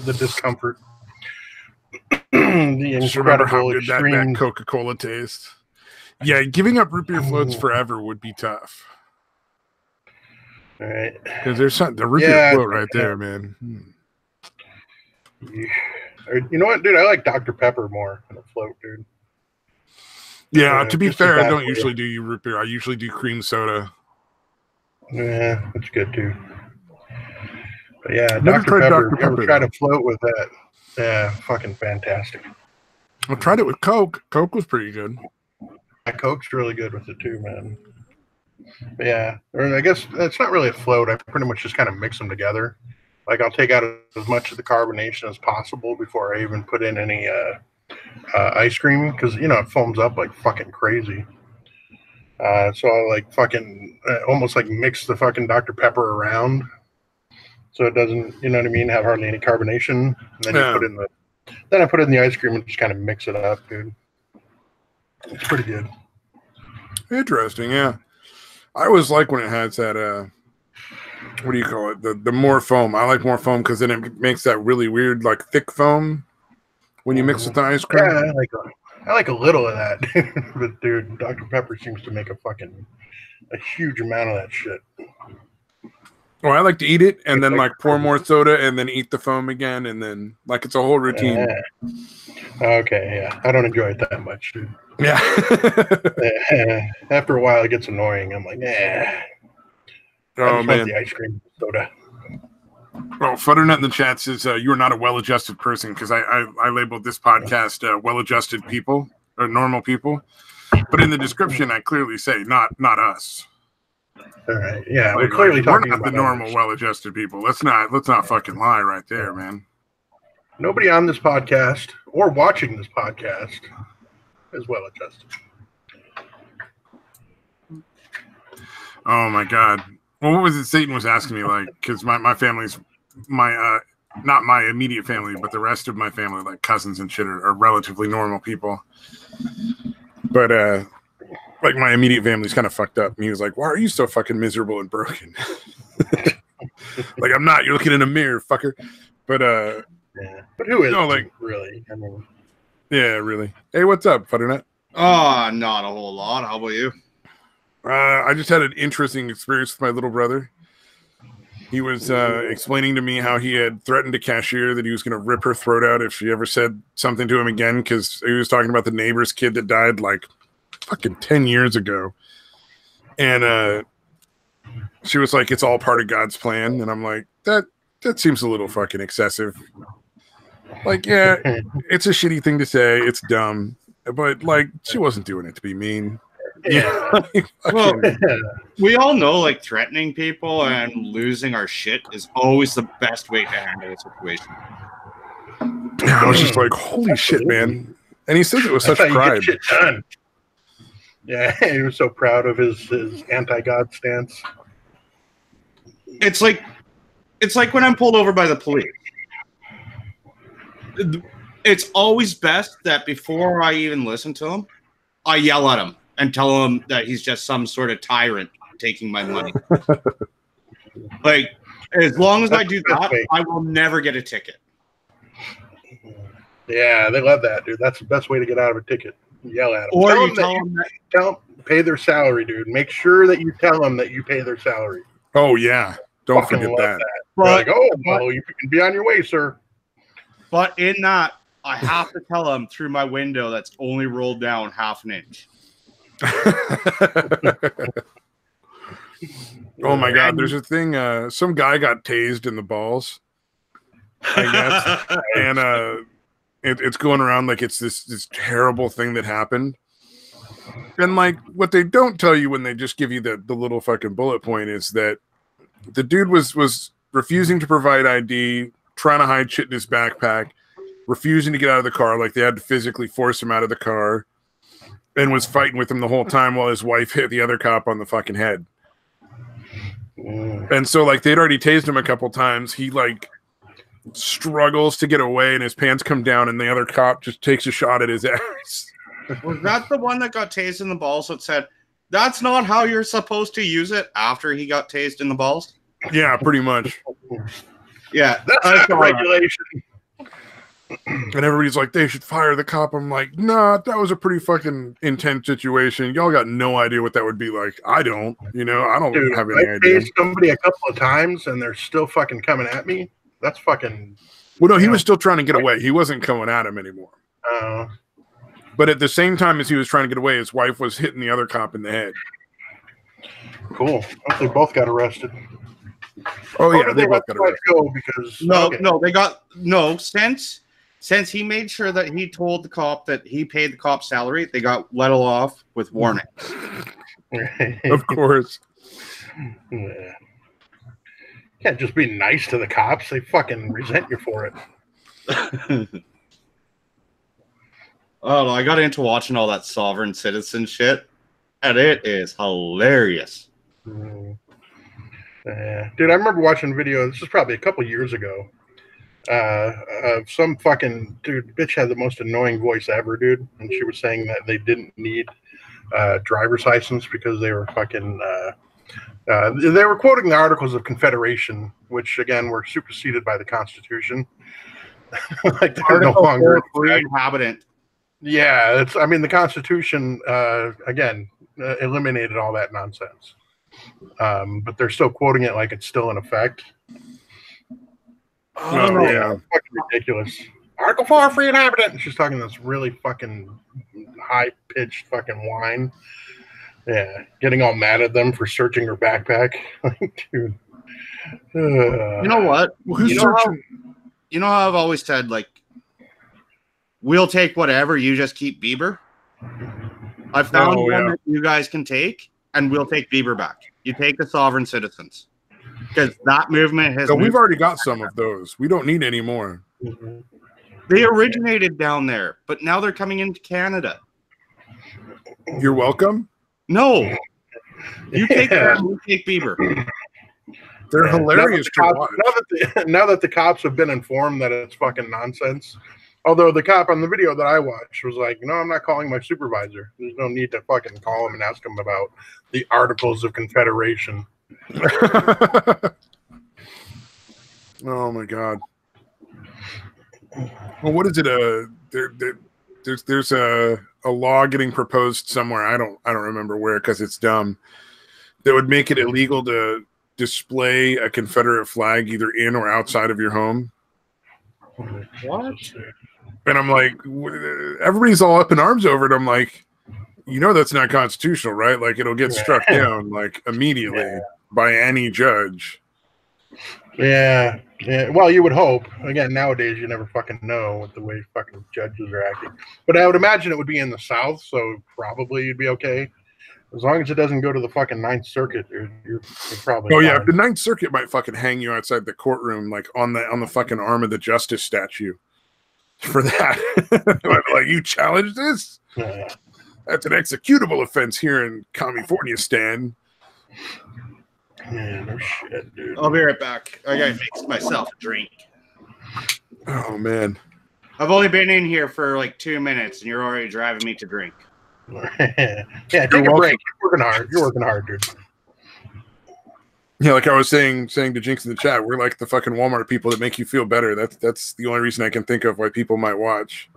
the discomfort. The just remember how incredible good extreme that Coca-Cola tastes. Yeah, giving up root beer floats forever would be tough. All right. Because there's something, the root beer float right there, man. You know what, dude? I like Dr. Pepper more than a float, dude. Yeah, to be just fair, I that don't way. usually do root beer. I usually do cream soda. Yeah, that's good too. But yeah, Never Dr. tried Pepper. Dr. If you ever Pepper, try though. to float with that, yeah, fucking fantastic. I tried it with Coke. Coke was pretty good. Coke's really good with it too, man. But yeah, or I guess it's not really a float. I pretty much just kind of mix them together. Like I'll take out as much of the carbonation as possible before I even put in any ice cream, because you know it foams up like fucking crazy. So I'll like fucking almost like mix the fucking Dr. Pepper around, so it doesn't, you know what I mean, have hardly any carbonation. And then you put in I put in the ice cream and just kind of mix it up, dude. It's pretty good. Interesting, yeah. I always like when it has that what do you call it? The more foam. I like more foam because then it makes that really weird, like thick foam when you mix with the ice cream. Yeah, I like a little of that. But dude, Dr. Pepper seems to make a huge amount of that shit. Well, I like to eat it and then like pour more soda and then eat the foam again, and then like it's a whole routine. Okay, yeah. I don't enjoy it that much, dude. Yeah. After a while it gets annoying. I'm like, Oh man, the ice cream soda. Well, Futternut in the chat says you are not a well-adjusted person, because I labeled this podcast well-adjusted people or normal people, but in the description I clearly say not us. All right, yeah, we're clearly talking not about the normal well-adjusted people. Let's not fucking lie right there, man. Nobody on this podcast or watching this podcast is well-adjusted. Oh my god. Well, what was it Satan was asking me, like, because my family's not my immediate family, but the rest of my family, like cousins and shit, are relatively normal people. But like my immediate family's kind of fucked up. And he was like, "Why are you so fucking miserable and broken?" Like, I'm not. You're looking in a mirror, fucker. But yeah. But who is like really? I mean, yeah, really. Hey, what's up, Futternut? Oh, not a whole lot. How about you? I just had an interesting experience with my little brother. He was explaining to me how he had threatened a cashier that he was going to rip her throat out if she ever said something to him again, because he was talking about the neighbor's kid that died like fucking 10 years ago. And she was like, it's all part of God's plan. And I'm like, that seems a little fucking excessive. Like, yeah, it's a shitty thing to say. It's dumb. But, like, she wasn't doing it to be mean. Yeah. Well, we all know, like, threatening people and losing our shit is always the best way to handle a situation. I was just like, holy shit, man. And he says it with such pride. Shit done. Yeah, he was so proud of his anti-God stance. It's like when I'm pulled over by the police. It's always best that before I even listen to him, I yell at him and tell him that he's just some sort of tyrant taking my money. Like, as long as I do that, I will never get a ticket. Yeah, they love that, dude. That's the best way to get out of a ticket. Yell at them. Or tell you tell them pay their salary, dude. Make sure that you tell them that you pay their salary. Oh, yeah. Don't forget that. But, like, oh, well, you can be on your way, sir. But in that, I have to tell them through my window that's only rolled down half an inch. Oh my god, there's a thing, some guy got tased in the balls, I guess. And it's going around like it's this terrible thing that happened. And like what they don't tell you when they just give you the little fucking bullet point is that the dude was refusing to provide ID, trying to hide shit in his backpack, refusing to get out of the car, like they had to physically force him out of the car, and was fighting with him the whole time while his wife hit the other cop on the fucking head. And so like they'd already tased him a couple times. He like struggles to get away and his pants come down and the other cop just takes a shot at his ass. Was that the one that got tased in the balls that said, that's not how you're supposed to use it after he got tased in the balls? Yeah, pretty much. Yeah, That's not a regulation. And everybody's like, they should fire the cop. I'm like, nah, that was a pretty fucking intense situation. Y'all got no idea what that would be like. I don't, I don't have any idea. I tased somebody a couple of times and they're still fucking coming at me. That's fucking. Well, no, he was still trying to get away. He wasn't coming at him anymore. But at the same time as he was trying to get away, his wife was hitting the other cop in the head. Cool. They both got arrested. Oh yeah, they both got arrested. No, they got since he made sure that he told the cop that he paid the cop's salary, they got let off with warning. Of course. Yeah. Can't just be nice to the cops. They fucking resent you for it. Oh, I got into watching all that sovereign citizen shit, and it is hilarious. Dude, I remember watching a video. This is probably a couple years ago. Some fucking bitch had the most annoying voice ever, dude, and she was saying that they didn't need driver's license because they were fucking. They were quoting the Articles of Confederation, which again were superseded by the Constitution. Like they're no longer free inhabitant. Yeah, the Constitution again eliminated all that nonsense, but they're still quoting it like it's still in effect. Oh yeah, fucking ridiculous. Article 4, free inhabitant. She's talking this really fucking high-pitched fucking whine. Yeah, getting all mad at them for searching her backpack. Like, dude. You know what? You know how I've always said, like, we'll take whatever, you just keep Bieber? I found one that you guys can take, and we'll take Bieber back. You take the sovereign citizens. Because that movement has... So we've already got some of those. We don't need any more. Mm-hmm. They originated down there, but now they're coming into Canada. You're welcome? No. You take them, we take Bieber. They're hilarious to watch. Now that the cops have been informed that it's fucking nonsense, although the cop on the video that I watched was like, no, I'm not calling my supervisor. There's no need to fucking call him and ask him about the Articles of Confederation. Oh my god. Well, what is it? There's a law getting proposed somewhere. I don't remember where because it's dumb. That would make it illegal to display a Confederate flag either in or outside of your home. What? And I'm like, everybody's all up in arms over it. I'm like, that's not constitutional, right? Like it'll get struck down like immediately by any judge. Yeah. Well, you would hope. Again, nowadays you never fucking know with the way fucking judges are acting. But I would imagine it would be in the South, so probably you'd be okay. As long as it doesn't go to the fucking Ninth Circuit, you're probably. Oh fine. Yeah, the Ninth Circuit might fucking hang you outside the courtroom, like on the fucking arm of the Justice statue. For that, like you challenge this? Yeah. That's an executable offense here in California, Stan. Yeah, no shit, dude. I'll be right back. I gotta make myself a drink. Oh man, I've only been in here for like 2 minutes, and you're already driving me to drink. Yeah, take a break. You're working hard, dude. Yeah, like I was saying to Jinx in the chat, we're like the fucking Walmart people that make you feel better. That's the only reason I can think of why people might watch.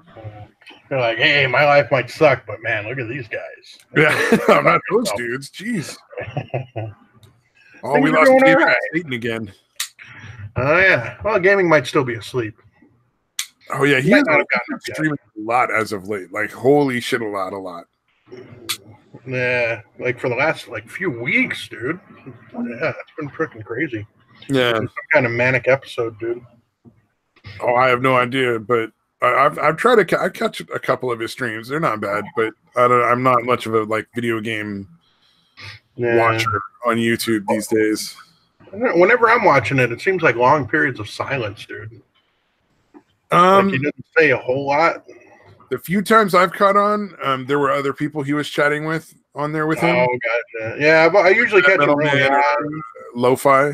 They're like, hey, my life might suck, but man, look at these guys. Yeah, I'm not those dudes. Jeez. Oh, we lost Satan again. Oh yeah. Well, gaming might still be asleep. Oh yeah, he has streaming a lot as of late. Like holy shit, a lot. Yeah, like for the last few weeks, dude. Yeah, it's been freaking crazy. Yeah, some kind of manic episode, dude. Oh, I have no idea, but I've tried to catch a couple of his streams. They're not bad, but I'm not much of a video game watcher on YouTube these days. Whenever I'm watching it, it seems like long periods of silence, dude. Like he doesn't say a whole lot. The few times I've caught on, there were other people he was chatting with on there with him. Oh, gotcha. Yeah, but I usually catch him really lo-fi.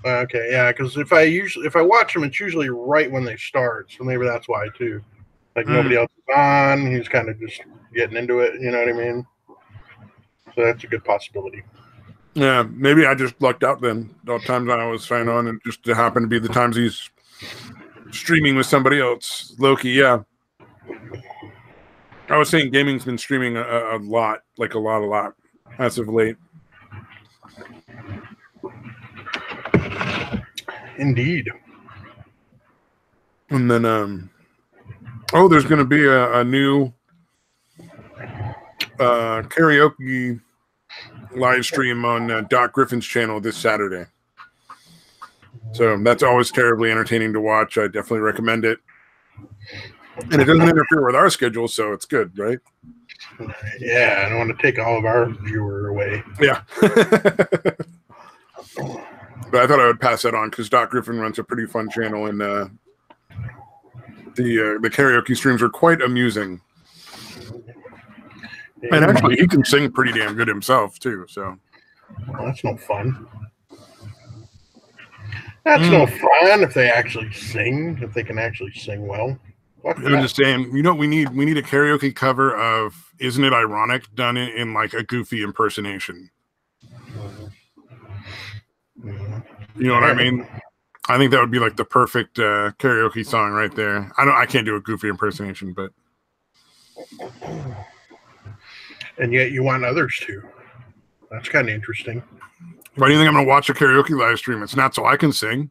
Okay, yeah, because if I watch him, it's usually right when they start, so maybe that's why too. Like nobody else is on, he's kind of just getting into it. You know what I mean? So that's a good possibility. Yeah, maybe I just lucked out then. The times I was signing on, and just happened to be the times he's streaming with somebody else. Loki, yeah. I was saying gaming's been streaming a lot, like a lot, as of late. Indeed. And then, there's going to be a new karaoke live stream on Doc Griffin's channel this Saturday. So that's always terribly entertaining to watch. I definitely recommend it. And it doesn't interfere with our schedule, so it's good, right? Yeah, I don't want to take all of our viewer away. Yeah. But I thought I would pass that on because Doc Griffin runs a pretty fun channel, and the karaoke streams are quite amusing. And actually, he can sing pretty damn good himself too. So well, that's no fun. That's no fun if they actually sing. If they can actually sing well. I'm just saying, you know, we need a karaoke cover of "Isn't It Ironic" done in like a goofy impersonation. You know what I mean? I think that would be like the perfect karaoke song right there. I can't do a goofy impersonation, but and yet you want others to. That's kind of interesting. Why do you think I'm going to watch a karaoke live stream? It's not so I can sing.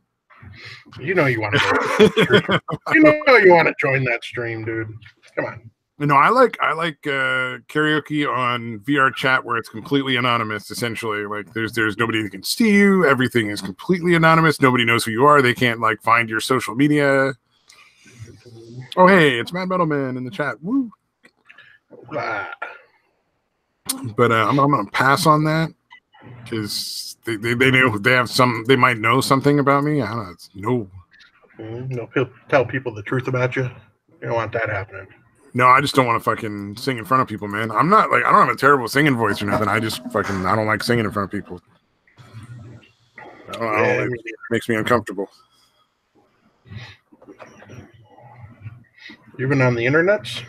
You know you want to. You know you want to join that stream, dude. Come on. You know, I like karaoke on VR chat where it's completely anonymous. Essentially, like there's nobody that can see you. Everything is completely anonymous. Nobody knows who you are. They can't like find your social media. Oh, hey, it's Mad Metal Man in the chat. Woo! But I'm gonna pass on that because they know they might know something about me. I don't know. No, tell people the truth about you. You don't want that happening. No, I just don't want to fucking sing in front of people, man. I'm not like I don't have a terrible singing voice or nothing. I just fucking I don't like singing in front of people. It makes me uncomfortable. Even on the internets?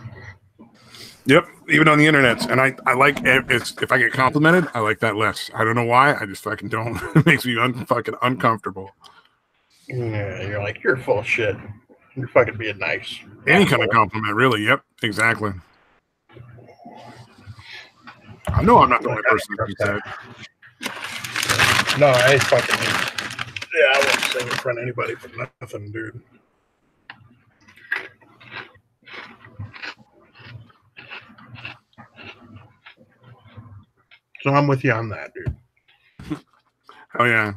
Yep, even on the internets. And I like if I get complimented, I like that less. I don't know why. I just fucking don't. It makes me fucking uncomfortable. Yeah, you're like, you're full of shit. You're fucking being nice. Any kind of compliment, really. Yep, exactly. I know I'm not the only person who said. No, I fucking I won't sing in front of anybody for nothing, dude. So I'm with you on that, dude. Oh yeah.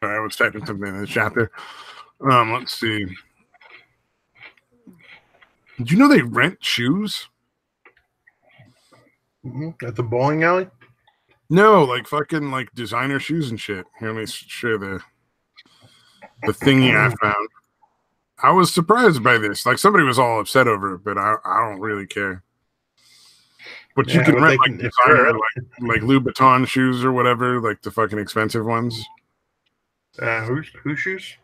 I was typing something in the chat there. Let's see. Did you know they rent shoes? At the bowling alley? No, like fucking like designer shoes and shit. Here, let me share the thingy I found. I was surprised by this. Like somebody was all upset over it, but I don't really care. But you can rent like designer like Louboutin shoes or whatever, like the fucking expensive ones. Whose shoes?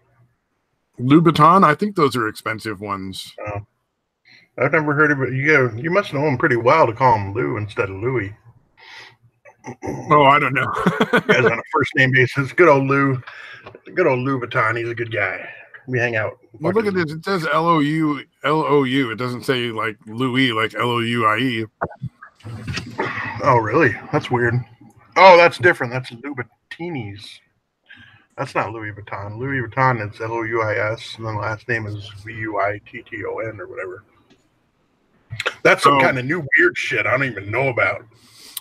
Louboutin, I think those are expensive ones. Oh. I've never heard of it. You must know him pretty well to call him Lou instead of Louis. Oh, I don't know. Guys on a first name basis. Good old Lou. Good old Louis Vuitton. He's a good guy. We hang out. Well, look at this. It says L-O-U. It doesn't say like Louis, like L-O-U-I-E. Oh, really? That's weird. Oh, that's different. That's Louboutinis. That's not Louis Vuitton. Louis Vuitton is L-O-U-I-S, and then the last name is V-U-I-T-T-O-N or whatever. That's some kind of new weird shit I don't even know about.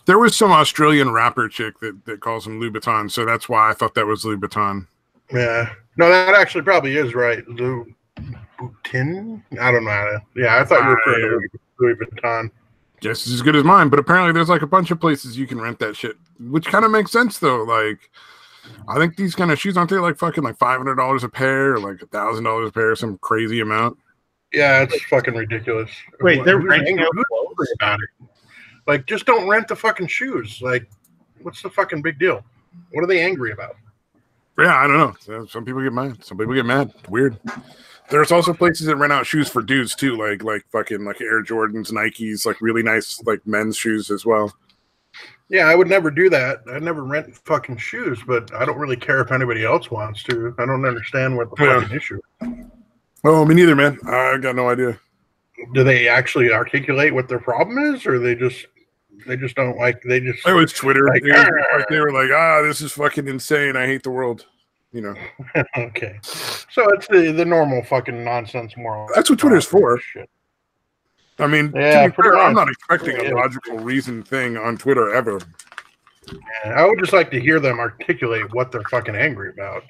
There was some Australian rapper chick that calls him Louboutin, so that's why I thought that was Louboutin. Yeah. No, that actually probably is right. Louboutin? I don't know how to. Yeah, I thought you were referring to Louis Vuitton. Guess it's as good as mine, but apparently there's like a bunch of places you can rent that shit, which kind of makes sense though. Like, I think these kind of shoes aren't they like fucking like $500 a pair or like $1,000 a pair, some crazy amount. Yeah, it's fucking ridiculous. Wait, they're renting out clothes about it. Like, just don't rent the fucking shoes. Like, what's the fucking big deal? What are they angry about? Yeah, I don't know. Some people get mad. Some people get mad. Weird. There's also places that rent out shoes for dudes too, like fucking like Air Jordans, Nikes, like really nice like men's shoes as well. Yeah, I would never do that. I never rent fucking shoes, but I don't really care if anybody else wants to. I don't understand what the fucking issue is. Oh, me neither, man. I got no idea. Do they actually articulate what their problem is, or they just don't like? They just it was Twitter. Like, They were like, this is fucking insane. I hate the world. You know. Okay, so it's the normal fucking nonsense moral. That's what Twitter's for. Shit. I mean, yeah, to be fair, I'm not expecting a logical reason thing on Twitter ever. Yeah, I would just like to hear them articulate what they're fucking angry about.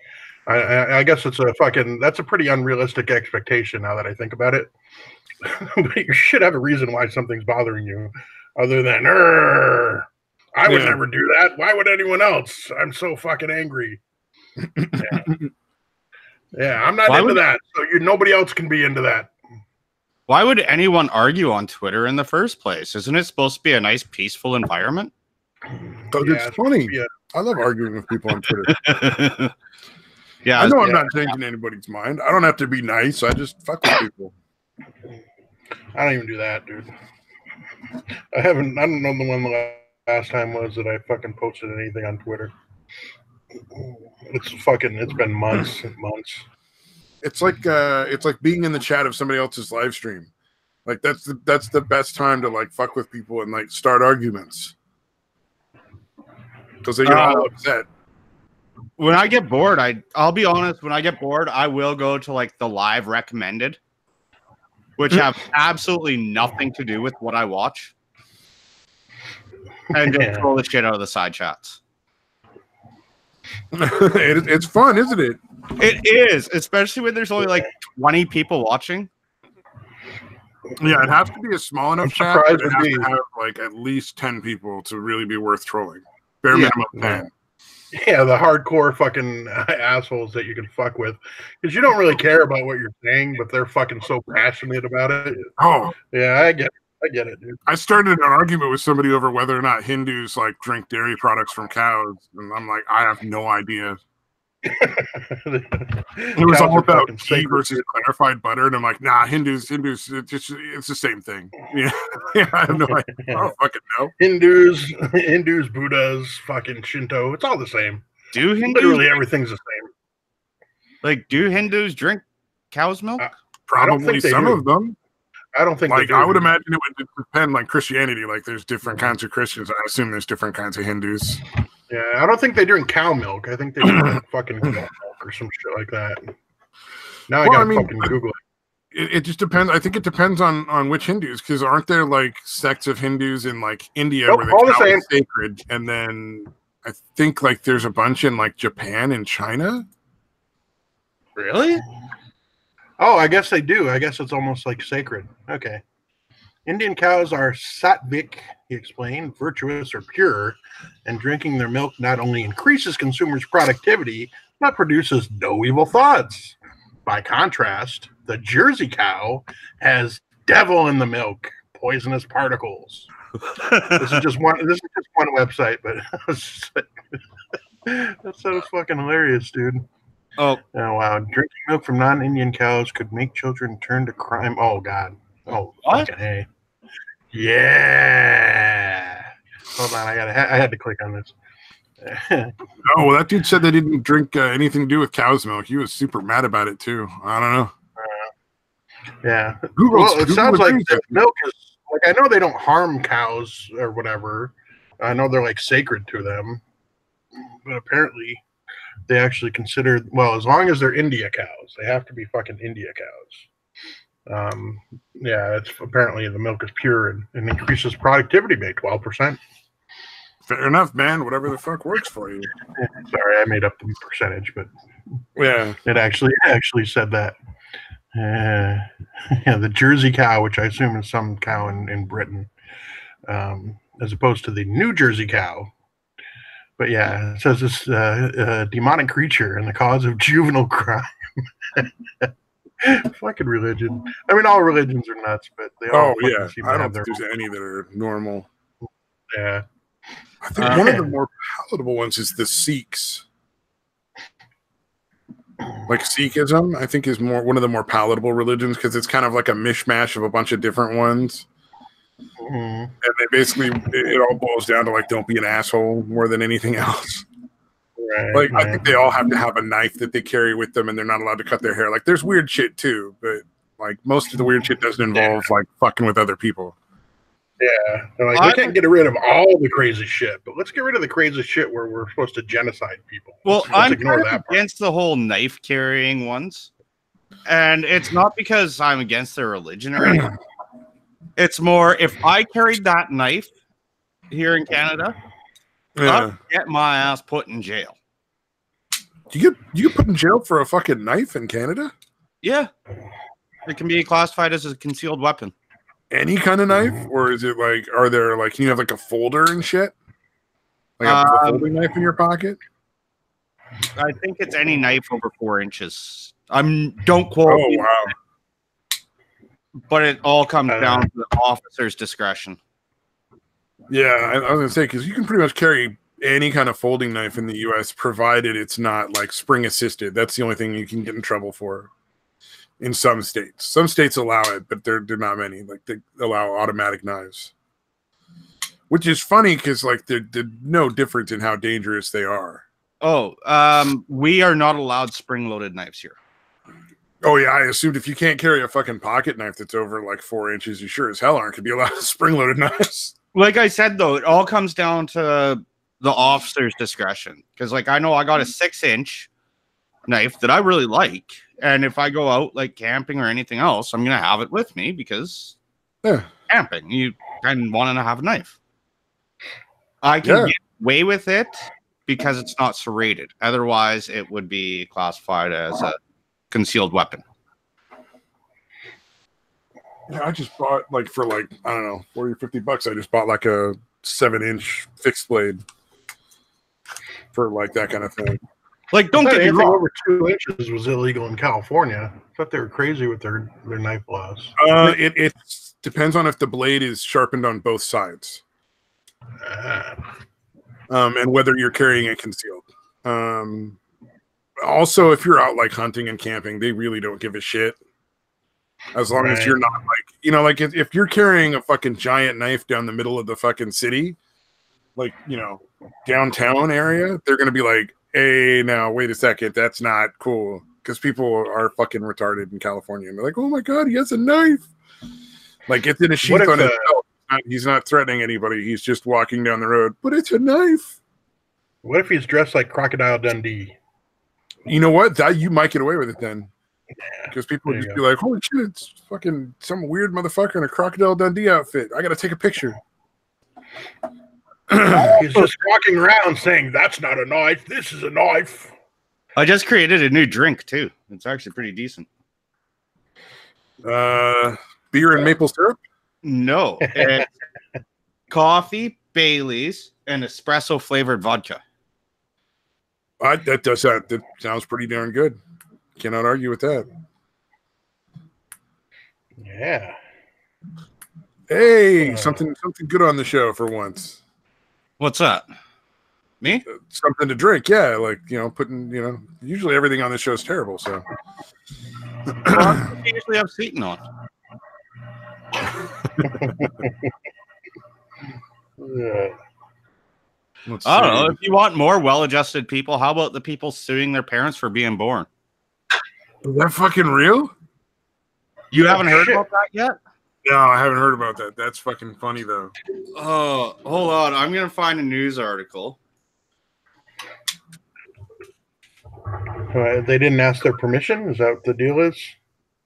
I guess that's a pretty unrealistic expectation now that I think about it. But you should have a reason why something's bothering you, other than I would never do that. Why would anyone else? I'm so fucking angry. Yeah, I'm not into that. So nobody else can be into that. Why would anyone argue on Twitter in the first place? Isn't it supposed to be a nice, peaceful environment? It's funny. I love arguing with people on Twitter. Yeah, I know I'm not changing anybody's mind. I don't have to be nice. I just fuck with people. I don't even do that, dude. I don't know when the last time was that I fucking posted anything on Twitter. It's been months and months. It's like being in the chat of somebody else's live stream. Like that's the best time to like fuck with people and like start arguments. Because they get all upset. When I get bored, I'll be honest, when I get bored, I will go to like the live recommended, which have absolutely nothing to do with what I watch. And just throw the shit out of the side chats. It's fun, isn't it? It is, especially when there's only like 20 people watching. Yeah, it has to be a small enough chat. It has to have like at least 10 people to really be worth trolling. Bare minimum 10. Yeah, the hardcore fucking assholes that you can fuck with. Because you don't really care about what you're saying, but they're fucking so passionate about it. Oh. Yeah, I get it, dude. I started an argument with somebody over whether or not Hindus like drink dairy products from cows. And I'm like, I have no idea. It was all about ghee versus clarified butter. And I'm like, nah, Hindus, it's the same thing. Yeah, I have no idea. I don't fucking know. Hindus, Buddhas, fucking Shinto. It's all the same. Do Hindus literally everything's the same. Like, do Hindus drink cow's milk? Probably some of them. I don't think I would imagine it would depend like Christianity. Like there's different kinds of Christians. I assume there's different kinds of Hindus. Yeah, I don't think they drink cow milk. I think they drink fucking goat milk or some shit like that. Now I gotta fucking Google it. It just depends. I think it depends on which Hindus, because aren't there like sects of Hindus in like India where the cow is sacred, and then I think like there's a bunch in like Japan and China. Really? Oh, I guess they do. I guess it's almost like sacred. Okay. Indian cows are sattvic, he explained, virtuous or pure, and drinking their milk not only increases consumers' productivity, but produces no evil thoughts. By contrast, the Jersey cow has devil in the milk, poisonous particles. This is just one website, but that sounds fucking hilarious, dude. Oh wow. Drinking milk from non-Indian cows could make children turn to crime. Oh, God. Oh, what? Fucking hey. Yeah. Hold on. I had to click on this. Oh, well, that dude said they didn't drink anything to do with cow's milk. He was super mad about it, too. I don't know. Yeah. It sounds like the milk is, like, I know they don't harm cows or whatever. I know they're, like, sacred to them. But apparently they actually consider, well, as long as they're India cows, they have to be fucking India cows. Yeah, it's apparently the milk is pure and increases productivity by 12%. Fair enough, man. Whatever the fuck works for you. Sorry, I made up the percentage, but yeah, it actually said that. Yeah, the Jersey cow, which I assume is some cow in Britain, as opposed to the New Jersey cow. But yeah, it says this demonic creature and the cause of juvenile crime. Fucking religion. I mean, all religions are nuts, but they all seem to have their think there's any that are normal. Yeah. I think one of the more palatable ones is the Sikhs. Like Sikhism, I think, is one of the more palatable religions because it's kind of like a mishmash of a bunch of different ones. And they basically, it all boils down to like, don't be an asshole more than anything else. Right, Like, I think they all have to have a knife that they carry with them, and they're not allowed to cut their hair. Like, there's weird shit too, but like most of the weird shit doesn't involve like fucking with other people. Yeah, they're like, we can't get rid of all the crazy shit, but let's get rid of the crazy shit where we're supposed to genocide people. Well, let's I'm ignore kind that of part. against the whole knife carrying ones, and it's not because I'm against their religion or anything. It's more if I carried that knife here in Canada, I'd get my ass put in jail. You get put in jail for a fucking knife in Canada? Yeah, it can be classified as a concealed weapon. Any kind of knife, or is it like? Are there like? Can you have like a folder and shit? Like a folding knife in your pocket? I think it's any knife over 4 inches. Don't quote me. Oh wow! But it all comes down to the officer's discretion. Yeah, I was gonna say because you can pretty much carry any kind of folding knife in the U.S. provided it's not like spring assisted. That's the only thing you can get in trouble for. In some states, some states allow it, but they're not many. Like they allow automatic knives, which is funny because like they're no different in how dangerous they are. Oh, we are not allowed spring-loaded knives here. Oh yeah, I assumed if you can't carry a fucking pocket knife that's over like 4 inches, you sure as hell aren't gonna be allowed spring-loaded knives. Like I said, though, it all comes down to the officer's discretion. Because, like, I know I got a 6-inch knife that I really like, and if I go out like camping or anything else, I'm gonna have it with me because camping, you kind of want to have a knife. I can get away with it because it's not serrated. Otherwise, it would be classified as a concealed weapon. Yeah, I just bought like for like I don't know $40 or $50. I just bought like a 7-inch fixed blade for like that kind of thing. Like, don't get me wrong. Over 2 inches was illegal in California. I thought they were crazy with their knife laws. It depends on if the blade is sharpened on both sides, and whether you're carrying it concealed. Also, if you're out like hunting and camping, they really don't give a shit. As long as you're not like, like if you're carrying a fucking giant knife down the middle of the fucking city, like, downtown area, they're going to be like, hey, now, wait a second. That's not cool. Because people are fucking retarded in California. And they're like, oh my God, he has a knife. Like, it's in a sheath on his belt. He's not threatening anybody. He's just walking down the road. But it's a knife. What if he's dressed like Crocodile Dundee? You know what? That you might get away with it then. Because people would just be like, holy shit, it's fucking some weird motherfucker in a Crocodile Dundee outfit. I got to take a picture. He's just walking around saying, that's not a knife. This is a knife. I just created a new drink, too. It's actually pretty decent. Beer and maple syrup? No. It's coffee, Bailey's, and espresso flavored vodka. That sounds pretty darn good. Cannot argue with that. Yeah. Hey, something good on the show for once. What's that? Me? Something to drink, yeah. Like, putting, usually everything on this show is terrible, so. I usually have Seton on. I don't know. If you want more well-adjusted people, how about the people suing their parents for being born? Is that fucking real? You haven't heard about that yet? No, I haven't heard about that. That's fucking funny, though. Oh, hold on. I'm going to find a news article. They didn't ask their permission? Is that what the deal is?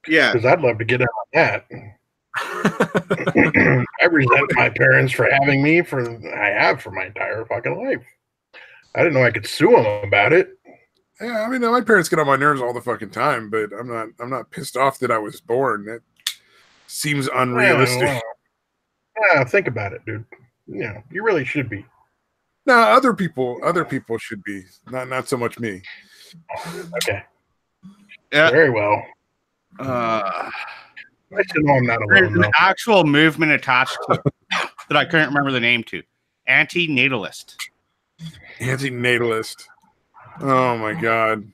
Yeah. Because I'd love to get in on that. I resent my parents for having me for my entire fucking life. I didn't know I could sue them about it. Yeah, I mean, my parents get on my nerves all the fucking time, but I'm not pissed off that I was born. That seems unrealistic. Think about it, dude. You really should be. No, other people should be. Not so much me. Okay. Yeah. Very well. I should know I'm not alone. There's an actual movement attached to it that I couldn't remember the name to. Anti-natalist. Anti-natalist. Oh my God.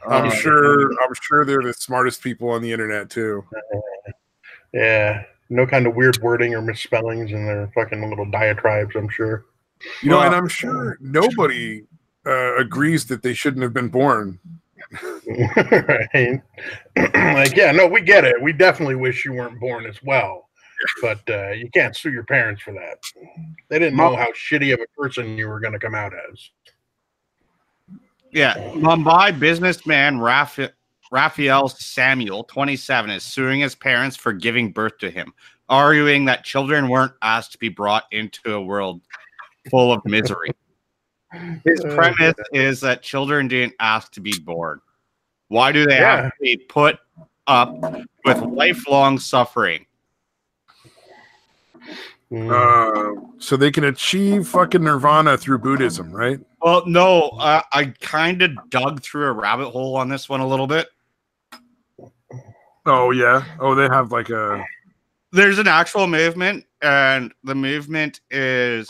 I'm sure they're the smartest people on the internet too. Yeah, no kind of weird wording or misspellings in their fucking little diatribes, I'm sure. You know, and I'm sure nobody agrees that they shouldn't have been born. Right? Like, yeah, no, we get it. We definitely wish you weren't born as well, but you can't sue your parents for that. They didn't know how shitty of a person you were going to come out as. Yeah, Mumbai businessman Raphael Samuel, 27, is suing his parents for giving birth to him, arguing that children weren't asked to be brought into a world full of misery. His premise is that children didn't ask to be born. Why do they have to be put up with lifelong suffering? So they can achieve fucking nirvana through Buddhism, right? Well, no, I kind of dug through a rabbit hole on this one a little bit. Oh, yeah. Oh, they have like There's an actual movement, and the movement is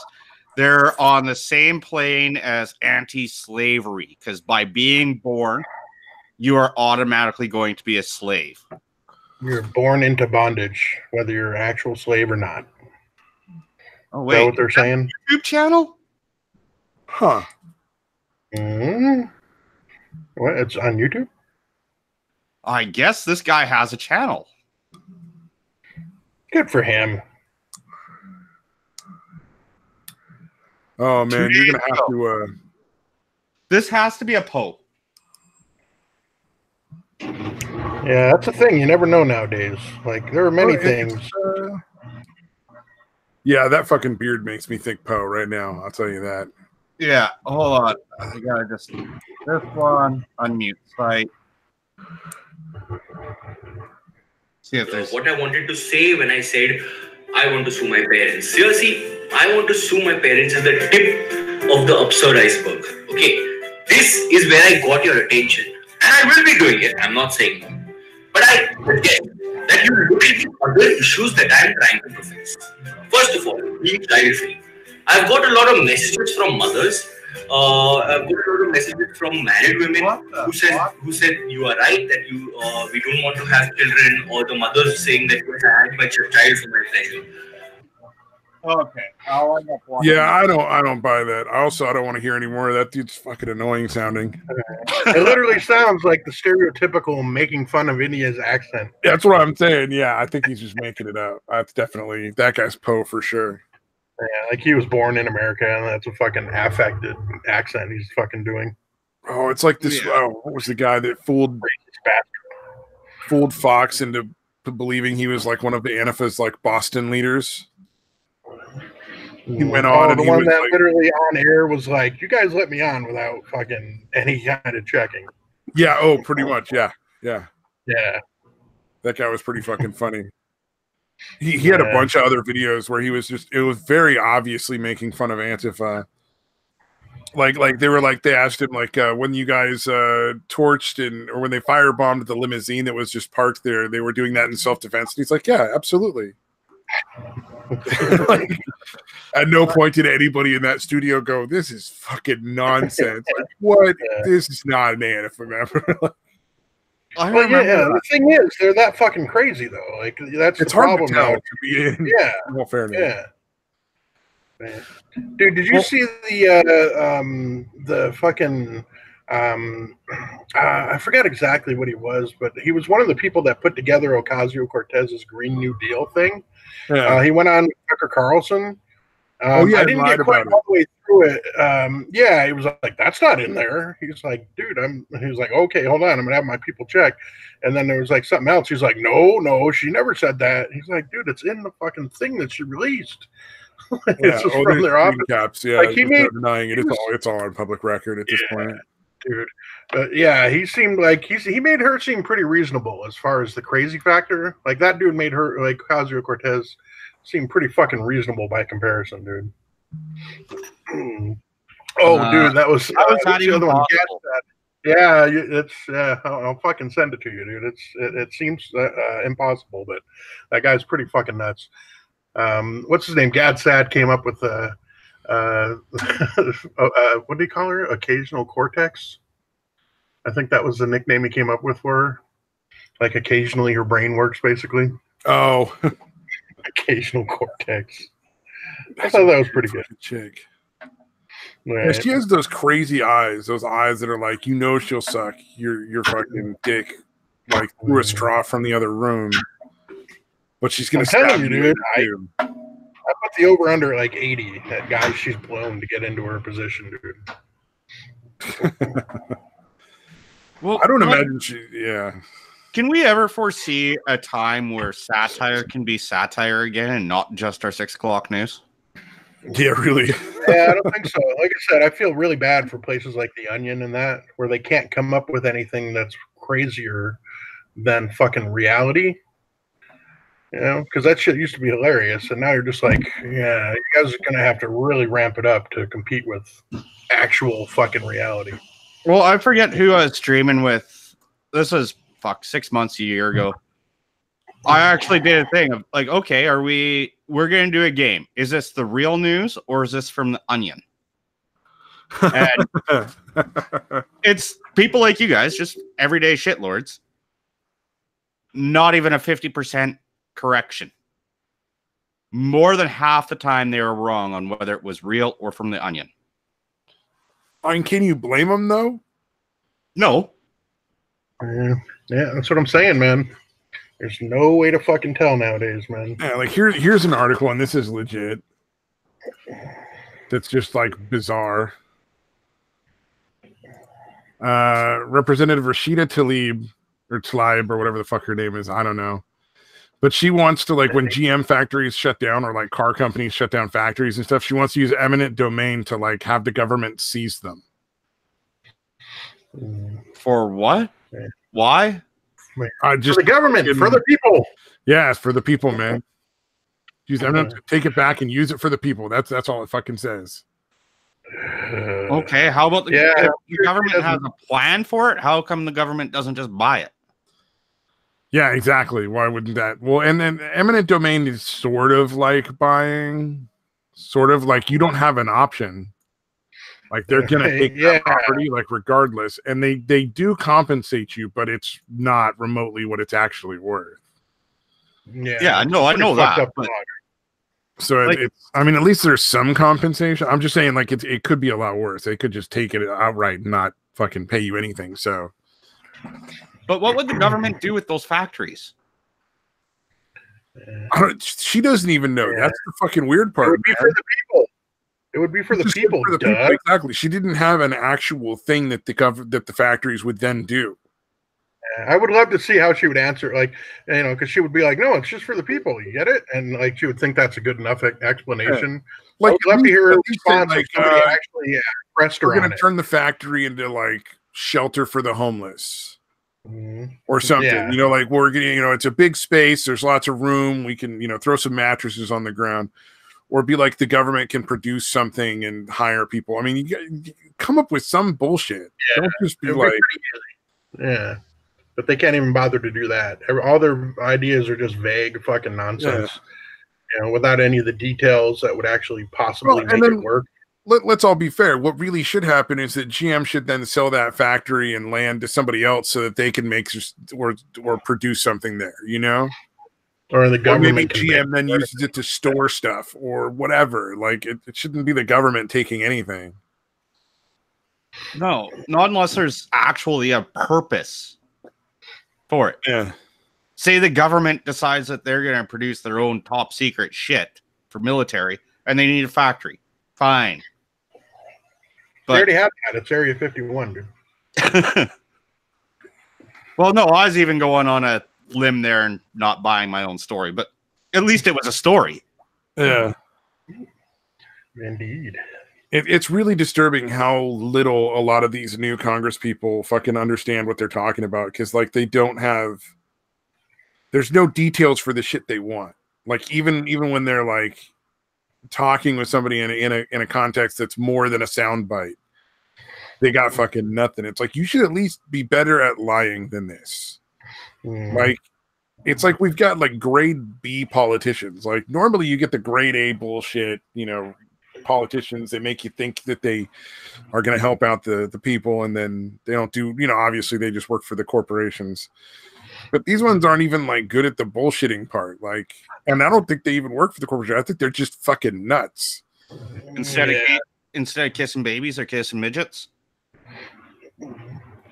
they're on the same plane as anti-slavery, because by being born, you are automatically going to be a slave. You're born into bondage, whether you're an actual slave or not. Oh, wait. Is that what they're saying? YouTube channel? Huh. What? It's on YouTube? I guess this guy has a channel. Good for him. Oh, man, you're going to have to... This has to be a Pope. Yeah, that's the thing. You never know nowadays. Like, there are many things. Yeah, that fucking beard makes me think Poe right now. I'll tell you that. Yeah, hold on. I gotta just this one unmute site. See if there's what I wanted to say when I said I want to sue my parents. Seriously, I want to sue my parents is the tip of the absurd iceberg. Okay, this is where I got your attention, and I will be doing it. I'm not saying no, but I forget that you look at the other issues that I'm trying to profess. First of all, being child-free. I've got a lot of messages from mothers. I've got a lot of messages from married women who said you are right that we don't want to have children, or the mothers saying that you had my child for my pleasure. okay. I'll end up yeah, I don't buy that. I don't want to hear any more of that. Dude's fucking annoying sounding. It literally sounds like the stereotypical making fun of India's accent. That's what I'm saying. Yeah, I think he's just making it up. That's definitely that guy's Poe for sure. Yeah, like he was born in America, and that's a fucking affected accent he's fucking doing. Oh, it's like this. What was the guy that fooled Fox into believing he was like one of the Antifa's like Boston leaders? He went on, and the he one was that like, literally on air was like, "You guys let me on without fucking any kind of checking." Yeah. Oh, pretty much. Yeah. Yeah. Yeah. That guy was pretty fucking funny. He had a bunch of other videos where he was it was very obviously making fun of Antifa. Like they were like, they asked him like, when you guys torched or when they firebombed the limousine that was just parked there, they were doing that in self-defense. And he's like, yeah, absolutely. Like, at no point did anybody in that studio go, this is fucking nonsense. Like, what? This is not an Antifa member. Well, yeah, the thing is, they're that fucking crazy though. Like that's the problem now. To be in. Yeah, well, fair enough. Yeah, dude, did you see the fucking I forgot exactly what he was, but he was one of the people that put together Ocasio-Cortez's Green New Deal thing. Yeah. He went on with Tucker Carlson. I didn't get quite all the way through it. Yeah, he was like, "That's not in there." He's like, "Dude, he was like, "Okay, hold on, I'm gonna have my people check." And then there was like something else. He's like, "No, she never said that." He's like, "Dude, it's in the fucking thing that she released." It's just from their office. Caps. Yeah, like denying it. It's all on public record at this point, dude. Yeah, he seemed like he made her seem pretty reasonable as far as the crazy factor. Like that dude made her, like Ocasio-Cortez, seem pretty fucking reasonable by comparison, dude. Dude, that was the other one. Yeah, it's I'll fucking send it to you, dude. It seems impossible, but that guy's pretty fucking nuts. What's his name? Gad Sad came up with what do you call her? Occasional cortex. I think that was the nickname he came up with for her. Like occasionally her brain works, basically. Oh, Occasional cortex. I thought that was pretty good. Chick. Right. Yeah, she has those crazy eyes. Those eyes that are like, she'll suck your fucking dick like through a straw from the other room. But she's gonna stab you, dude. I put the over under at like 80 at guys she's blown to get into her position, dude. Well, I don't imagine yeah. Can we ever foresee a time where satire can be satire again and not just our 6 o'clock news? Yeah, really. Yeah, I don't think so. Like I said, I feel really bad for places like The Onion and that, where they can't come up with anything that's crazier than fucking reality. You know, because that shit used to be hilarious, and now you're just like, yeah, you guys are gonna have to really ramp it up to compete with actual fucking reality. Well, I forget who I was streaming with. This was 6 months, a year ago. I actually did a thing of like, okay, we're gonna do a game. Is this the real news or is this from The Onion? And it's people like you guys, just everyday shitlords. Not even a 50% correction. More than half the time they were wrong on whether it was real or from The Onion. And can you blame them though? No. Yeah, that's what I'm saying, man. There's no way to fucking tell nowadays, man. Yeah, like here's an article, and this is legit. That's just like bizarre. Representative Rashida Tlaib or whatever the fuck her name is, I don't know. But she wants to, like, when GM factories shut down or like car companies shut down factories and stuff, she wants to use eminent domain to like have the government seize them. For what? Why? Just for the government, for the people. Yeah, it's for the people, man. Use eminent, take it back and use it for the people. That's all it fucking says. Okay, how about the government has a plan for it? How come the government doesn't just buy it? Yeah, exactly. Why wouldn't that? Well, and then eminent domain is sort of like buying, sort of like you don't have an option. Like they're gonna take that property, like regardless, and they do compensate you, but it's not remotely what it's actually worth. Yeah, I know that. But, so like, I mean, at least there's some compensation. I'm just saying, like it could be a lot worse. They could just take it outright and not fucking pay you anything. So, but what would the government do with those factories? She doesn't even know. Yeah. That's the fucking weird part. It would be for the people. It would be for the people. For the people. Exactly. She didn't have an actual thing that the factories would then do. I would love to see how she would answer, like, you know, because she would be like, "No, it's just for the people." You get it? And like, she would think that's a good enough explanation. Yeah. Like, I'd love to hear her response. Like, somebody actually pressed her. We're going to turn the factory into like shelter for the homeless. Or something, you know, like we're getting, you know, it's a big space. There's lots of room. We can, you know, throw some mattresses on the ground, or be like the government can produce something and hire people. I mean, you come up with some bullshit. Yeah. Don't just be like, but they can't even bother to do that. All their ideas are just vague fucking nonsense, you know, without any of the details that would actually possibly make it work. Let's all be fair. What really should happen is that GM should then sell that factory and land to somebody else so that they can make or produce something there, you know? Or the government. Or maybe GM then uses it to store stuff or whatever. Like it shouldn't be the government taking anything. No, not unless there's actually a purpose for it. Yeah. Say the government decides that they're going to produce their own top secret shit for military and they need a factory. Fine. But they already have that. It's Area 51, dude. Well, no, I was even going on a limb there and not buying my own story, but at least it was a story. Yeah. Indeed. It's really disturbing how little a lot of these new Congress people fucking understand what they're talking about, because like they don't have, there's no details for the shit they want. Like even when they're like talking with somebody in a context that's more than a soundbite, they got fucking nothing. It's like, you should at least be better at lying than this. Like, it's like we've got like grade B politicians. Like normally you get the grade A bullshit, you know, politicians. They make you think that they are going to help out the people, and then they don't do, obviously they just work for the corporations. But these ones aren't even like good at the bullshitting part. Like, and I don't think they even work for the corporation. I think they're just fucking nuts. Instead of kissing babies, they're kissing midgets.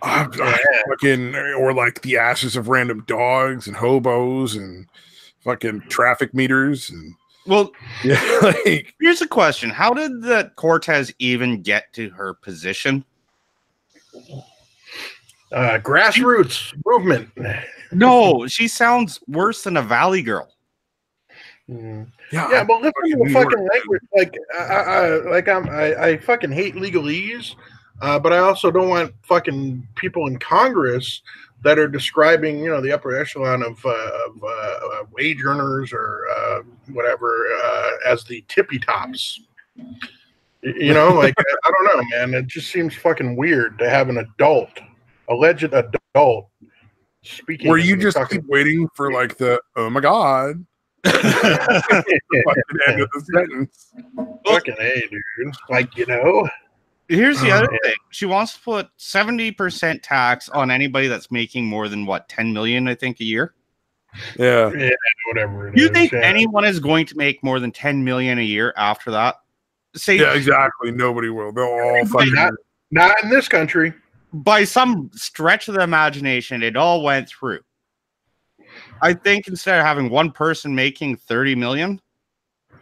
Fucking, or like the asses of random dogs and hobos and fucking traffic meters. And well, yeah, like, here's a question: how did the Cortez even get to her position? Grassroots movement. No, she sounds worse than a Valley girl. Yeah, but listen to the fucking language. I fucking hate legalese, but I also don't want fucking people in Congress that are describing, the upper echelon of wage earners or whatever as the tippy tops. I don't know, man. It just seems fucking weird to have an alleged adult speaking. Where you just keep waiting for like the oh my god. End of the sentence. Fucking A, dude. Here's the other thing. She wants to put 70% tax on anybody that's making more than 10 million, I think, a year. Yeah, whatever. Do you think anyone is going to make more than 10 million a year after that? Yeah, exactly. Nobody will. They'll all fucking not in this country. By some stretch of the imagination, it all went through. I think instead of having one person making 30 million,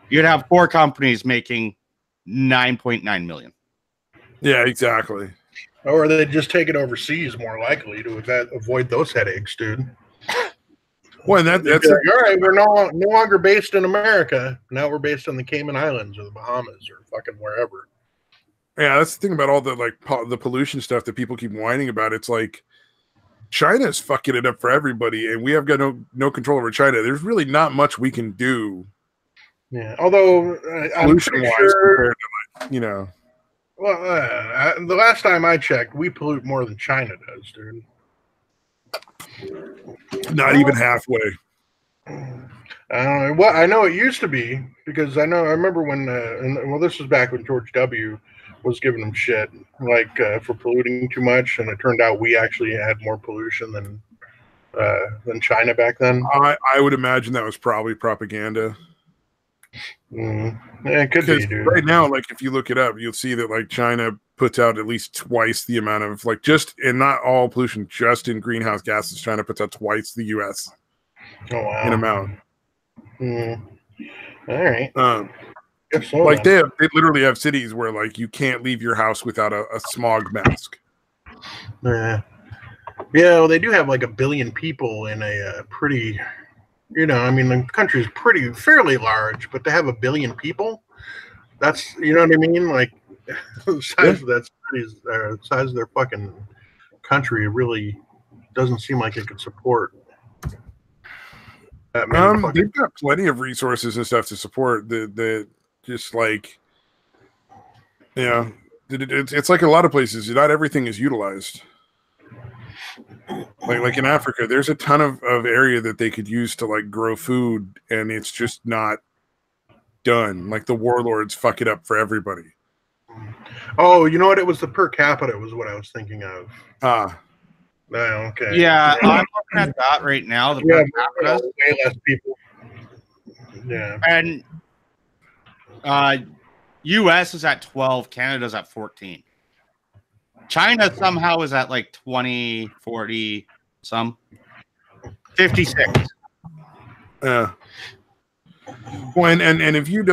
you'd have 4 companies making 9.9 million. Yeah, exactly. Or they just take it overseas, more likely, to avoid those headaches, dude. Well, that's all right. We're no longer based in America. Now we're based on the Cayman Islands or the Bahamas or fucking wherever. Yeah, that's the thing about all the the pollution stuff that people keep whining about. It's like China's fucking it up for everybody, and we have got no control over China. There's really not much we can do. Yeah, although I'm pretty sure, Well, the last time I checked, we pollute more than China does, dude. Not even halfway. I know it used to be, because I remember when, this was back when George W. was giving them shit, for polluting too much, and it turned out we actually had more pollution than China back then. I would imagine that was probably propaganda. Yeah, it could be, dude. Right now, if you look it up, you'll see that China puts out at least twice the amount of and not all pollution, just in greenhouse gases. China puts out twice the U.S. Oh, wow. in amount. All right. So, they literally have cities where you can't leave your house without a smog mask. Yeah. Well, they do have 1 billion people in a pretty, the country is fairly large, but to have 1 billion people, that's, you know what I mean? The size of that city, the size of their fucking country really doesn't seem like it could support. They've got plenty of resources and stuff to support it's like a lot of places. Not everything is utilized. Like in Africa, there's a ton of area that they could use to grow food, and it's just not done. The warlords fuck it up for everybody. Oh, you know what? It was the per capita was what I was thinking of. Ah. Oh, okay. Yeah, I'm looking at that right now. The per capita, way less people. Yeah. And U.S. is at 12, Canada's at 14. China somehow is at 20, 40, some 56. Yeah. Well, and if you're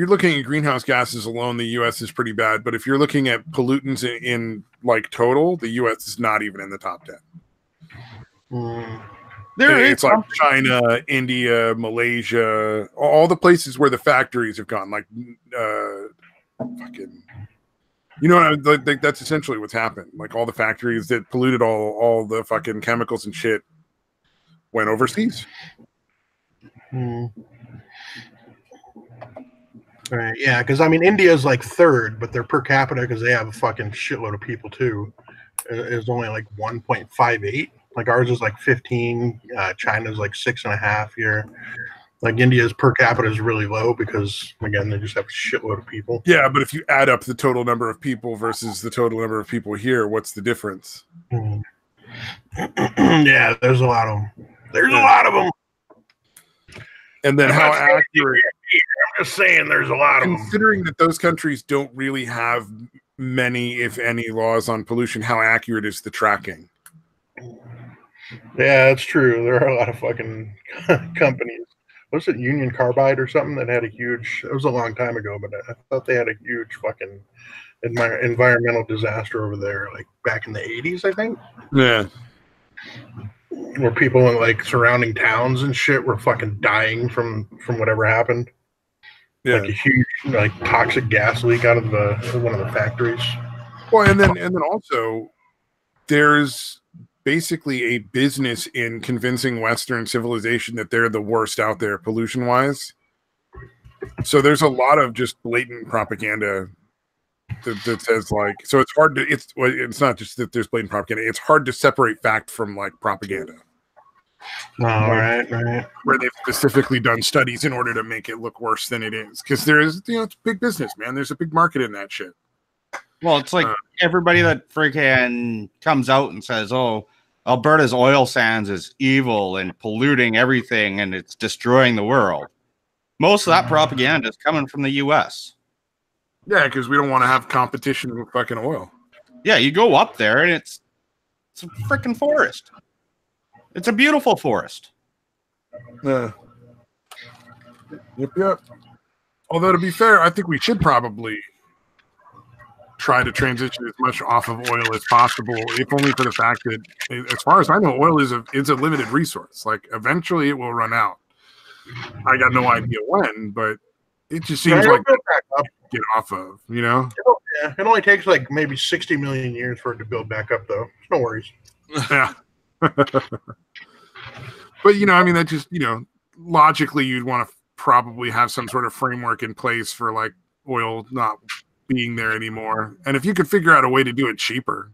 looking at greenhouse gases alone, the U.S. is pretty bad. But if you're looking at pollutants in total, the U.S. is not even in the top 10. It's like China, India, Malaysia, all the places where the factories have gone. That's essentially what's happened. All the factories that polluted all the fucking chemicals and shit went overseas. Right, yeah, because India's 3rd, but their per capita, because they have a fucking shitload of people too, is only 1.58. Ours is 15. China's 6.5 here. Like India's per capita is really low because, again, they just have a shitload of people. Yeah, but if you add up the total number of people versus the total number of people here, what's the difference? Yeah, there's a lot of them. There's a lot of them. And then how accurate? I'm just saying there's a lot of them. Considering that those countries don't really have many, if any, laws on pollution, how accurate is the tracking? Yeah, that's true. There are a lot of fucking companies. Was it Union Carbide or something that had a huge, it was a long time ago, but I thought they had a huge fucking environmental disaster over there, like back in the 80s, I think. Yeah. Where people in like surrounding towns and shit were fucking dying from whatever happened. Yeah. Like a huge like toxic gas leak out of one of the factories. Well, and then also there's basically a business in convincing Western civilization that they're the worst out there pollution wise. So there's a lot of just blatant propaganda that says like, so it's hard to, it's not just that there's blatant propaganda. It's hard to separate fact from like propaganda. Right. Where they've specifically done studies in order to make it look worse than it is. Because there is, it's big business, man. There's a big market in that shit. Well, it's like everybody that freaking comes out and says, oh, Alberta's oil sands is evil and polluting everything and it's destroying the world. Most of that propaganda is coming from the U.S. Yeah, because we don't want to have competition with fucking oil. Yeah, you go up there and it's a freaking forest. It's a beautiful forest. Yep. Although, to be fair, I think we should probably try to transition as much off of oil as possible, if only for the fact that, as far as I know, oil is a limited resource. Like, eventually it will run out. I got no idea when, but it just seems like get off of, you know? Yeah, it only takes like maybe 60 million years for it to build back up, though. No worries. Yeah. But, you know, I mean, that just, you know, logically you'd want to probably have some sort of framework in place for like oil not being there anymore. And if you could figure out a way to do it cheaper.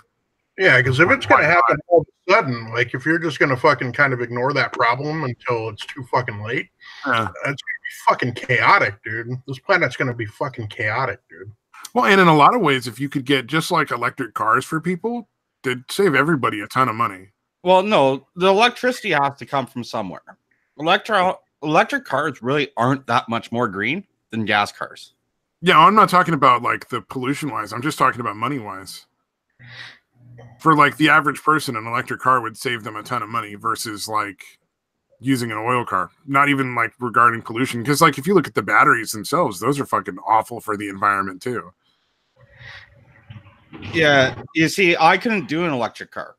Yeah, because if it's going to happen all of a sudden, like if you're just going to fucking kind of ignore that problem until it's too fucking late, that's going to be fucking chaotic, dude. This planet's going to be fucking chaotic, dude. Well, and in a lot of ways, if you could get just like electric cars for people, it'd save everybody a ton of money. Well, no, the electricity has to come from somewhere. Electric cars really aren't that much more green than gas cars. Yeah, I'm not talking about like the pollution wise. I'm just talking about money wise. For like the average person, an electric car would save them a ton of money versus like using an oil car. Not even like regarding pollution. Because like if you look at the batteries themselves, those are fucking awful for the environment too. Yeah, you see, I couldn't do an electric car.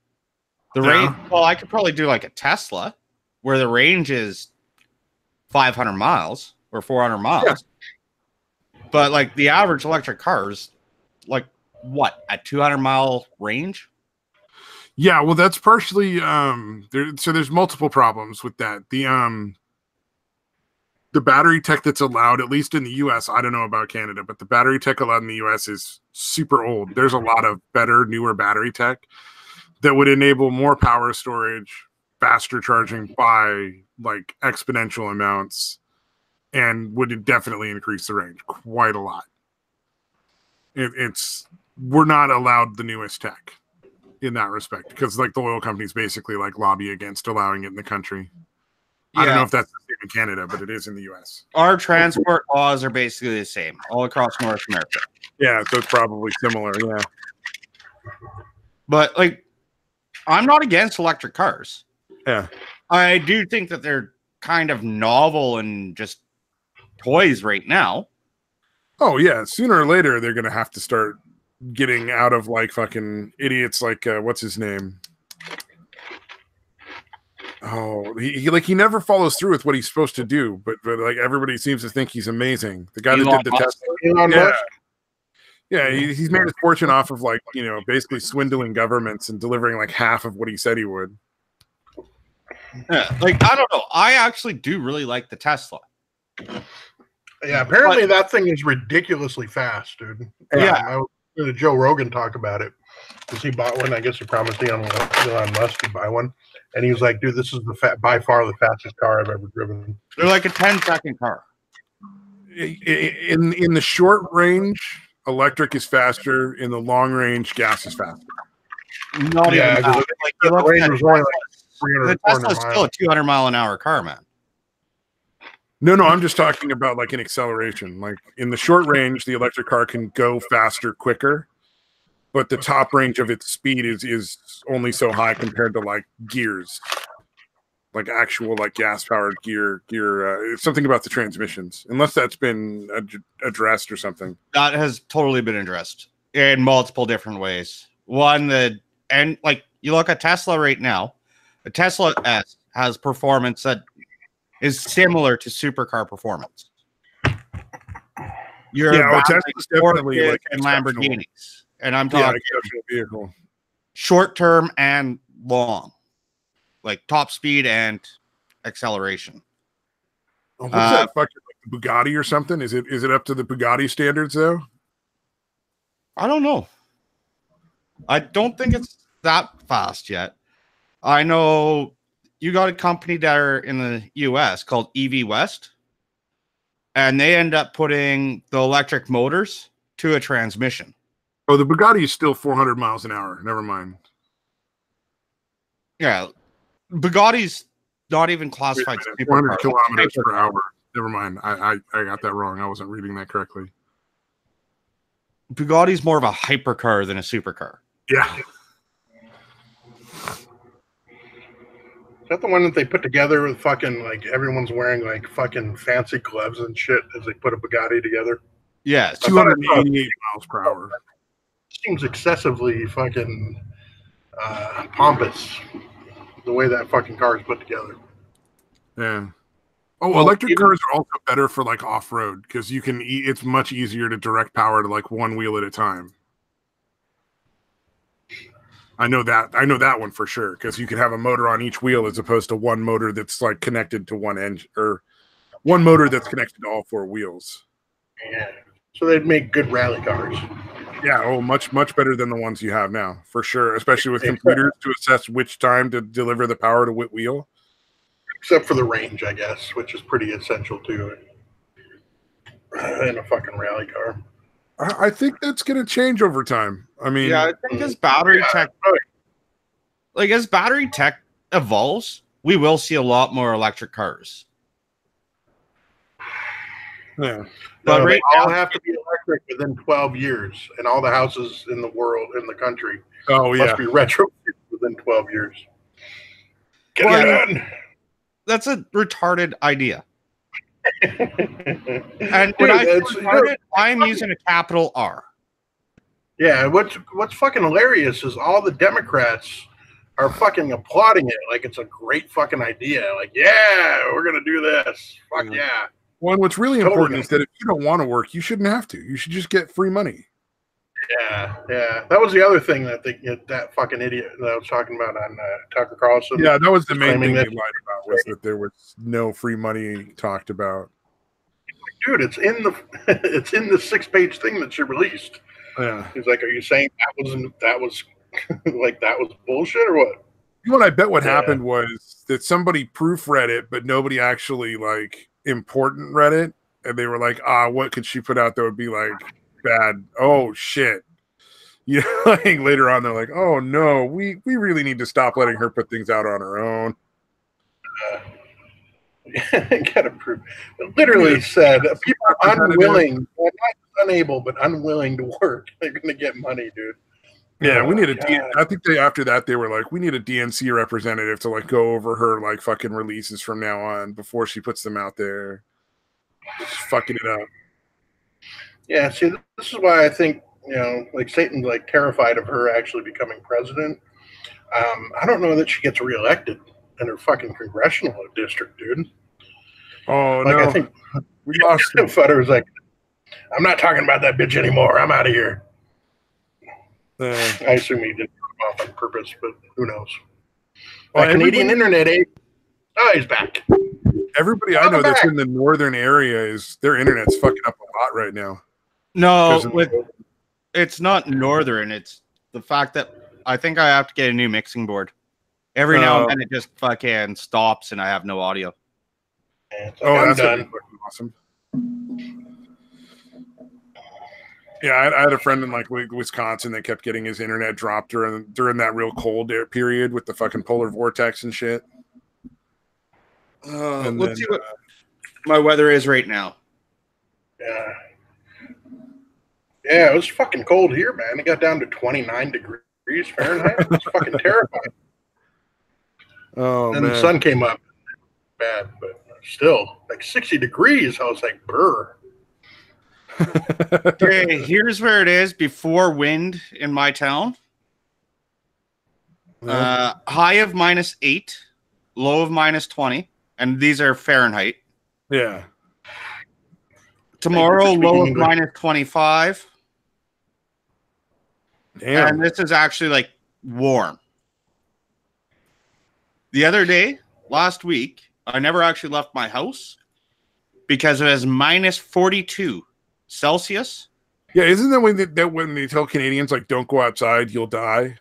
The range, well, I could probably do like a Tesla where the range is 500 miles or 400 miles. Yeah. But like the average electric cars, like what, a 200-mile range? Yeah, well, that's partially so there's multiple problems with that. The battery tech that's allowed, at least in the US, I don't know about Canada, but the battery tech allowed in the US is super old. There's a lot of better, newer battery tech that would enable more power storage, faster charging by like exponential amounts, and would definitely increase the range quite a lot. We're not allowed the newest tech in that respect because like the oil companies basically like lobby against allowing it in the country. Yeah. I don't know if that's the same in Canada, but it is in the US. Our transport laws are basically the same all across North America. Yeah, so it's probably similar, yeah. But like, I'm not against electric cars. Yeah. I do think that they're kind of novel and just toys right now. Oh, yeah. Sooner or later, they're going to have to start getting out of like fucking idiots like, what's his name? Oh, he never follows through with what he's supposed to do, but like everybody seems to think he's amazing. The guy that did the test. Yeah, he's made his fortune off of like, you know, basically swindling governments and delivering like half of what he said he would. Yeah, like I don't know. I actually do really like the Tesla. Yeah, apparently that thing is ridiculously fast, dude. Yeah. to Joe Rogan talk about it because he bought one. I guess he promised Elon Musk to buy one, and he was like, "Dude, this is by far the fastest car I've ever driven." They're like a 10-second car. In the short range, electric is faster. In the long range, gas is faster. Not Yeah, even that. like the range was only like 300. The Tesla's still a 200 mile an hour car, man. No, I'm just talking about like an acceleration. Like in the short range, the electric car can go faster, quicker, but the top range of its speed is only so high compared to like gears, like actual like gas powered gear. It's something about the transmissions, unless that's been addressed or something. That has totally been addressed in multiple different ways. One and like you look at Tesla right now, a Tesla S has performance that is similar to supercar performance. Tesla's definitely like and Lamborghinis, and I'm talking exceptional vehicle, short term and long, like top speed and acceleration. What's that fucking like Bugatti or something? Is it up to the Bugatti standards though? I don't know. I don't think it's that fast yet. I know you got a company that are in the US called EV West, and they end up putting the electric motors to a transmission. Oh, the Bugatti is still 400 miles an hour. Never mind. Yeah. Bugatti's not even classified. 400 kilometers per hour. Never mind. I got that wrong. I wasn't reading that correctly. Bugatti's more of a hypercar than a supercar. Yeah. Is that the one that they put together with fucking like everyone's wearing like fucking fancy gloves and shit as they put a Bugatti together? Yeah, 288 miles per hour. Seems excessively fucking pompous the way that fucking car is put together. Yeah. Oh, electric cars are also better for like off-road because you can. It's much easier to direct power to like one wheel at a time. I know that one for sure because you could have a motor on each wheel as opposed to one motor that's like connected to one engine or one motor that's connected to all four wheels. Yeah. So they'd make good rally cars. Yeah. Oh, much better than the ones you have now for sure, especially with computers to assess which time to deliver the power to which wheel. Except for the range, I guess, which is pretty essential too in a fucking rally car. I think that's going to change over time. I mean, yeah, I think as battery tech, like as battery tech evolves, we will see a lot more electric cars. Yeah, but right now have to be electric within 12 years, and all the houses in the world, in the country, must be retrofitted within 12 years. Get it done. That's a retarded idea. And when I say retarded, I'm using a capital R. Yeah, what's fucking hilarious is all the Democrats are fucking applauding it like it's a great fucking idea. Like, yeah, we're gonna do this. Fuck yeah. Well, what's really important is that if you don't want to work, you shouldn't have to. You should just get free money. Yeah. That was the other thing that that fucking idiot that I was talking about on Tucker Carlson. Yeah, that was the main thing they lied about was that there was no free money talked about. Dude, it's in the 6-page thing that she released. Yeah. He's like, "Are you saying that was like that was bullshit or what?" You know what I bet what happened was that somebody proofread it, but nobody actually like important read it, and they were like, what could she put out that would be like bad? Oh shit. You know, like later on they're like, oh no, we really need to stop letting her put things out on her own. Gotta prove. Literally said people are unwilling, not unable, but unwilling to work. They're gonna get money, dude. Yeah, we need I think after that they were like, we need a DNC representative to like go over her like fucking releases from now on before she puts them out there. Just fucking it up. Yeah, see, this is why I think, like Satan's like terrified of her actually becoming president. I don't know that she gets reelected in her fucking congressional district, dude. Oh, like, no. I think we lost him. Futter was like, I'm not talking about that bitch anymore. I'm out of here. I assume he didn't come off on purpose, but who knows? Canadian internet, eh? Oh, he's back. Everybody I know that's in the northern area their internet's fucking up a lot right now. No, it's not northern. It's the fact that I think I have to get a new mixing board. Every now and then it just fucking stops and I have no audio. It's like, that's gonna be fucking awesome. Yeah, I had a friend in like Wisconsin that kept getting his internet dropped during that real cold period with the fucking polar vortex and shit. Let's see what my weather is right now. Yeah. Yeah, it was fucking cold here, man. It got down to 29 degrees Fahrenheit. It's fucking terrifying. Oh, and man. The sun came up bad, but still, like 60 degrees. I was like, brr. Okay, here's where it is before wind in my town. High of -8, low of -20, and these are Fahrenheit. Yeah. Tomorrow, low of -25. Damn. And this is actually like warm. The other day, last week, I never actually left my house because it was -42 Celsius. Yeah, isn't that when they tell Canadians like don't go outside, you'll die?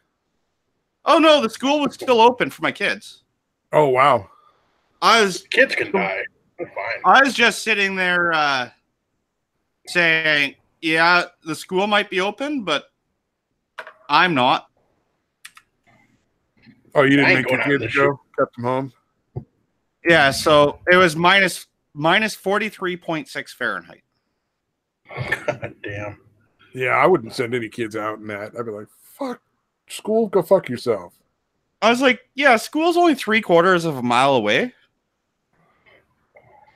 Oh no, the school was still open for my kids. Oh wow. Kids can die. They're fine. I was just sitting there saying, yeah, the school might be open, but I'm not. Oh, you didn't make your kids go? Kept them home? Yeah, so it was -43.6 Fahrenheit. God damn. Yeah, I wouldn't send any kids out in that. I'd be like, fuck school, go fuck yourself. I was like, yeah, school's only 3/4 of a mile away.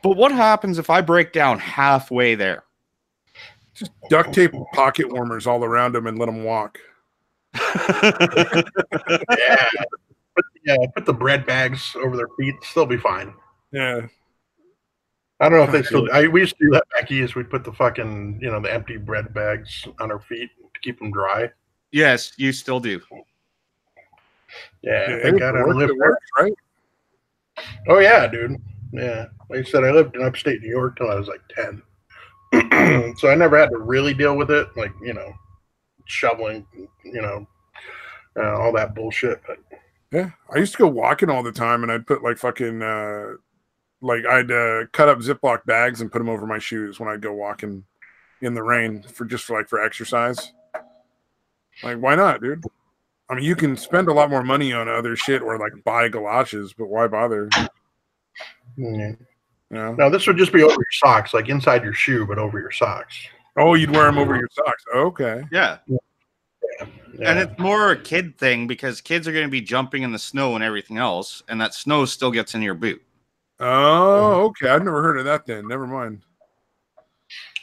But what happens if I break down halfway there? Just duct tape pocket warmers all around them and let them walk. Put the bread bags over their feet. They'll be fine. Yeah. I don't know if they still. We used to do that back east. We put the fucking, the empty bread bags on our feet to keep them dry. Yes, you still do. Yeah, thank God I don't live there. Right? Oh yeah, dude. Yeah, like I said, I lived in upstate New York till I was like 10, so I never had to really deal with it, like shoveling, all that bullshit. But yeah, I used to go walking all the time, and I'd put like fucking I'd cut up Ziploc bags and put them over my shoes when I'd go walking in the rain for exercise. Like, why not, dude? I mean, you can spend a lot more money on other shit or like buy galoshes, but why bother? Yeah. Yeah. No, this would just be over your socks, like inside your shoe, but over your socks. Oh, you'd wear them over your socks. Okay. Yeah. And it's more a kid thing because kids are going to be jumping in the snow and everything else, and that snow still gets in your boot. Oh, okay. I've never heard of that then. Never mind.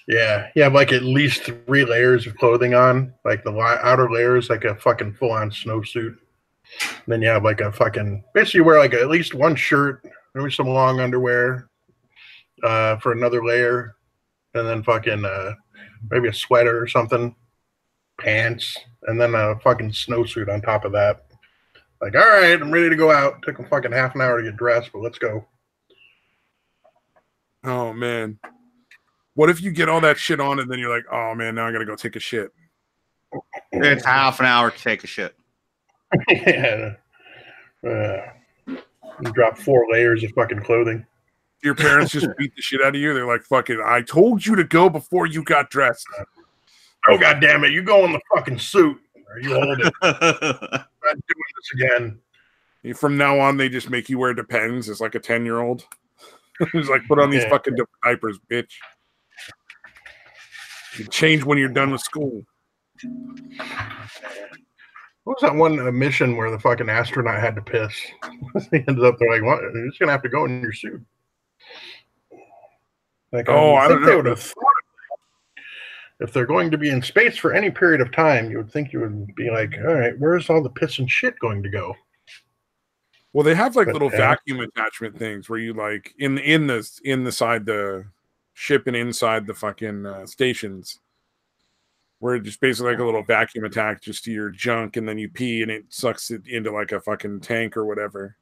Yeah, you have like at least 3 layers of clothing on. Like the outer layer is like a fucking full-on snowsuit. Then you have like a fucking, basically you wear like at least one shirt, maybe some long underwear for another layer, and then fucking maybe a sweater or something, pants, and then a fucking snowsuit on top of that. Like, all right, I'm ready to go out. Took a fucking half an hour to get dressed, but let's go. Oh man. What if you get all that shit on and then you're like, oh man, now I gotta go take a shit? It's half an hour to take a shit. Yeah. You drop 4 layers of fucking clothing. Your parents just beat the shit out of you. They're like, fucking, I told you to go before you got dressed. Oh, God damn it. You go in the fucking suit. Or you hold it. I'm not doing this again. From now on, they just make you wear Depends as like a 10-year-old. It's like, put on these fucking diapers, bitch. You change when you're done with school. What was that one mission where the fucking astronaut had to piss? He ended up, they're like, what? You're just going to have to go in your suit. Like, I don't know. They would have thought if they're going to be in space for any period of time, you would think you would be like, all right, where's all the piss and shit going to go? Well, they have like little vacuum attachment things where you like in the side the ship and inside the fucking stations, where it just basically like a little vacuum attached just to your junk, and then you pee and it sucks it into like a fucking tank or whatever.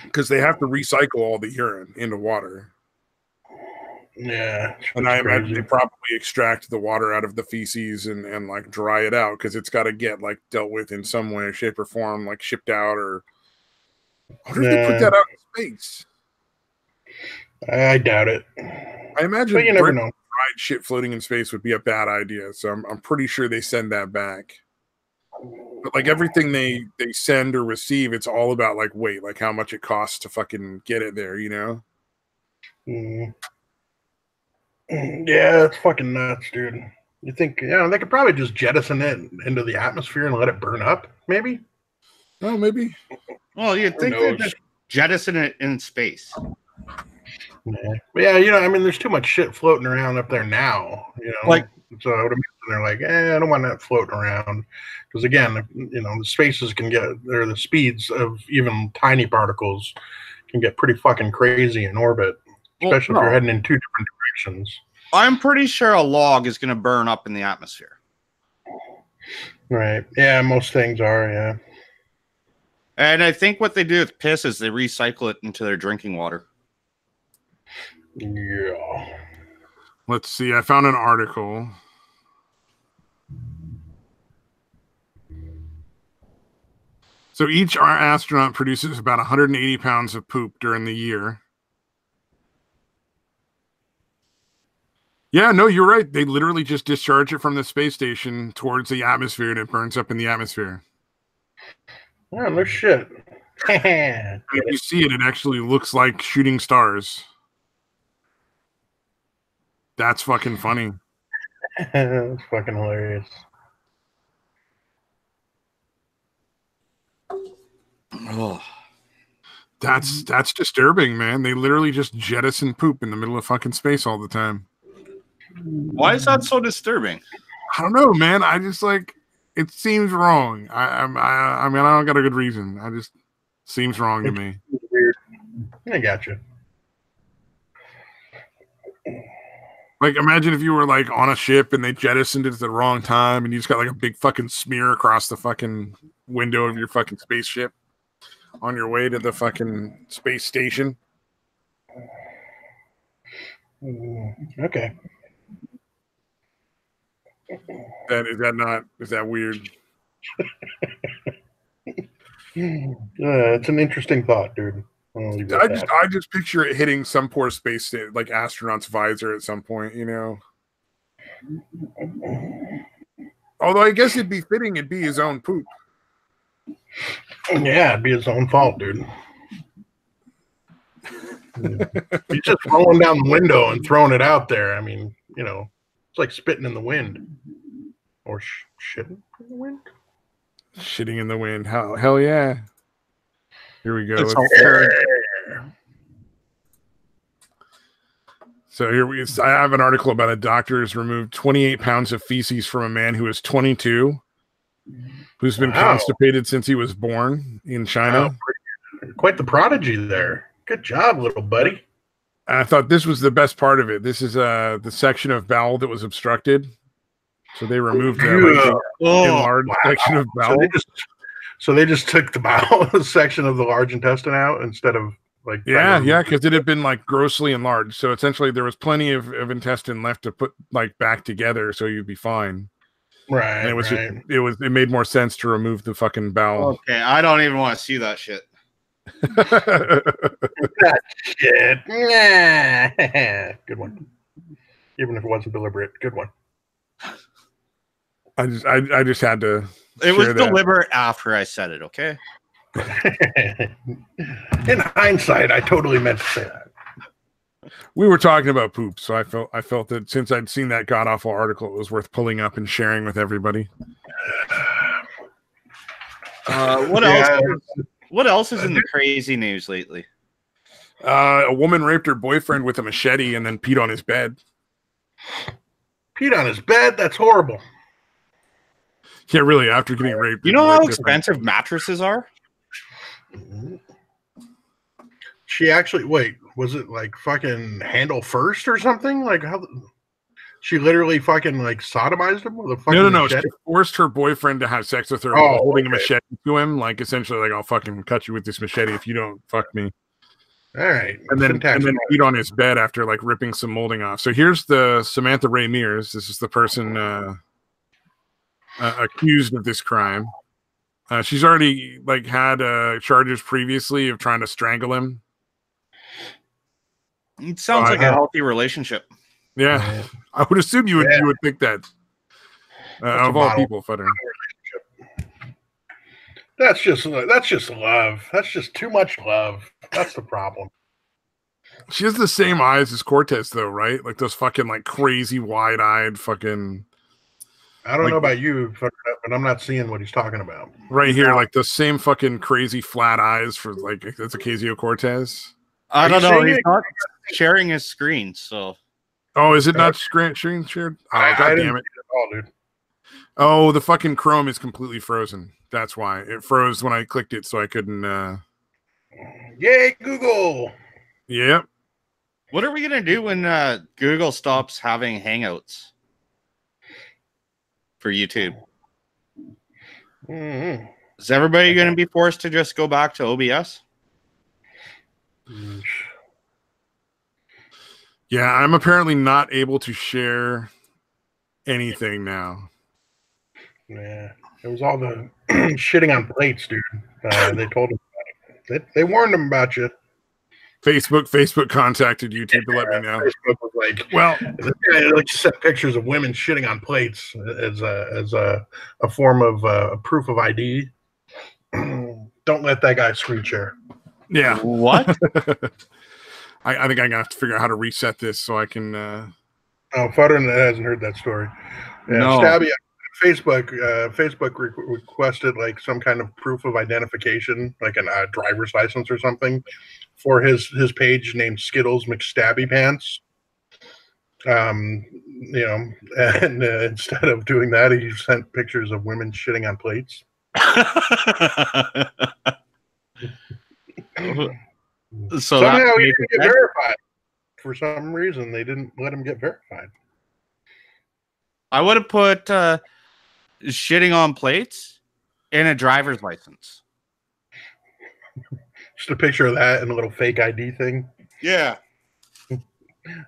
Because they have to recycle all the urine into water. Yeah. And I imagine they probably extract the water out of the feces and like dry it out because it's got to get like dealt with in some way, shape, or form, like shipped out. Or I wonder if they put that out in space. I doubt it. I imagine but you never know. Fried shit floating in space would be a bad idea. So I'm pretty sure they send that back. But like everything they send or receive, it's all about like weight, like how much it costs to fucking get it there, you know? Mm. Yeah, it's fucking nuts, dude. You think, they could probably just jettison it into the atmosphere and let it burn up, maybe? Oh, maybe. Well, you'd think they'd just jettison it in space. Yeah. But yeah, I mean, there's too much shit floating around up there now, Like, so I would imagine they're like, I don't want that floating around. Because again, the spaces can get, or the speeds of even tiny particles can get pretty fucking crazy in orbit. Especially if you're heading in two different directions. I'm pretty sure a log is going to burn up in the atmosphere. Right. Yeah, most things are, yeah. And I think what they do with piss is they recycle it into their drinking water. Yeah. Let's see. I found an article. So each astronaut produces about 180 pounds of poop during the year. Yeah, no, you're right. They literally just discharge it from the space station towards the atmosphere, and it burns up in the atmosphere. Oh, no shit. If you see it, it actually looks like shooting stars. That's fucking funny. That's fucking hilarious. Oh. That's disturbing, man. They literally just jettison poop in the middle of fucking space all the time. Why is that so disturbing? I don't know, man. I just like it seems wrong. I mean, I don't got a good reason. I just seems wrong to me. Weird. I got you. Like, imagine if you were like on a ship and they jettisoned it at the wrong time, and you just got like a big fucking smear across the fucking window of your fucking spaceship on your way to the fucking space station. Okay. Is that weird? It's an interesting thought, dude. I just picture it hitting some poor space station, like astronaut's visor at some point, Although I guess it'd be fitting it'd be his own poop. Yeah, it'd be his own fault, dude. He's just rolling down the window and throwing it out there. I mean, it's like spitting in the wind. Or shitting in the wind? Shitting in the wind. Hell yeah. Here we go. So I have an article about a doctor who's removed 28 pounds of feces from a man who is 22, who's been constipated since he was born in China. Wow. Quite the prodigy there. Good job, little buddy. I thought this was the best part of it. This is the section of bowel that was obstructed. So they removed that enlarged section of bowel. So they just took the bowel section of the large intestine out instead of like because it had been like grossly enlarged. So essentially there was plenty of intestine left to put like back together, so you'd be fine. Right. And it made more sense to remove the fucking bowel. Okay, I don't even want to see that shit. That shit. Yeah. Good one. Even if it wasn't deliberate, good one. I just had to. It was deliberate after I said it. Okay. In hindsight, I totally meant to say that. We were talking about poop, so I felt that since I'd seen that god awful article, it was worth pulling up and sharing with everybody. What else? What else is in the crazy news lately? A woman raped her boyfriend with a machete and then peed on his bed. Peed on his bed? That's horrible. Yeah, really, after getting raped. You know how expensive mattresses are? She actually, was it like fucking handle first or something? Like how she literally fucking like sodomized him with a fucking machete? She forced her boyfriend to have sex with her while holding a machete to him, like essentially like I'll fucking cut you with this machete if you don't fuck me. All right. And then eat on his bed after like ripping some molding off. So here's the Samantha Ray Mears. This is the person accused of this crime. She's already like had charges previously of trying to strangle him. It sounds like a healthy relationship. Yeah, I would assume you would think that. Of all people, Futter. That's just love. That's just too much love. That's the problem. She has the same eyes as Cortez, though, right? Like those fucking like crazy wide-eyed fucking. I don't know about you, but I'm not seeing what he's talking about. Right here, like the same fucking crazy flat eyes for like that's Ocasio-Cortez. I don't know. He's not sharing his screen, so. Oh, is it not screen shared? Oh, God damn it! Dude. Oh, the fucking Chrome is completely frozen. That's why it froze when I clicked it, so I couldn't. Yay, Google! Yep. What are we gonna do when Google stops having Hangouts for YouTube? Mm-hmm. Is everybody gonna be forced to just go back to OBS? Yeah, I'm apparently not able to share anything now. Yeah, it was all the shitting on plates, dude. They told him about it. They warned him about you. Facebook contacted YouTube to let me know. Facebook was like, well, like sent pictures of women shitting on plates as a form of proof of ID. Don't let that guy screen share. Yeah. What? I think I'm gonna have to figure out how to reset this so I can. Oh, Futter hasn't heard that story. Yeah, no. Stabby, Facebook requested like some kind of proof of identification, like a driver's license or something, for his page named Skittles McStabby Pants. And instead of doing that, he sent pictures of women shitting on plates. So somehow he didn't get verified. For some reason, they didn't let him get verified. I would have put shitting on plates in a driver's license. Just a picture of that and a little fake ID thing. Yeah. Yeah,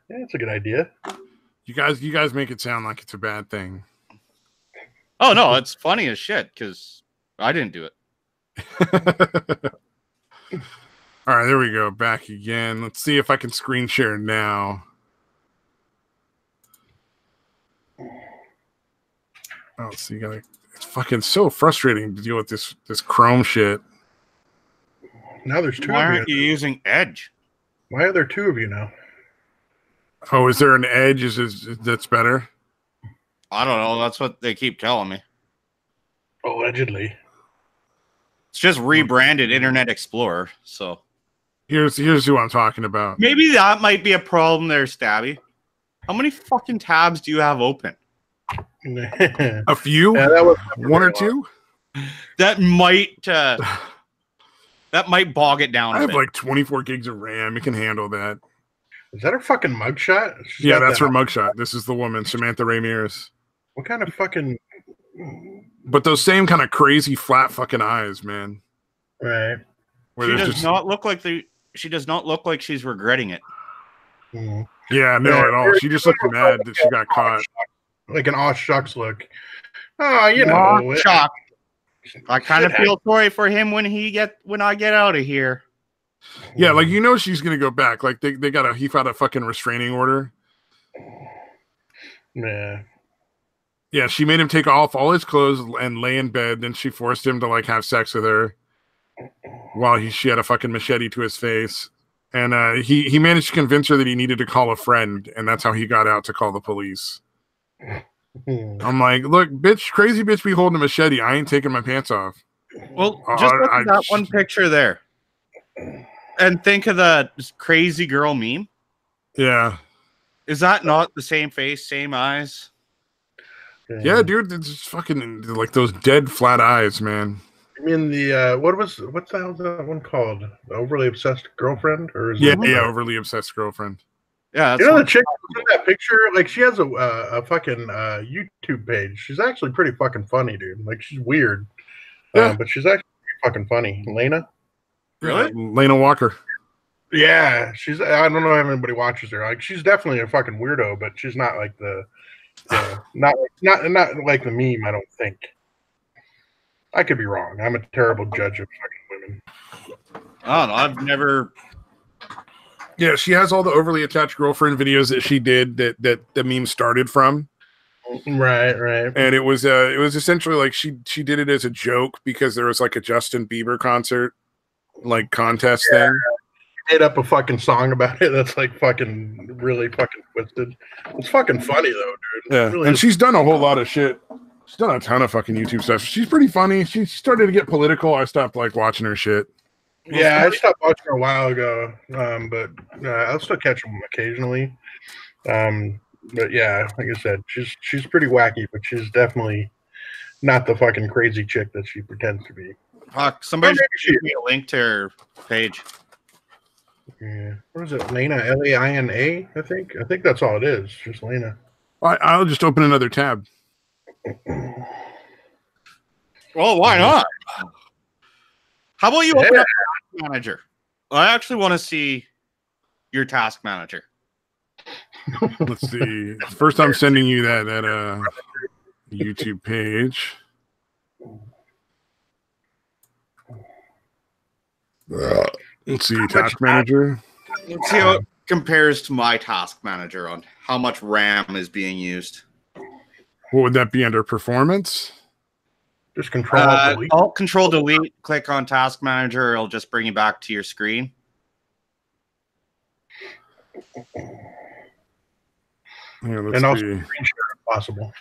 that's a good idea. You guys make it sound like it's a bad thing. Oh no, it's funny as shit because I didn't do it. All right, there we go. Back again. Let's see if I can screen share now. Oh, so it's fucking so frustrating to deal with this Chrome shit. Now there's two Why of aren't you using Edge? Why are there two of you now? Oh, is there an Edge? That's better? I don't know. That's what they keep telling me. Allegedly. It's just rebranded Internet Explorer, so. Here's who I'm talking about. Maybe that might be a problem there, Stabby. How many fucking tabs do you have open? A few? Yeah, that was one or two? That might bog it down. I have like 24 gigs of RAM. It can handle that. Is that her fucking mugshot? Yeah, that's her mugshot. This is the woman, Samantha Ray Mears. What kind of fucking... But those same kind of crazy flat fucking eyes, man. Right. She does not look like she's regretting it. Mm. Yeah, no, at all. She just looks mad that she got caught. Like an aw shucks look. Oh, you know. Shock. I kind of feel sorry for him when I get out of here. Yeah, like she's gonna go back. Like he got a fucking restraining order. Yeah. Yeah, she made him take off all his clothes and lay in bed. Then she forced him to like have sex with her while she had a fucking machete to his face. And he managed to convince her that he needed to call a friend, and that's how he got out to call the police. I'm like, look, bitch, crazy bitch be holding a machete. I ain't taking my pants off. Well, just look at that one picture there. And think of the crazy girl meme. Yeah. Is that not the same face, same eyes? Yeah, dude, it's fucking like those dead flat eyes, man. I mean what's the hell is that one called? The Overly Obsessed Girlfriend? Or Overly Obsessed Girlfriend. Yeah, the chick in that picture, like she has a fucking YouTube page. She's actually pretty fucking funny, dude. Like she's weird, but she's actually pretty fucking funny. Lena, really? Lena Walker. Yeah, I don't know if anybody watches her. Like, she's definitely a fucking weirdo, but she's not like not like the meme. I don't think. I could be wrong. I'm a terrible judge of fucking women. I don't know. I've never. Yeah, she has all the overly attached girlfriend videos that she did that the meme started from. Right. And it was essentially like she did it as a joke because there was like a Justin Bieber concert like contest thing. Made up a fucking song about it that's like fucking really fucking twisted. It's fucking funny though, dude. Yeah, Really and she's done a whole lot of shit. She's done a ton of fucking YouTube stuff. She's pretty funny. She started to get political. I stopped like watching her shit. Yeah, I stopped watching her a while ago, but I'll still catch them occasionally. But yeah, like I said, she's pretty wacky, but she's definitely not the fucking crazy chick that she pretends to be. Fuck, somebody should give me a link to her page. Yeah, what is it, Lena? Laina? I think that's all it is. Just Lena. I'll just open another tab. Well, why not? How about you open up Task Manager? I actually want to see your Task Manager. Let's see. First, I'm sending you that YouTube page. Let's see, Task Manager. Let's see how it compares to my Task Manager on how much RAM is being used. What would that be under performance? Just control delete. Alt Control Delete. Click on Task Manager. It'll just bring you back to your screen. Yeah, and also screen share if possible.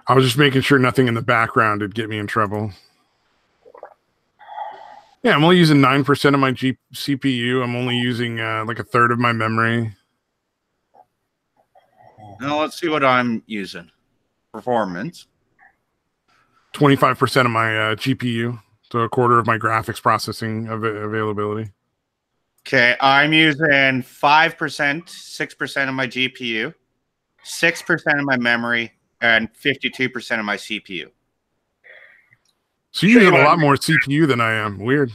I was just making sure nothing in the background would get me in trouble. Yeah, I'm only using 9% of my CPU. I'm only using like a third of my memory. Now let's see what I'm using. Performance. 25% of my GPU. So a quarter of my graphics processing availability. Okay, I'm using 5%, 6% of my GPU, 6% of my memory, and 52% of my CPU. So you're using a lot more CPU than I am. Weird.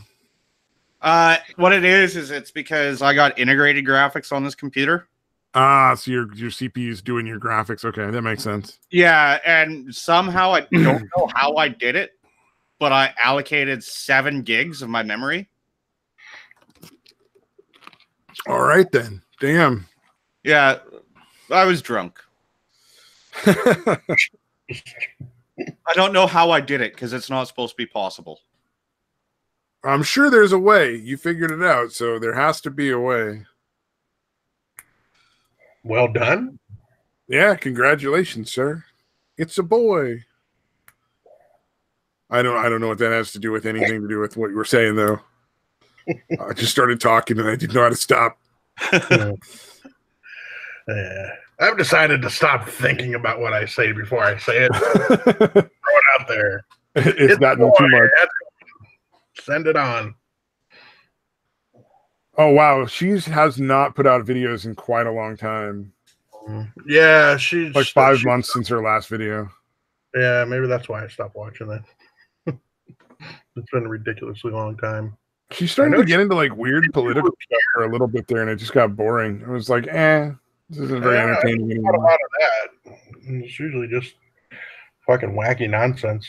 What it is it's because I got integrated graphics on this computer. So your CPU is doing your graphics. Okay, that makes sense. Yeah, and somehow I don't know how I did it, but I allocated 7 gigs of my memory. All right then. Damn. Yeah, I was drunk. I don't know how I did it because it's not supposed to be possible. I'm sure there's a way. You figured it out, so there has to be a way. Well done. Yeah, congratulations, sir. It's a boy. I don't know what that has to do with anything to do with what you were saying, though. I just started talking and I didn't know how to stop. I've decided to stop thinking about what I say before I say it. Throw it out there. It's gotten too much. Send it on. Oh, wow. She has not put out videos in quite a long time. Yeah, she's like 5 months since her last video. Yeah, maybe that's why I stopped watching that. It's been a ridiculously long time. She's starting to get into like weird political stuff for a little bit there, and it just got boring. I was like, this isn't very entertaining anymore. Not a lot of that. It's usually just fucking wacky nonsense.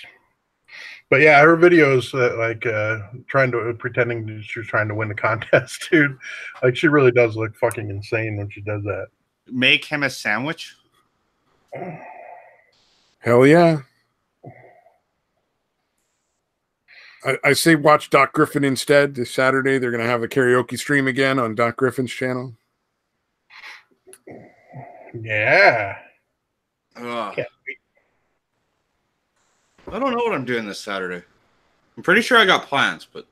But yeah, her videos pretending she was trying to win the contest, dude. Like, she really does look fucking insane when she does that. Make him a sandwich? Hell yeah. I say watch Doc Griffin instead. This Saturday, they're going to have a karaoke stream again on Doc Griffin's channel. Yeah. I don't know what I'm doing this Saturday. I'm pretty sure I got plans, but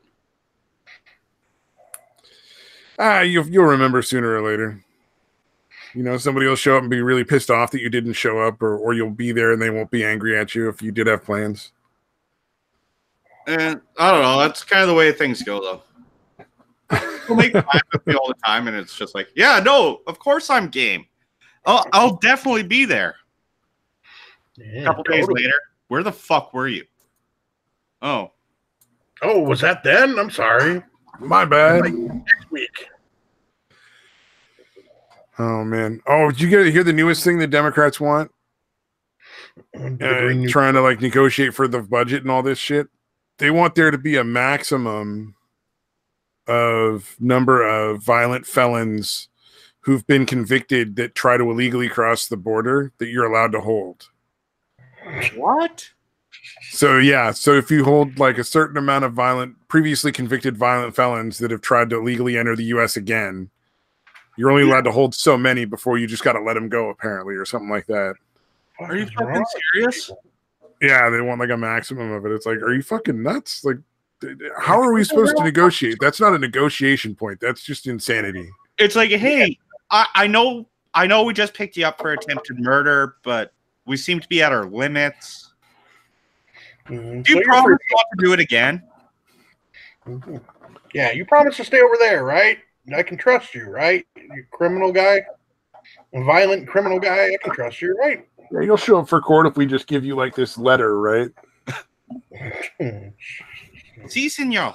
you'll remember sooner or later. You know, somebody will show up and be really pissed off that you didn't show up, or you'll be there and they won't be angry at you if you did have plans. And I don't know. That's kind of the way things go, though. People make plans with me all the time, and it's just like, yeah, no, of course I'm game. I'll definitely be there. Yeah, a couple days later, where the fuck were you? Oh, Oh, was that then? I'm sorry. My bad. Next week. Oh man. Oh, did you hear the newest thing the Democrats want? Trying to like negotiate for the budget and all this shit. They want there to be a maximum of number of violent felons who've been convicted that try to illegally cross the border that you're allowed to hold. What? So yeah, so if you hold like a certain amount of previously convicted violent felons that have tried to illegally enter the U.S. again, you're only allowed to hold so many before you just got to let them go, apparently, or something like that. Are you fucking serious? Yeah, they want like a maximum of it. It's like, are you fucking nuts? Like, how are we supposed to negotiate? That's not a negotiation point. That's just insanity. It's like, hey, I know we just picked you up for attempted murder, but we seem to be at our limits. Mm-hmm. Do you promise not to do it again? Mm-hmm. Yeah, you promise to stay over there, right? I can trust you, right? You criminal guy, a violent criminal guy, I can trust you, right? Yeah, you'll show up for court if we just give you like this letter, right? Si, senor.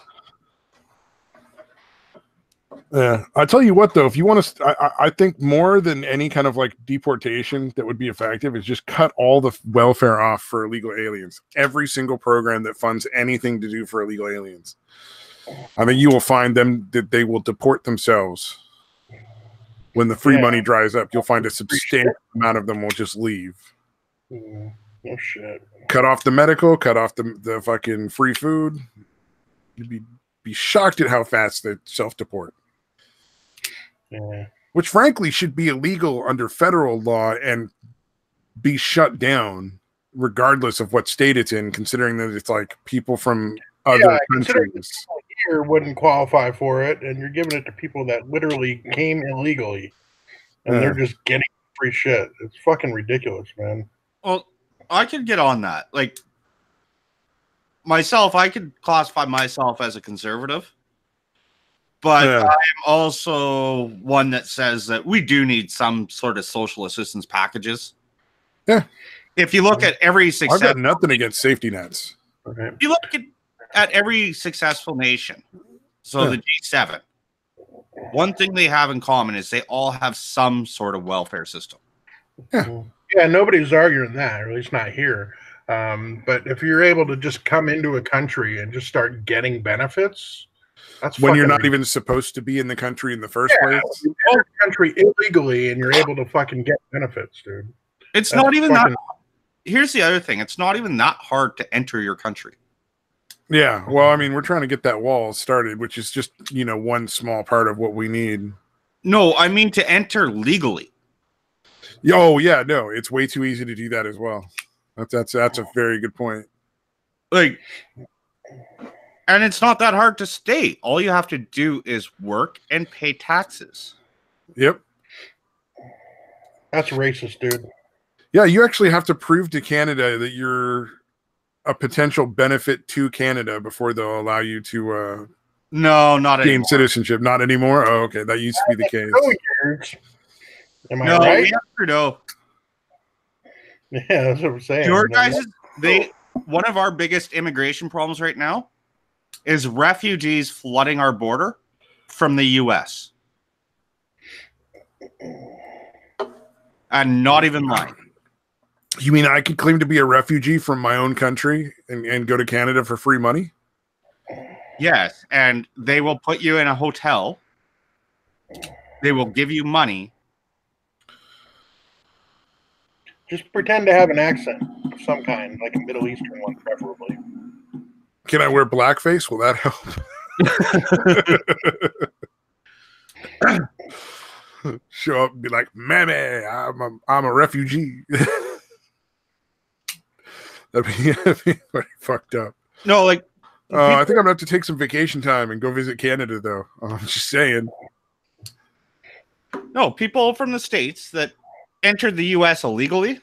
Yeah, I tell you what, though, if you want to, I think more than any kind of like deportation that would be effective is just cut all the welfare off for illegal aliens. Every single program that funds anything to do for illegal aliens. I think you will find them that they will deport themselves. When the free money dries up, you'll find a substantial amount of them will just leave. Oh shit. Cut off the medical, cut off the fucking free food. You'd be shocked at how fast they self-deport. Yeah. Which frankly should be illegal under federal law and be shut down regardless of what state it's in, considering that it's like people from other countries here wouldn't qualify for it, and you're giving it to people that literally came illegally, and they're just getting free shit. It's fucking ridiculous, man. Well, I could get on that. Like myself, I could classify myself as a conservative, but I'm also one that says that we do need some sort of social assistance packages. Yeah. If you look at every success, I've got nothing against safety nets. Okay. If you look at every successful nation, so the G7, one thing they have in common is they all have some sort of welfare system. Yeah, nobody's arguing that, or at least not here. But if you're able to just come into a country and just start getting benefits, that's when you're not even supposed to be in the country in the first place. You enter the country illegally and you're able to fucking get benefits, dude. It's not even that. Here's the other thing: it's not even that hard to enter your country. Yeah, well, I mean, we're trying to get that wall started, which is just one small part of what we need. No, I mean to enter legally. Oh yeah, no, it's way too easy to do that as well. That's a very good point. Like, and it's not that hard to stay. All you have to do is work and pay taxes. Yep. That's racist, dude. Yeah, you actually have to prove to Canada that you're a potential benefit to Canada before they'll allow you to no, not gain anymore. Citizenship. Not anymore? Oh, okay. That used to be the case. Am I right? We have Trudeau. Yeah, that's what I'm saying. Your guys, one of our biggest immigration problems right now is refugees flooding our border from the U.S. And not even lying. You mean I could claim to be a refugee from my own country and go to Canada for free money? Yes, and they will put you in a hotel. They will give you money. Just pretend to have an accent of some kind, like a Middle Eastern one, preferably. Can I wear blackface? Will that help? Show up and be like, "Mammy, I'm a refugee." That'd be pretty fucked up. No, like I think I'm gonna have to take some vacation time and go visit Canada, though. I'm just saying. No, people from the States that entered the U.S. illegally.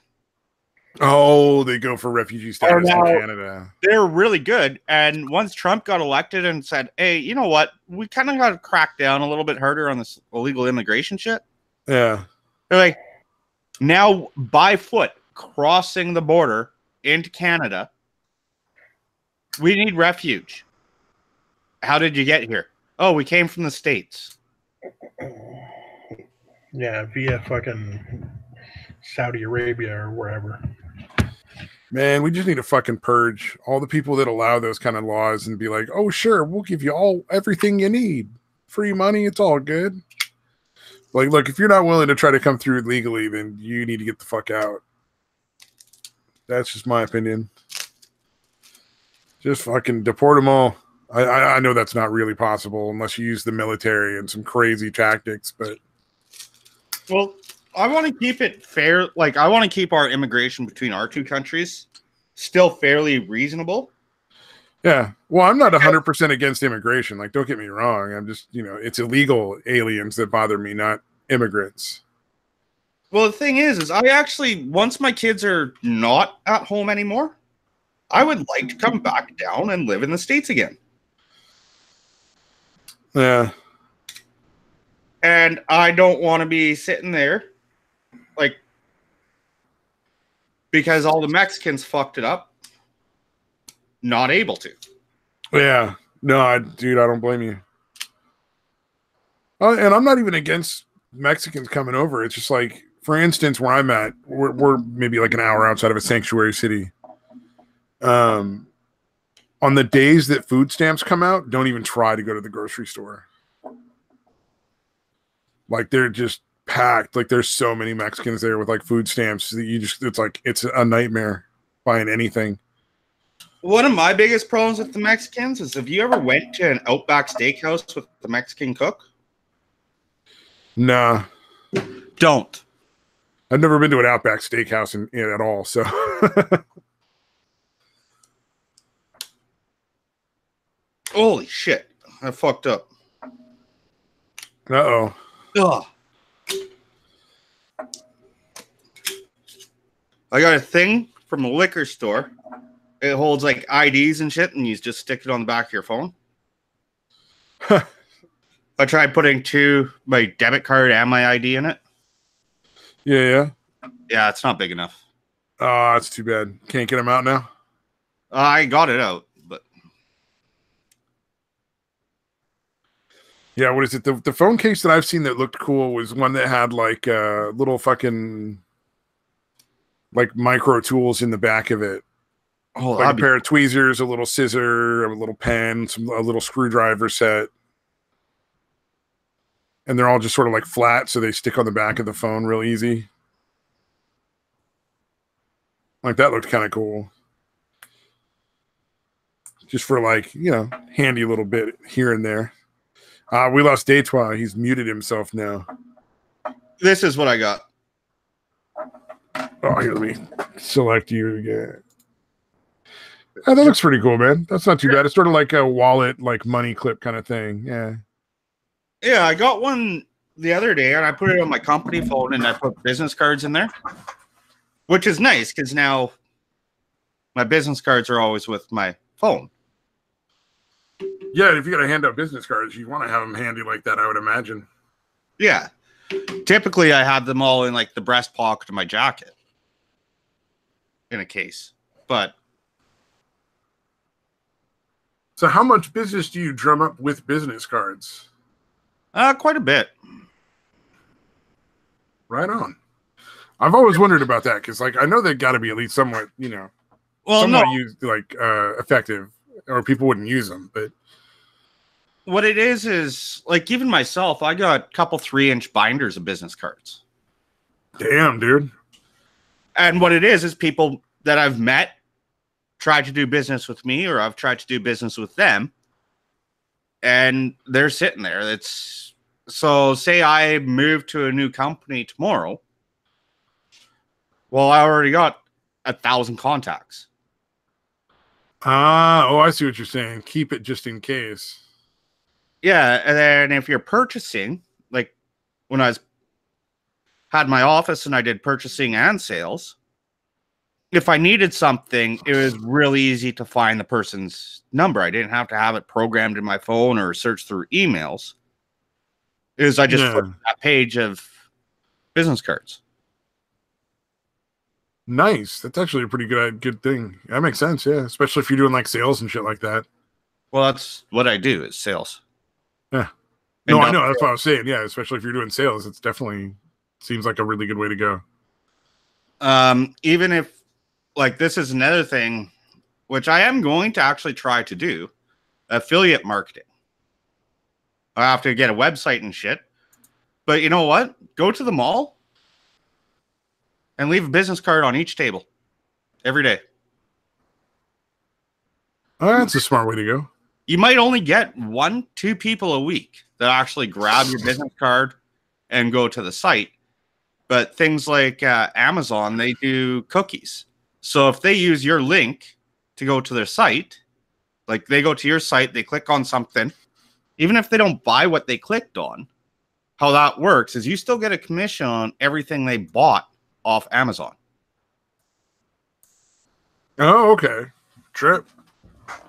Oh, they go for refugee status in Canada. They're really good. And once Trump got elected and said, hey, you know what? We kind of got to crack down a little bit harder on this illegal immigration shit. Yeah. They're like, now by foot crossing the border into Canada, we need refuge. How did you get here? Oh, we came from the States. Yeah, via fucking Saudi Arabia or wherever. Man, we just need to fucking purge all the people that allow those kind of laws and be like, oh, sure, we'll give you everything you need. Free money, it's all good. Like, look, if you're not willing to try to come through legally, then you need to get the fuck out. That's just my opinion. Just fucking deport them all. I know that's not really possible unless you use the military and some crazy tactics, but... Well, I want to keep it fair. Like, I want to keep our immigration between our two countries still fairly reasonable. Yeah. Well, I'm not 100% against immigration. Like, don't get me wrong. I'm just, it's illegal aliens that bother me, not immigrants. Well, the thing is I actually, once my kids are not at home anymore, I would like to come back down and live in the States again. Yeah. And I don't want to be sitting there, like, because all the Mexicans fucked it up, not able to. Yeah. No, dude, I don't blame you. And I'm not even against Mexicans coming over. It's just like, for instance, where I'm at, we're maybe like an hour outside of a sanctuary city. On the days that food stamps come out, don't even try to go to the grocery store. Like, they're just packed. Like, there's so many Mexicans there with like food stamps that it's a nightmare buying anything. One of my biggest problems with the Mexicans is, have you ever went to an Outback Steakhouse with the Mexican cook? Nah. Don't. I've never been to an Outback Steakhouse at all, so... Holy shit. I fucked up. Uh-oh. Ugh. I got a thing from a liquor store. It holds like IDs and shit, and you just stick it on the back of your phone. I tried putting my debit card and my ID in it. Yeah. Yeah, it's not big enough. Oh, that's too bad. Can't get them out now? I got it out, but... Yeah, what is it? The phone case that I've seen that looked cool was one that had like little fucking like micro tools in the back of it. Oh, like a pair of tweezers, a little scissor, a little pen, a little screwdriver set. And they're all just sort of like flat, so they stick on the back of the phone real easy. Like, that looked kind of cool. Just for like, handy little bit here and there. We lost Detroit. He's muted himself now. This is what I got. Oh, here, let me select you again. Oh, that looks pretty cool, man. That's not too bad. It's sort of like a wallet, like money clip kind of thing. Yeah. Yeah, I got one the other day, and I put it on my company phone, and I put business cards in there, which is nice because now my business cards are always with my phone. Yeah, if you got to hand out business cards, you want to have them handy like that, I would imagine. Yeah. Typically, I have them all in like the breast pocket of my jacket in a case. But so how much business do you drum up with business cards? Quite a bit. Right on. I've always wondered about that because, like, I know they've got to be at least somewhat, somewhat effective, or people wouldn't use them. But what it is like, even myself, I got a couple 3-inch binders of business cards. Damn, dude. And what it is people that I've met tried to do business with me, or I've tried to do business with them, and they're sitting there. So say I move to a new company tomorrow. Well, I already got 1,000 contacts. I see what you're saying. Keep it just in case. Yeah, and then if you're purchasing, like when I had my office and I did purchasing and sales, if I needed something, it was really easy to find the person's number. I didn't have to have it programmed in my phone or search through emails. I just put that page of business cards. Nice. That's actually a pretty good thing. That makes sense, yeah. Especially if you're doing like sales and shit like that. Well, that's what I do is sales. Yeah. No, I know. That's what I was saying. Yeah, especially if you're doing sales, it's definitely seems like a really good way to go. Even if, like, this is another thing, which I am going to actually try to do, affiliate marketing. I have to get a website and shit. But you know what? Go to the mall and leave a business card on each table every day. That's a smart way to go. You might only get 1-2 people a week that actually grab your business card and go to the site. But things like Amazon, they do cookies. So if they use your link to go to their site, like they go to your site, they click on something, even if they don't buy what they clicked on, how that works is you still get a commission on everything they bought off Amazon. Oh, okay. Trip.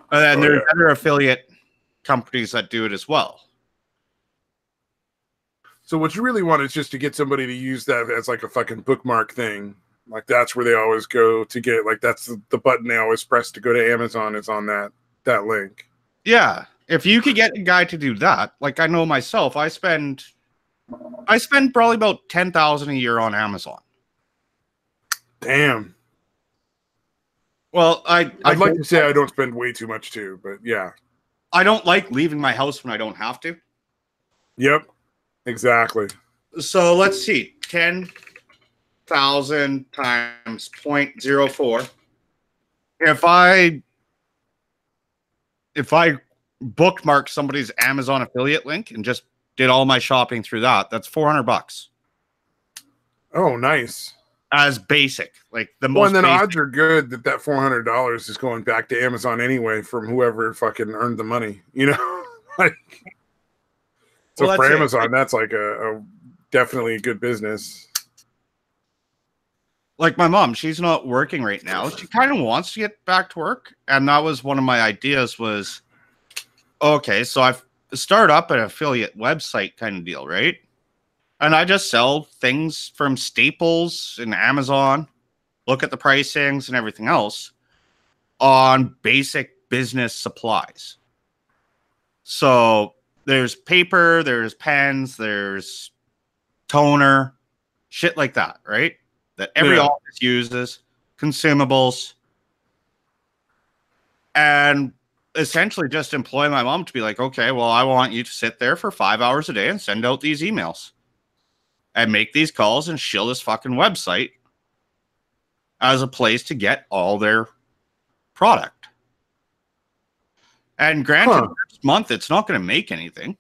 And then there's other affiliate companies that do it as well. So what you really want is just to get somebody to use that as like a fucking bookmark thing. Like that's where they always go to get, like that's the button they always press to go to Amazon is on that link. Yeah. If you could get a guy to do that, like I know myself, I spend probably about $10,000 a year on Amazon. Damn. Well, I'd like to say I don't spend way too much too, but yeah. I don't like leaving my house when I don't have to. Yep. Exactly. So let's see. 10,000 times 0.04. If I bookmark somebody's Amazon affiliate link and just did all my shopping through that, that's $400. Oh, nice. As basic, like the most. Well, and then basic. odds are good that $400 is going back to Amazon anyway from whoever fucking earned the money. You know, like. So for Amazon, that's like a definitely a good business. Like my mom, she's not working right now. She kind of wants to get back to work, and that was one of my ideas. Was okay, so I've started up an affiliate website kind of deal, right? And I just sell things from Staples and Amazon, look at the pricings and everything else on basic business supplies. So there's paper, there's pens, there's toner, shit like that, right? That every office uses, consumables. And essentially just employ my mom to be like, okay, well, I want you to sit there for 5 hours a day and send out these emails. And make these calls and shill this fucking website as a place to get all their product. And granted, this month it's not going to make anything.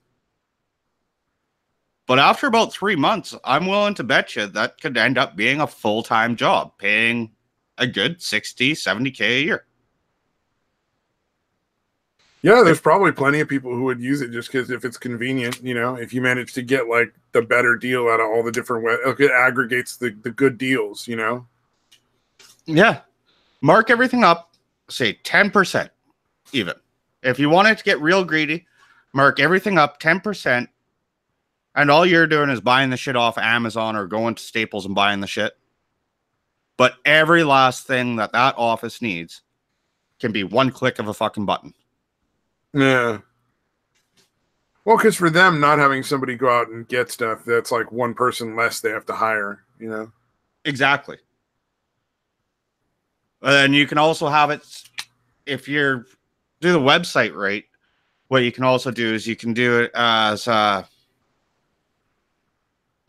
But after about 3 months, I'm willing to bet you that could end up being a full-time job, paying a good 60, 70K a year. Yeah, there's probably plenty of people who would use it just because if it's convenient, you know, if you manage to get like the better deal out of all the different ways, it aggregates the good deals, you know? Yeah. Mark everything up, say 10% even. If you want it to get real greedy, mark everything up 10%, and all you're doing is buying the shit off Amazon or going to Staples and buying the shit. But every last thing that office needs can be one click of a fucking button. Yeah. Well, because for them, not having somebody go out and get stuff, that's like one person less they have to hire, you know? Exactly. And you can also have it, if you're do the website right, what you can also do is you can do it as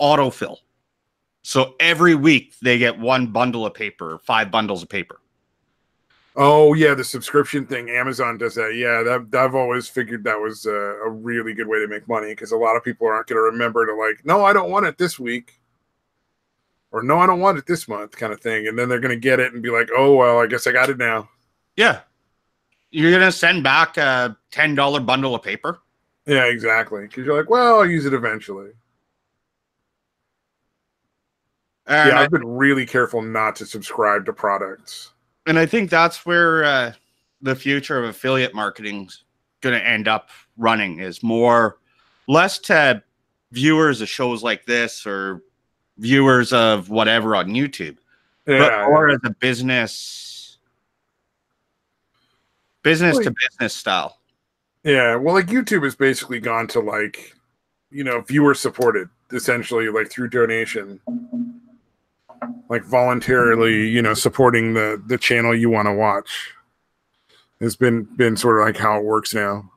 autofill. So every week they get one bundle of paper, 5 bundles of paper. Oh, yeah, the subscription thing. Amazon does that. Yeah, I've always figured that was a really good way to make money because a lot of people aren't going to remember to like, no, I don't want it this week. Or no, I don't want it this month kind of thing. And then they're going to get it and be like, oh, well, I guess I got it now. Yeah. You're going to send back a $10 bundle of paper? Yeah, exactly. Because you're like, well, I'll use it eventually. And yeah, I've been really careful not to subscribe to products. And I think that's where the future of affiliate marketing is going to end up running is less to viewers of shows like this or viewers of whatever on YouTube, but more as a business to business style. Yeah, well, like YouTube has basically gone to like, viewer supported, essentially, like through donation, like voluntarily, supporting the channel you want to watch. It's been sort of like how it works now.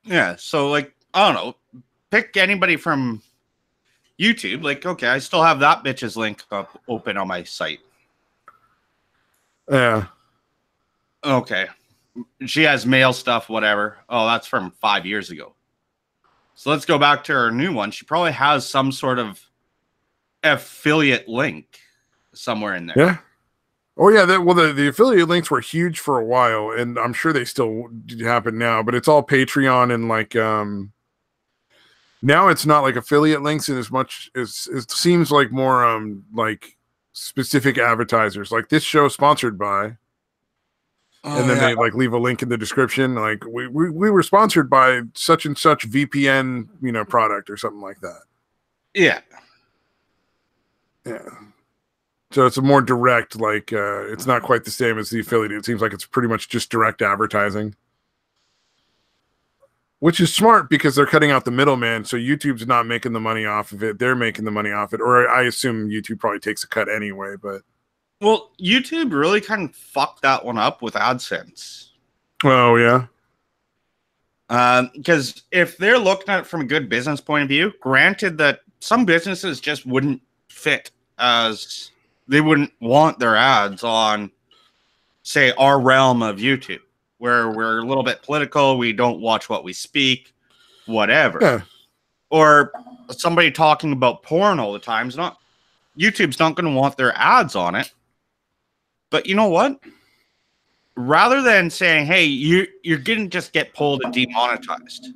Yeah, so like I don't know, pick anybody from YouTube. Like, okay, I still have that bitch's link up open on my site. Yeah. Okay, she has mail stuff, whatever. Oh, that's from 5 years ago. So let's go back to her new one. She probably has some sort of affiliate link somewhere in there. Yeah. Oh yeah, the affiliate links were huge for a while, and I'm sure they still happen now. But it's all Patreon and like now it's not like affiliate links in as much as it seems like more like specific advertisers. Like this show sponsored by, and then they like leave a link in the description. Like we were sponsored by such and such VPN product or something like that. Yeah. So it's a more direct, like it's not quite the same as the affiliate. It seems like it's pretty much just direct advertising, which is smart because they're cutting out the middleman. So YouTube's not making the money off of it. They're making the money off it. Or I assume YouTube probably takes a cut anyway, but. Well, YouTube really kind of fucked that one up with AdSense. Oh, yeah. Because if they're looking at it from a good business point of view, granted that some businesses just wouldn't fit as they wouldn't want their ads on, say, our realm of YouTube, where we're a little bit political, we don't watch what we speak, whatever. Yeah. Or somebody talking about porn all the time YouTube's not going to want their ads on it. But you know what? Rather than saying, hey, you're going to just get pulled and demonetized,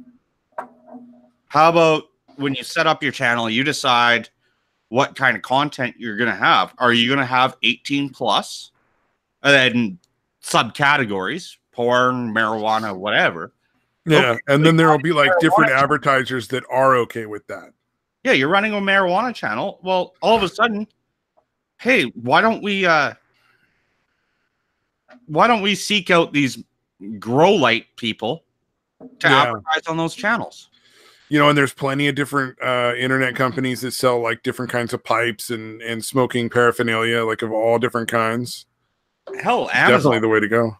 how about when you set up your channel, you decide what kind of content you're going to have. Are you going to have 18 plus? And then subcategories, porn, marijuana, whatever. Yeah, okay, and then there will be like different advertisers that are okay with that. Yeah, you're running a marijuana channel. Well, all of a sudden, hey, why don't we seek out these grow light people to advertise on those channels? And there's plenty of different internet companies that sell like different kinds of pipes and smoking paraphernalia, like of all different kinds. Hell, Amazon. Definitely the way to go.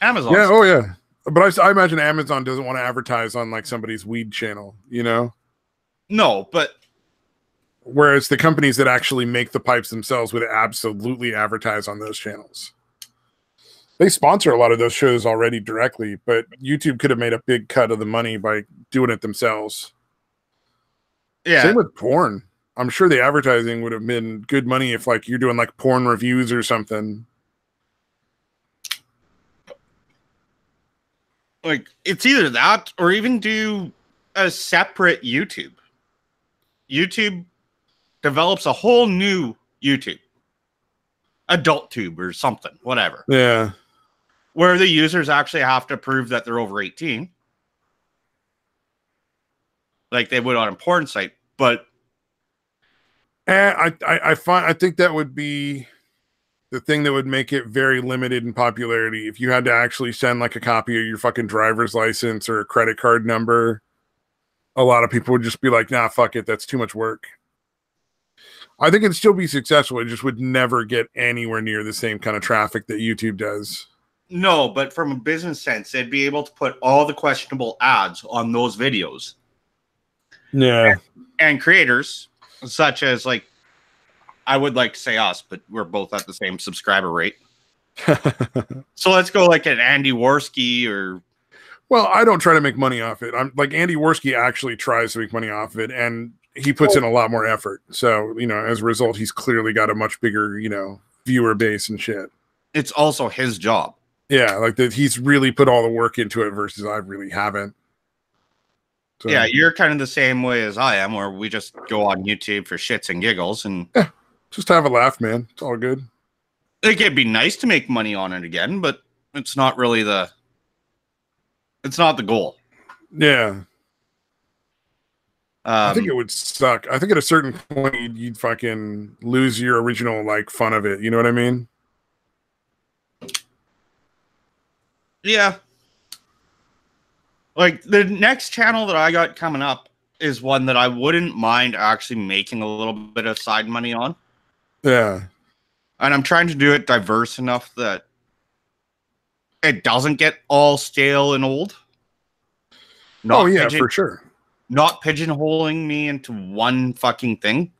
Amazon. Yeah, oh yeah. But I imagine Amazon doesn't want to advertise on like somebody's weed channel, No, but whereas the companies that actually make the pipes themselves would absolutely advertise on those channels. They sponsor a lot of those shows already directly, but YouTube could have made a big cut of the money by doing it themselves. Yeah. Same with porn. I'm sure the advertising would have been good money if like you're doing like porn reviews or something. Like it's either that or even do a separate YouTube. YouTube develops a whole new YouTube. Adult tube or something, whatever. Yeah. Where the users actually have to prove that they're over 18. Like they would on a porn site. But I think that would be the thing that would make it very limited in popularity. If you had to actually send like a copy of your fucking driver's license or a credit card number, a lot of people would just be like, nah, fuck it. That's too much work. I think it'd still be successful. It just would never get anywhere near the same kind of traffic that YouTube does. No, but from a business sense, they'd be able to put all the questionable ads on those videos. Yeah. And creators, such as like, I would like to say us, but we're both at the same subscriber rate. So let's go like an Andy Worski or... Well, I don't try to make money off it. I'm like Andy Worski actually tries to make money off of it, and he puts in a lot more effort. So, as a result, he's clearly got a much bigger, viewer base and shit. It's also his job. Yeah, like that he's really put all the work into it versus I really haven't. So, yeah, you're kind of the same way as I am, where we just go on YouTube for shits and giggles and just have a laugh, man. It's all good. Like, it'd be nice to make money on it again, but it's not really it's not the goal. Yeah. I think it would suck. I think at a certain point you'd fucking lose your original like fun of it. You know what I mean? Yeah. Like the next channel that I got coming up is one that I wouldn't mind actually making a little bit of side money on. Yeah. And I'm trying to do it diverse enough that it doesn't get all stale and old. For sure. Not pigeonholing me into one fucking thing.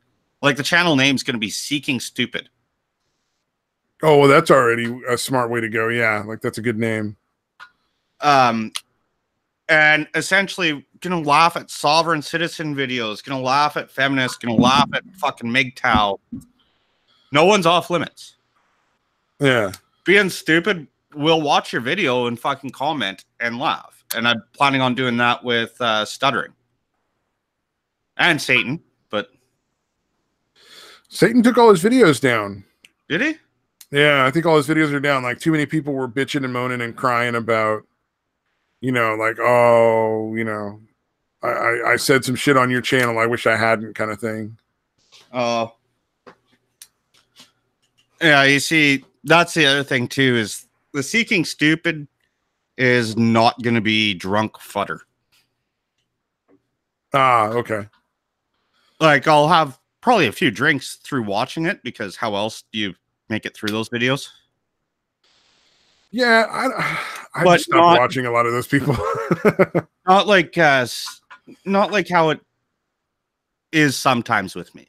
Like the channel name's going to be Seeking Stupid. Oh, well, that's already a smart way to go. Yeah, like that's a good name. And essentially gonna laugh at sovereign citizen videos, gonna laugh at feminists, gonna laugh at fucking MGTOW. No one's off limits. Yeah. Being stupid, we'll watch your video and fucking comment and laugh. And I'm planning on doing that with stuttering. And Satan, but Satan took all his videos down. did he? Yeah, I think all his videos are down. Like too many people were bitching and moaning and crying about, like, oh, I said some shit on your channel. I wish I hadn't, kind of thing. Oh. Yeah, you see, that's the other thing too, is the Seeking Stupid is not going to be drunk fodder. Ah, okay. Like, I'll have probably a few drinks through watching it, because how else do you make it through those videos? Yeah, I just stopped watching a lot of those people. not like how it is sometimes with me.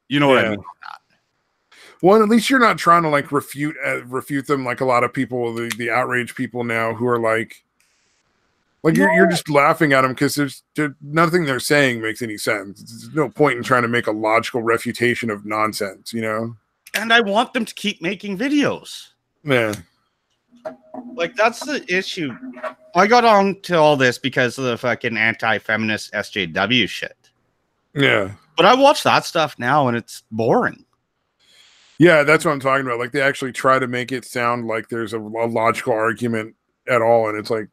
You know what I mean? Well, at least you're not trying to like refute them like a lot of people, the outrage people now who are like you're just laughing at them because there's nothing they're saying makes any sense. There's no point in trying to make a logical refutation of nonsense, And I want them to keep making videos. Yeah. Like, that's the issue. I got on to all this because of the fucking anti-feminist SJW shit. Yeah. But I watch that stuff now and it's boring. Yeah, that's what I'm talking about. Like, they actually try to make it sound like there's a logical argument at all. And it's like,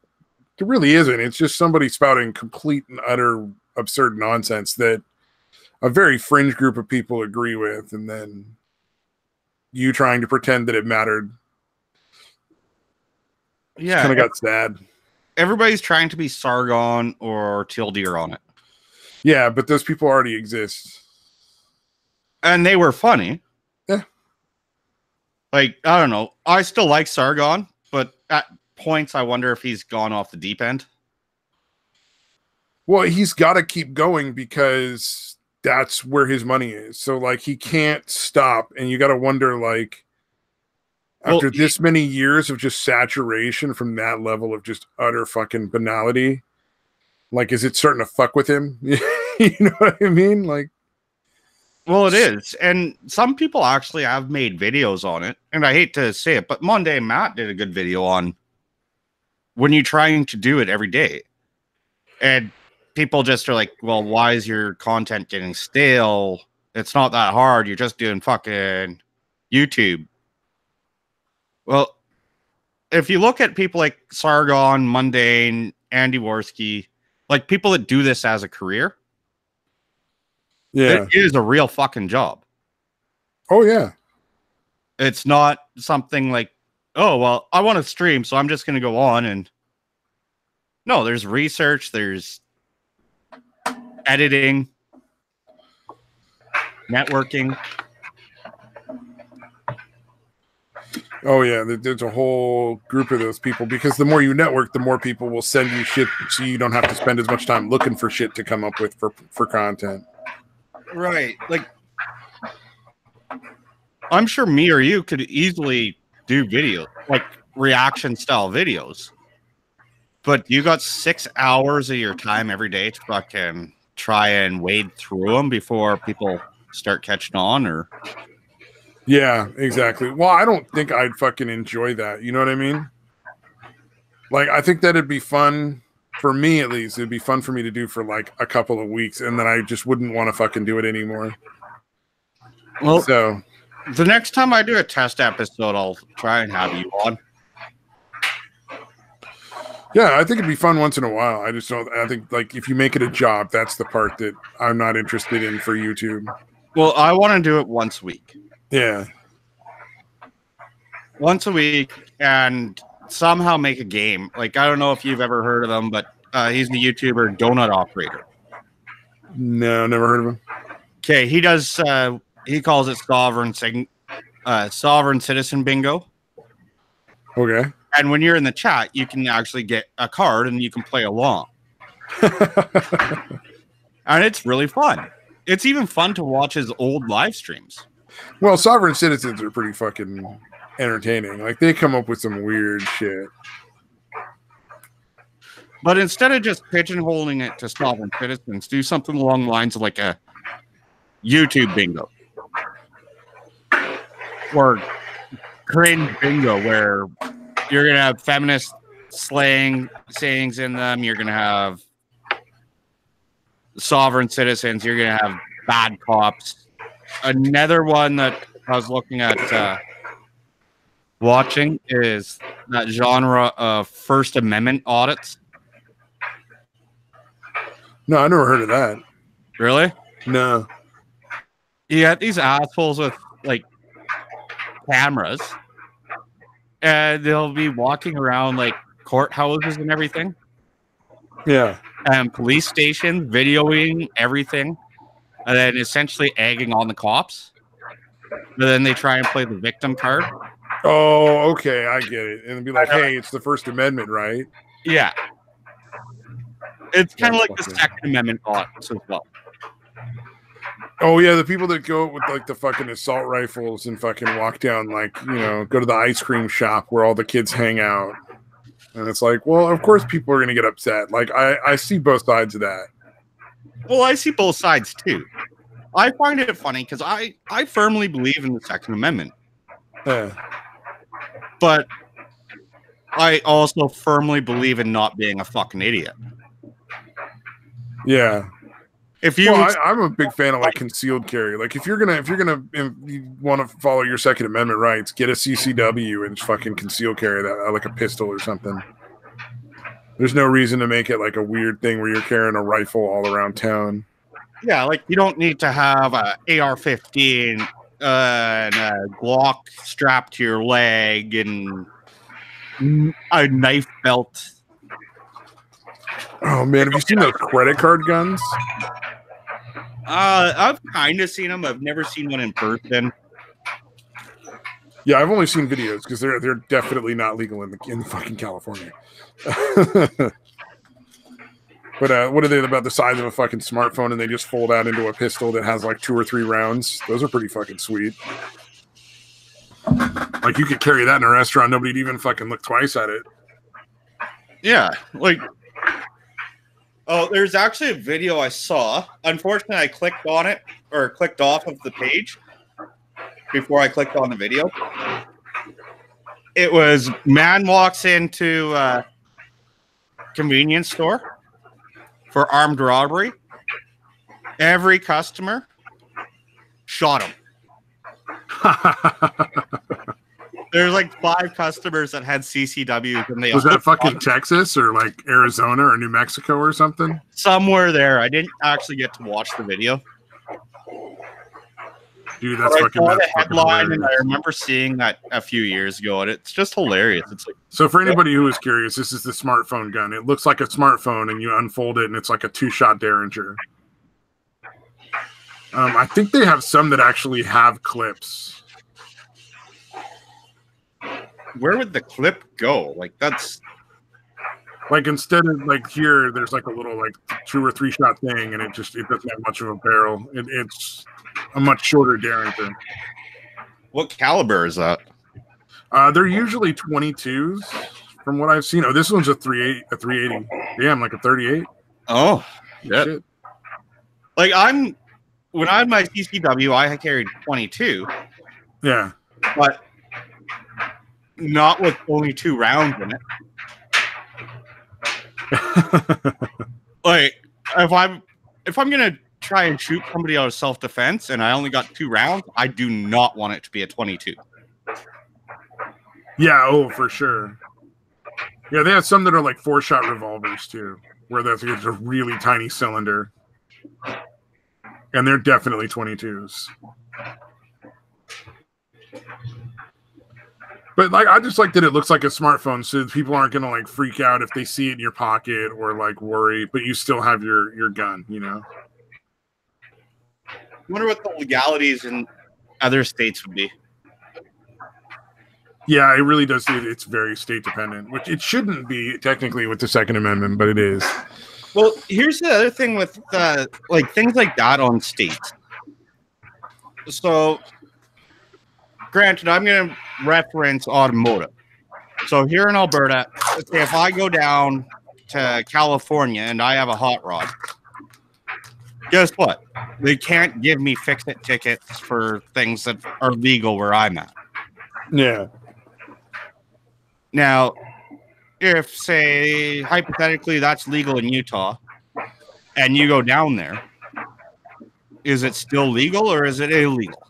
it really isn't. It's just somebody spouting complete and utter absurd nonsense that a very fringe group of people agree with. And then you trying to pretend that it mattered. Yeah, kind of got sad. Everybody's trying to be Sargon or Tildeer on it. Yeah, but those people already exist. And they were funny. Yeah. Like, I don't know. I still like Sargon, but at points I wonder if he's gone off the deep end. Well, he's got to keep going because that's where his money is. So, like, he can't stop. And you got to wonder, like, after this many years of just saturation from that level of just utter fucking banality, like, is it starting to fuck with him? You know what I mean? Like, well, it is. And some people actually have made videos on it. And I hate to say it, but Monday Matt did a good video on when you're trying to do it every day. And people just are like, well, why is your content getting stale? It's not that hard. You're just doing fucking YouTube. Well, if you look at people like Sargon, Mundane, Andy Worski, like people that do this as a career, it is a real fucking job. Oh, yeah. It's not something like, oh, well, I want to stream, so I'm just going to go on and... No, there's research, there's editing, networking. Oh, yeah, there's a whole group of those people because the more you network, the more people will send you shit so you don't have to spend as much time looking for shit to come up with for content. Right. Like, I'm sure me or you could easily do videos, like reaction style videos. But you got 6 hours of your time every day to fucking try and wade through them before people start catching on, or... Yeah, exactly. Well, I don't think I'd fucking enjoy that. You know what I mean? Like, I think that'd be fun for me, at least. It'd be fun for me to do for like a couple of weeks, and then I just wouldn't want to fucking do it anymore. Well, so the next time I do a test episode, I'll try and have you on. Yeah, I think it'd be fun once in a while. I just don't. I think like if you make it a job, that's the part that I'm not interested in for YouTube. Well, I want to do it once a week. Yeah. Once a week, and somehow make a game. Like, I don't know if you've ever heard of him, but he's the YouTuber Donut Operator. No, never heard of him. Okay, he does. He calls it sovereign citizen bingo. Okay. And when you're in the chat, you can actually get a card and you can play along. And it's really fun. It's even fun to watch his old live streams. Well, sovereign citizens are pretty fucking entertaining. Like, they come up with some weird shit. But instead of just pigeonholing it to sovereign citizens, do something along the lines of like a YouTube bingo. Or cringe bingo, where you're going to have feminist sayings in them. You're going to have sovereign citizens. You're going to have bad cops. Another one that I was looking at watching is that genre of First Amendment audits. No, I never heard of that. Really? No. You got these assholes with like cameras, and they'll be walking around like courthouses and everything. Yeah. And police stations, videoing everything, and then essentially egging on the cops. But then they try and play the victim card. Oh, okay, I get it. And be like, hey, it's the First Amendment, right? Yeah. It's kind of like the Second Amendment audits as well. Oh, yeah, the people that go with, like, the fucking assault rifles and fucking walk down, like, you know, go to the ice cream shop where all the kids hang out. And it's like, well, of course people are going to get upset. Like, I see both sides of that. Well, I see both sides, too. I find it funny because I firmly believe in the Second Amendment. Yeah. But I also firmly believe in not being a fucking idiot. Yeah. If you, I'm a big fan of like concealed carry. Like if you want to follow your Second Amendment rights, get a CCW and fucking conceal carry that, like a pistol or something. There's no reason to make it like a weird thing where you're carrying a rifle all around town. Yeah, like you don't need to have a AR-15 and a Glock strapped to your leg and a knife belt. Oh man, have you seen those credit card guns? I've kind of seen them. I've never seen one in person. Yeah, I've only seen videos because they're definitely not legal in fucking California. But what are they about the size of a fucking smartphone and they just fold out into a pistol that has like 2 or 3 rounds? Those are pretty fucking sweet. Like you could carry that in a restaurant, nobody'd even fucking look twice at it. Yeah, like. Oh, there's actually a video I saw. Unfortunately, I clicked on it or clicked off of the page before I clicked on the video. It was man walks into a convenience store for armed robbery. Every customer shot him. There's like 5 customers that had CCWs, and they was that fucking Texas or like Arizona or New Mexico or something? Somewhere there. I didn't actually get to watch the video. Dude, that's fucking. I saw the headline, and I remember seeing that a few years ago, and it's just hilarious. It's like, so for anybody who is curious, this is the smartphone gun. It looks like a smartphone, and you unfold it, and it's like a 2-shot Derringer. I think they have some that actually have clips. where would the clip go? Like that's like instead of like here, there's like a little like 2 or 3 shot thing, and it doesn't have much of a barrel. It's a much shorter Derringer. what caliber is that? They're usually 22s from what I've seen. Oh, this one's a 380. Damn, like a 38. Oh, yeah. Shit. Like when I had my CCW, I carried 22. Yeah. But not with only 2 rounds in it. Like if I'm gonna try and shoot somebody out of self-defense and I only got 2 rounds, I do not want it to be a 22. Yeah, oh, for sure. Yeah, they have some that are like 4-shot revolvers too, where that's a really tiny cylinder. And they're definitely 22s. But like, I just like that it looks like a smartphone, so people aren't gonna like freak out if they see it in your pocket or like worry. But you still have your gun, you know. I wonder what the legalities in other states would be. Yeah, it really does. It's very state dependent, which it shouldn't be technically with the Second Amendment, but it is. Well, here's the other thing with like things like that on states. So, granted, I'm going to reference automotive. So here in Alberta, let's say if I go down to California and I have a hot rod, guess what? They can't give me fix-it tickets for things that are legal where I'm at. Yeah. Now, if, say, hypothetically, that's legal in Utah, and you go down there, is it still legal or is it illegal?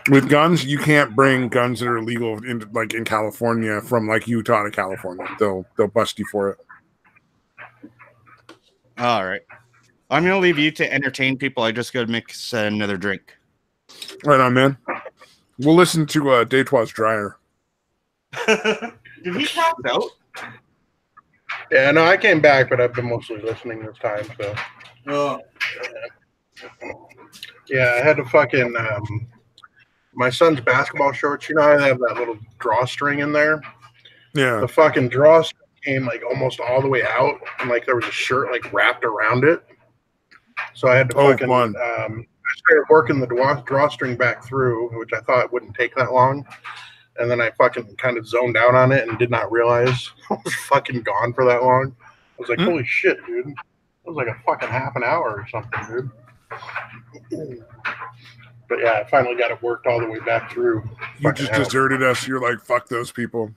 With guns, you can't bring guns that are legal in like in California from like Utah to California. They'll bust you for it. All right. I'm going to leave you to entertain people. I just got to mix another drink. Right on, man. We'll listen to Detroit's Dryer. Did he pass out? Yeah, no, I came back, but I've been mostly listening this time. So, yeah, I had to fucking my son's basketball shorts. You know how they have that little drawstring in there? Yeah. The fucking drawstring came like almost all the way out, and like there was a shirt like wrapped around it. So I had to fucking. I started working the drawstring back through, which I thought wouldn't take that long. And then I fucking kind of zoned out on it and did not realize I was fucking gone for that long. I was like, holy shit, dude. It was like a fucking half an hour or something, dude. But yeah, I finally got it worked all the way back through. You just deserted us. You're like, fuck those people.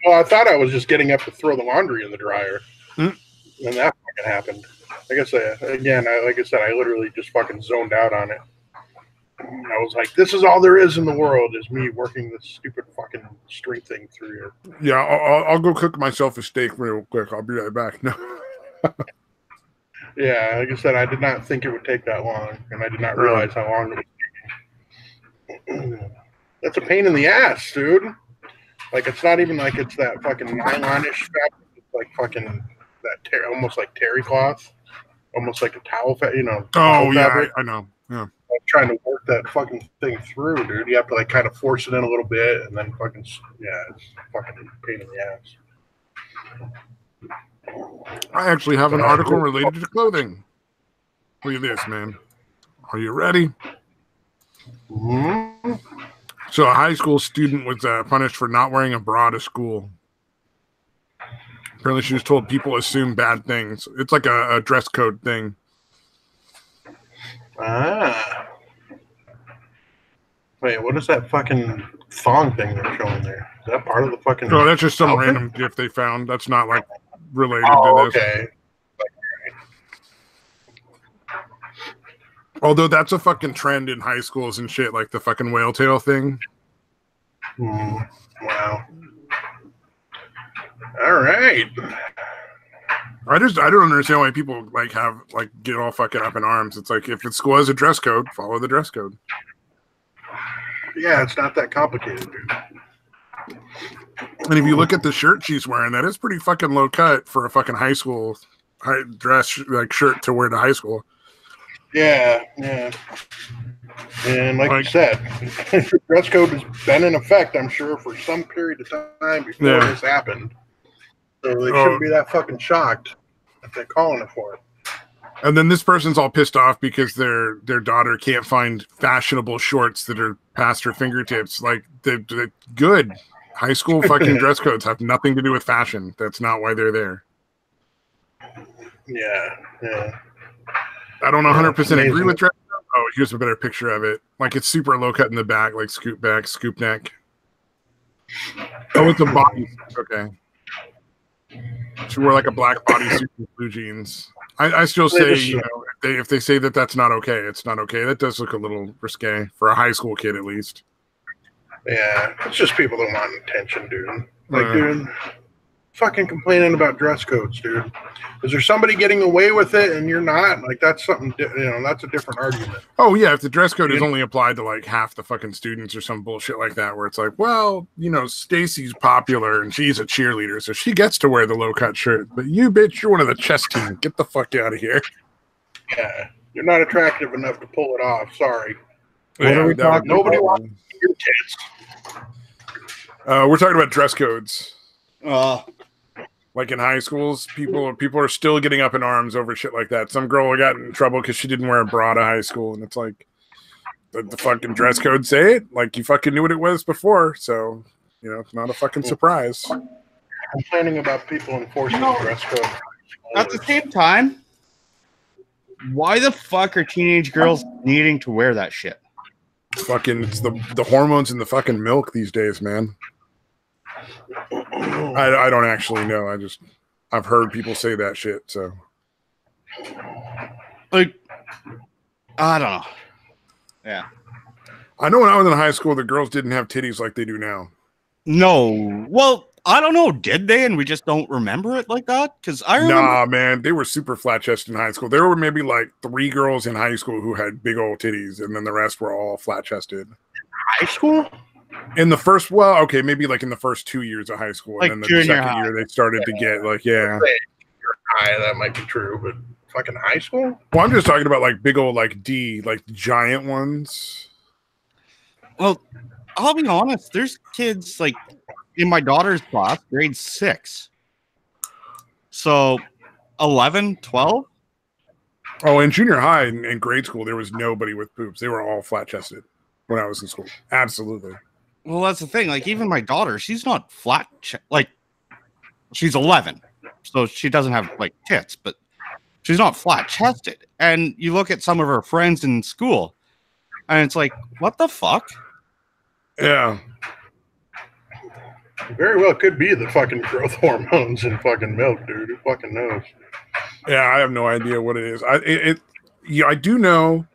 Well, I thought I was just getting up to throw the laundry in the dryer. And that fucking happened. Like I said, again, like I said, I literally just fucking zoned out on it. I was like, this is all there is in the world is me working this stupid fucking string thing through here. Yeah, I'll go cook myself a steak real quick. I'll be right back. No. Yeah, like I said, I did not think it would take that long, and I did not realize how long it was taking. That's a pain in the ass, dude. Like, it's not even like it's that fucking nylonish fabric. It's like fucking that almost like terry cloth. Almost like a towel, Oh, yeah, fabric. I know. Yeah. I'm trying to work that fucking thing through, dude. You have to like kind of force it in a little bit, and then fucking it's fucking pain in the ass. I actually have an article related to clothing. Look at this, man. Are you ready? Mm-hmm. So a high school student was punished for not wearing a bra to school. Apparently she was told people assume bad things. It's like a dress code thing. Ah. Wait, what is that fucking thong thing they're showing there? Is that part of the fucking... Oh, that's just some outfit? random gift they found. That's not like related to this. Okay. Although that's a fucking trend in high schools and shit, like the fucking whale tail thing. Wow. All right. I don't understand why people like get all fucking up in arms. It's like if the school has a dress code, follow the dress code. Yeah, it's not that complicated, dude. And if you look at the shirt she's wearing, that is pretty fucking low cut for a fucking high school dress like shirt to wear to high school. Yeah. And like you said, dress code has been in effect, I'm sure, for some period of time before this happened. So they shouldn't be that fucking shocked if they're calling it for it. And then this person's all pissed off because their daughter can't find fashionable shorts that are past her fingertips. Like, they're good. High school fucking dress codes have nothing to do with fashion. That's not why they're there. Yeah. I don't 100% agree with dress code. Oh, here's a better picture of it. Like, it's super low cut in the back, like scoop back, scoop neck. Oh, it's a body. Okay. She wore like a black bodysuit with blue jeans. I still say, if they say that that's not okay, it's not okay. That does look a little risque for a high school kid, at least. Yeah, it's just people that want attention, dude. Like, dude, fucking complaining about dress codes, dude. Is there somebody getting away with it and you're not? Like, that's something, that's a different argument. Oh, yeah, if the dress code is only applied to, like, half the fucking students or some bullshit like that, where it's like, well, Stacy's popular and she's a cheerleader, so she gets to wear the low-cut shirt. But you, bitch, you're one of the chess team. Get the fuck out of here. Yeah, you're not attractive enough to pull it off. Sorry. What are we talking about? Nobody wants your tits. We're talking about dress codes. Like in high schools, people are still getting up in arms over shit like that. Some girl got in trouble because she didn't wear a bra to high school, and it's like, the fucking dress code say it? Like, you fucking knew what it was before, so, it's not a fucking surprise. Complaining about people enforcing the dress code. At the same time, why the fuck are teenage girls needing to wear that shit? Fucking, it's the hormones in the fucking milk these days, man. I don't actually know. I've heard people say that shit. So, like, I don't know. Yeah, I know when I was in high school, the girls didn't have titties like they do now. No, well, I don't know. Did they? And we just don't remember it like that? Because I remember. Nah, man, they were super flat chested in high school. There were maybe like 3 girls in high school who had big old titties, and then the rest were all flat chested. High school? In the first, maybe like in the first 2 years of high school, like and then the second year they started to get high, that might be true, but fucking high school? Well, I'm just talking about like big old like giant ones. Well, I'll be honest. There's kids like in my daughter's class, grade 6. So 11, 12. Oh, in junior high and grade school, there was nobody with boobs. They were all flat chested when I was in school. Absolutely. Well, that's the thing. Like, even my daughter, she's not flat. Like, she's 11, so she doesn't have like tits, but she's not flat chested. And you look at some of her friends in school, and it's like, what the fuck? Yeah. Very well could be the fucking growth hormones in fucking milk, dude. Who fucking knows? Yeah, I have no idea what it is. I do know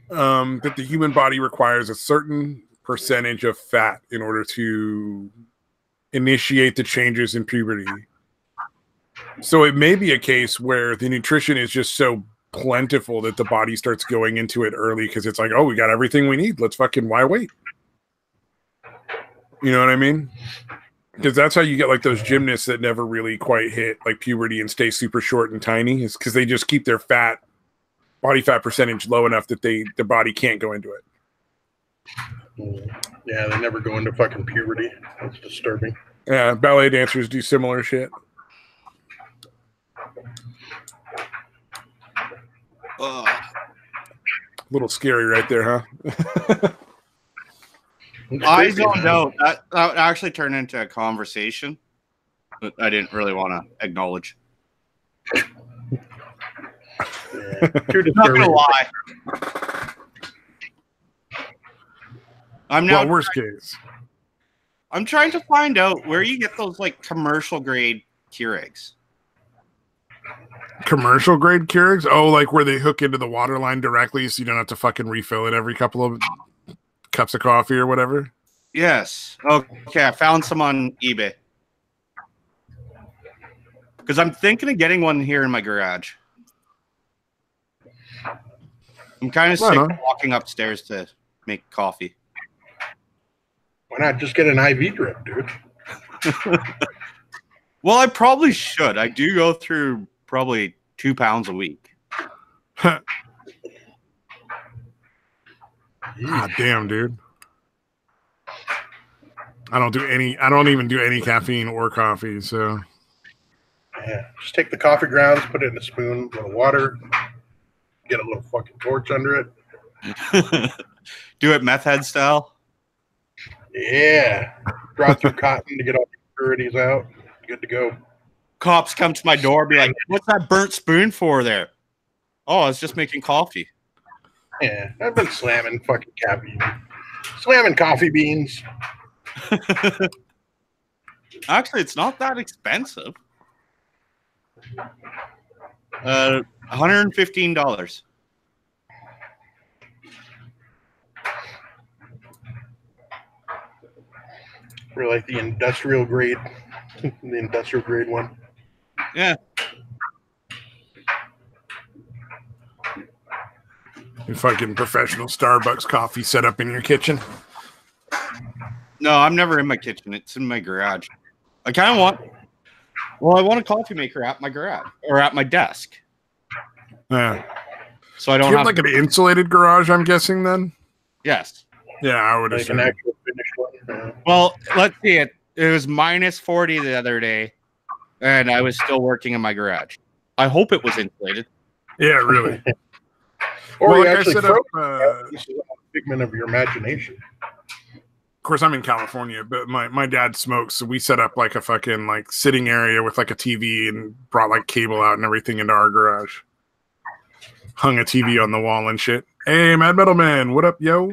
that the human body requires a certain percentage of fat in order to initiate the changes in puberty. So it may be a case where the nutrition is just so plentiful that the body starts going into it early because it's like, oh, we got everything we need. Let's fucking, why wait? You know what I mean? Because that's how you get like those gymnasts that never really quite hit like puberty and stay super short and tiny, is because they just keep their body fat percentage low enough that the body can't go into it. Yeah, they never go into fucking puberty. That's disturbing. Yeah, ballet dancers do similar shit. A little scary right there, huh? I don't know. That actually turned into a conversation, but I didn't really want to acknowledge. Yeah, too disturbing. Not gonna lie. Well, worst case. I'm trying to find out where you get those like commercial grade Keurigs. Commercial grade Keurigs? Oh, like where they hook into the water line directly so you don't have to fucking refill it every couple of cups of coffee or whatever? Yes. Okay, I found some on eBay. Because I'm thinking of getting one here in my garage. I'm kind of sick of walking upstairs to make coffee. Why not just get an IV drip, dude? Well, I probably should. I do go through probably 2 pounds a week. Ah, damn, dude. I don't even do any caffeine or coffee, so. Yeah, just take the coffee grounds, put it in a spoon, a little water, get a little fucking torch under it. Do it meth head style? Yeah. Draw through cotton to get all the impurities out. Good to go. Cops come to my door, be like, what's that burnt spoon for there? Oh, I was just making coffee. Yeah, I've been slamming fucking coffee beans. Actually, it's not that expensive. $115. For like the industrial grade The industrial grade one. Yeah. Your fucking professional Starbucks coffee set up in your kitchen. No, I'm never in my kitchen. It's in my garage. I kind of want. Well, I want a coffee maker at my garage or at my desk, Yeah. so I Do don't you have have like an insulated garage, I'm guessing then? Yes. Yeah, I would Like assume. an actual finished one. Well, let's see it. It was minus 40 the other day, and I was still working in my garage. I hope it was insulated. Yeah, really. Or Well, you like I actually set froze up, it. This is a figment of your imagination. of course, I'm in California, but my dad smokes, so we set up like a fucking like sitting area with like a TV and brought like cable out and everything into our garage. Hung a TV on the wall and shit. Hey, Mad Metal Man, what up, yo?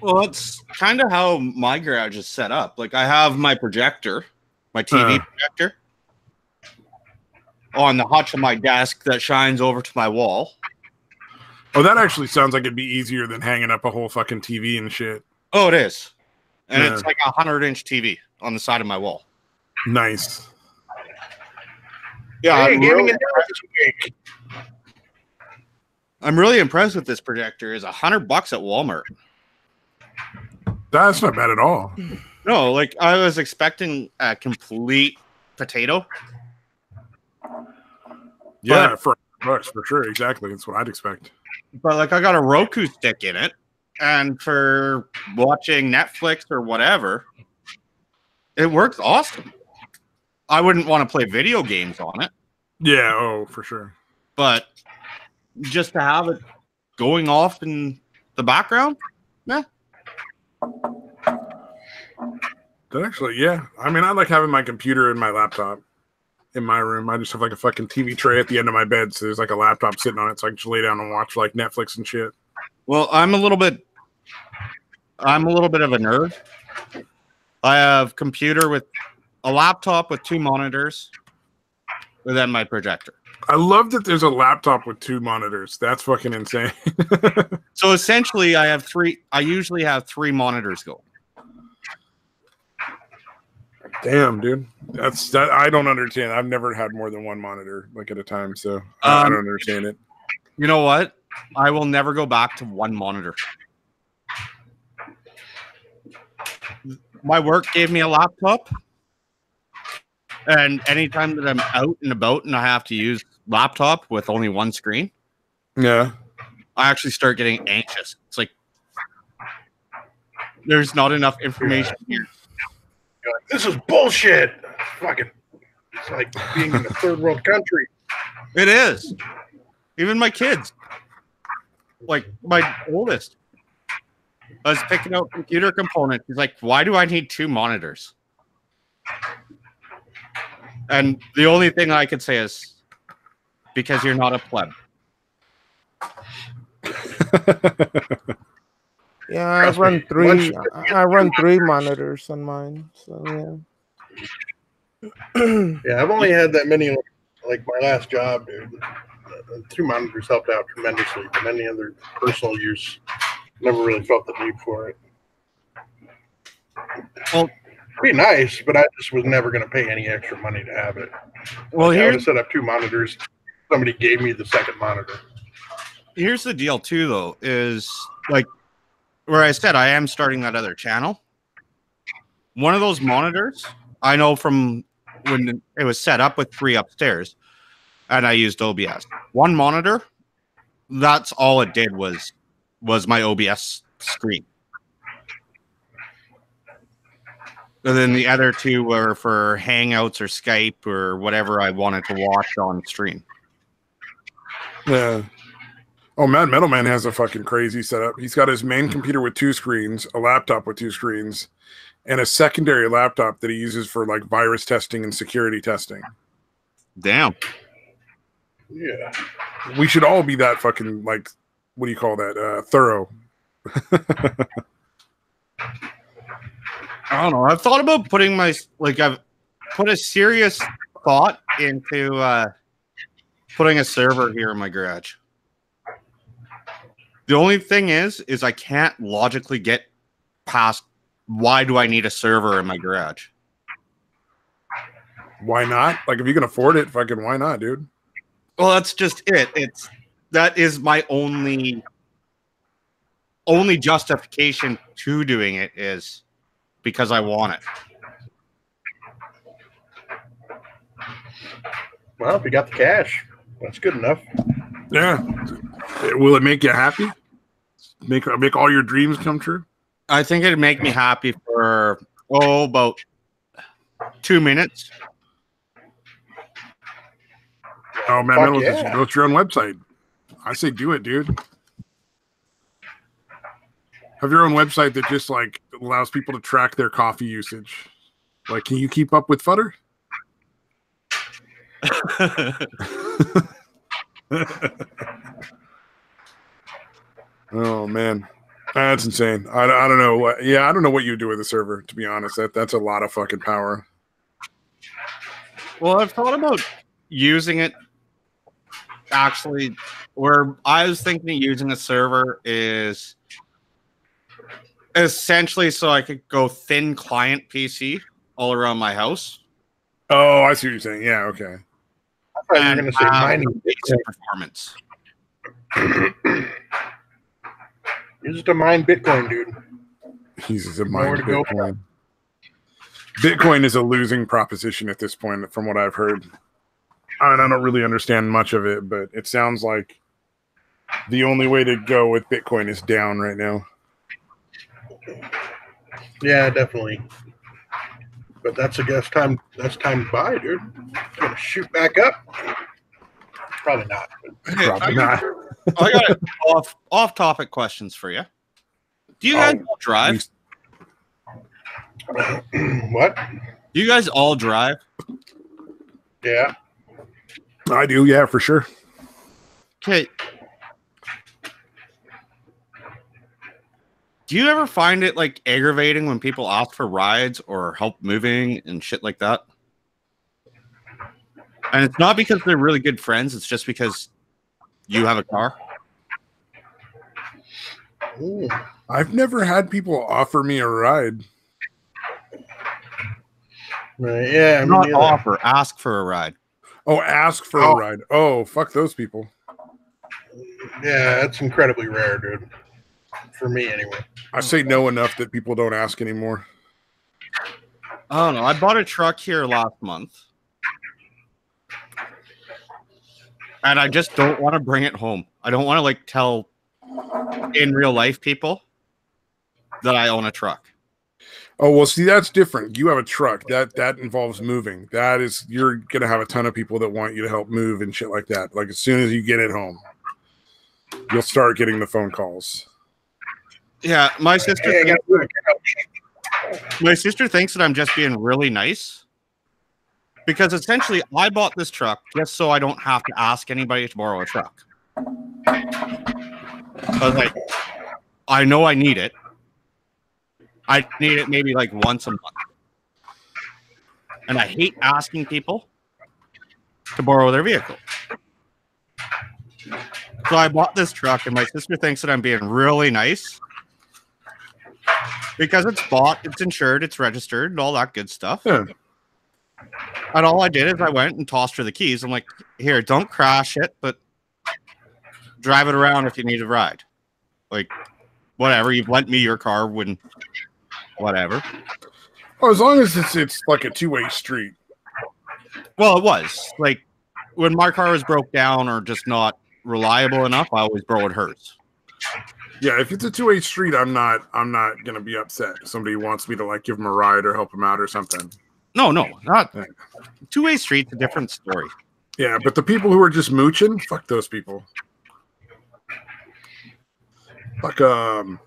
Well, that's kind of how my garage is set up. Like, I have my projector, my TV projector, on the hutch of my desk that shines over to my wall. Oh, that actually sounds like it'd be easier than hanging up a whole fucking TV and shit. Oh, it is. And Yeah. it's like a 100-inch TV on the side of my wall. Nice. Yeah, Hey, gaming and this week. I'm really impressed with this projector. It's $100 at Walmart. That's not bad at all. No, like I was expecting a complete potato. Yeah, for $100 for sure. Exactly. That's what I'd expect. But like I got a Roku stick in it, and for watching Netflix or whatever, it works awesome. I wouldn't want to play video games on it, Yeah, oh, for sure. but just to have it going off in the background, yeah. That actually, yeah. I mean, I like having my computer and my laptop in my room. I just have like a fucking TV tray at the end of my bed, so there's like a laptop sitting on it, so I can just lay down and watch like Netflix and shit. Well, I'm a little bit of a nerd. I have computer with a laptop with 2 monitors, and then my projector. I love that there's a laptop with 2 monitors. That's fucking insane. So essentially, I usually have 3 monitors going. Damn, dude. That. I don't understand. I've never had more than 1 monitor like at a time, so I don't understand it. You know what? I will never go back to 1 monitor. My work gave me a laptop, and anytime that I'm out and about and I have to use laptop with only 1 screen, Yeah. I actually start getting anxious. It's like there's not enough information here. You're like, this is bullshit. Fucking, it's like being in a third world country. It is. Even my kids, like my oldest, I was picking out computer components. He's like, why do I need 2 monitors? And the only thing I could say is because you're not a pleb. Yeah, I Trust run me, 3. once- I run 3 monitors on mine. So yeah. Yeah, I've only had that many, like my last job, dude. 2 monitors helped out tremendously, but any other personal use, never really felt the need for it. Well, It'd be nice, but I just was never going to pay any extra money to have it. well, I would here's have set up 2 monitors. Somebody gave me the second monitor. here's the deal too, though, is like where I said I am starting that other channel. One of those monitors, I know from when it was set up with 3 upstairs, and I used OBS. 1 monitor, that's all it did was my OBS screen. And then the other 2 were for Hangouts or Skype or whatever I wanted to watch on stream. Yeah. Oh, Mad Metal Man has a fucking crazy setup. He's got his main computer with 2 screens, a laptop with 2 screens, and a secondary laptop that he uses for like virus testing and security testing. Damn. Yeah. We should all be that fucking like, what do you call that? Thorough. I don't know. I've thought about putting I've put a serious thought into putting a server here in my garage. The only thing is I can't logically get past why do I need a server in my garage? Why not? Like, if you can afford it, fucking why not, dude? Well, that's just it. That is my only justification to doing it is because I want it. Well, if you got the cash, that's good enough. Yeah. Will it make you happy? Make all your dreams come true? I think it'd make me happy for about 2 minutes. Oh man, Fuck just yeah. go to your own website. I say do it, dude. Have your own website that just like allows people to track their coffee usage. Like, can you keep up with Futter? Oh man, that's insane. I don't know what. Yeah, I don't know what you do with a server. To be honest, that's a lot of fucking power. Well, I've thought about using it. Actually, where I was thinking of using a server is essentially so I could go thin client PC all around my house. Oh, I see what you're saying. Yeah, okay. I thought you were going to say mining basic performance. Use it to mine Bitcoin, dude. He's a mine Bitcoin. Bitcoin is a losing proposition at this point, from what I've heard. I don't really understand much of it, but it sounds like the only way to go with Bitcoin is down right now. Yeah, definitely. But that's time to buy, dude. It's gonna shoot back up. Probably not. Probably not. I got off-topic questions for you. Do you guys all drive? What? Do you guys all drive? Yeah. I do, yeah, for sure. Okay. Do you ever find it like aggravating when people ask for rides or help moving and shit like that? And it's not because they're really good friends, it's just because you have a car. Ooh. I've never had people offer me a ride. Yeah, I mean, Not offer, ask for a ride. Oh, ask for a ride. Oh, fuck those people. Yeah, that's incredibly rare, dude. For me, anyway. I say no enough that people don't ask anymore. I don't know. I bought a truck here last month. And I just don't want to bring it home. I don't want to like tell in real life people that I own a truck. Oh, well, see, that's different. You have a truck. That involves moving. That is, you're going to have a ton of people that want you to help move and shit like that. Like, as soon as you get it home, you'll start getting the phone calls. Yeah, my sister thinks that I'm just being really nice. Because essentially, I bought this truck just so I don't have to ask anybody to borrow a truck. I was like, I know I need it. I need it maybe like once a month. And I hate asking people to borrow their vehicle. So I bought this truck, and my sister thinks that I'm being really nice. Because it's bought, it's insured, it's registered, and all that good stuff. Yeah. And all I did is I went and tossed her the keys. I'm like, here, don't crash it, but drive it around if you need a ride. Like, whatever. You've lent me your car when, whatever. Oh, as long as it's like a two-way street. Well, it was. Like, when my car was broke down or just not reliable enough, I always borrowed hers. Yeah, if it's a two-way street, I'm not gonna be upset if somebody wants me to like give them a ride or help them out or something. No, not two-way street's a different story. Yeah, but the people who are just mooching, fuck those people. Fuck I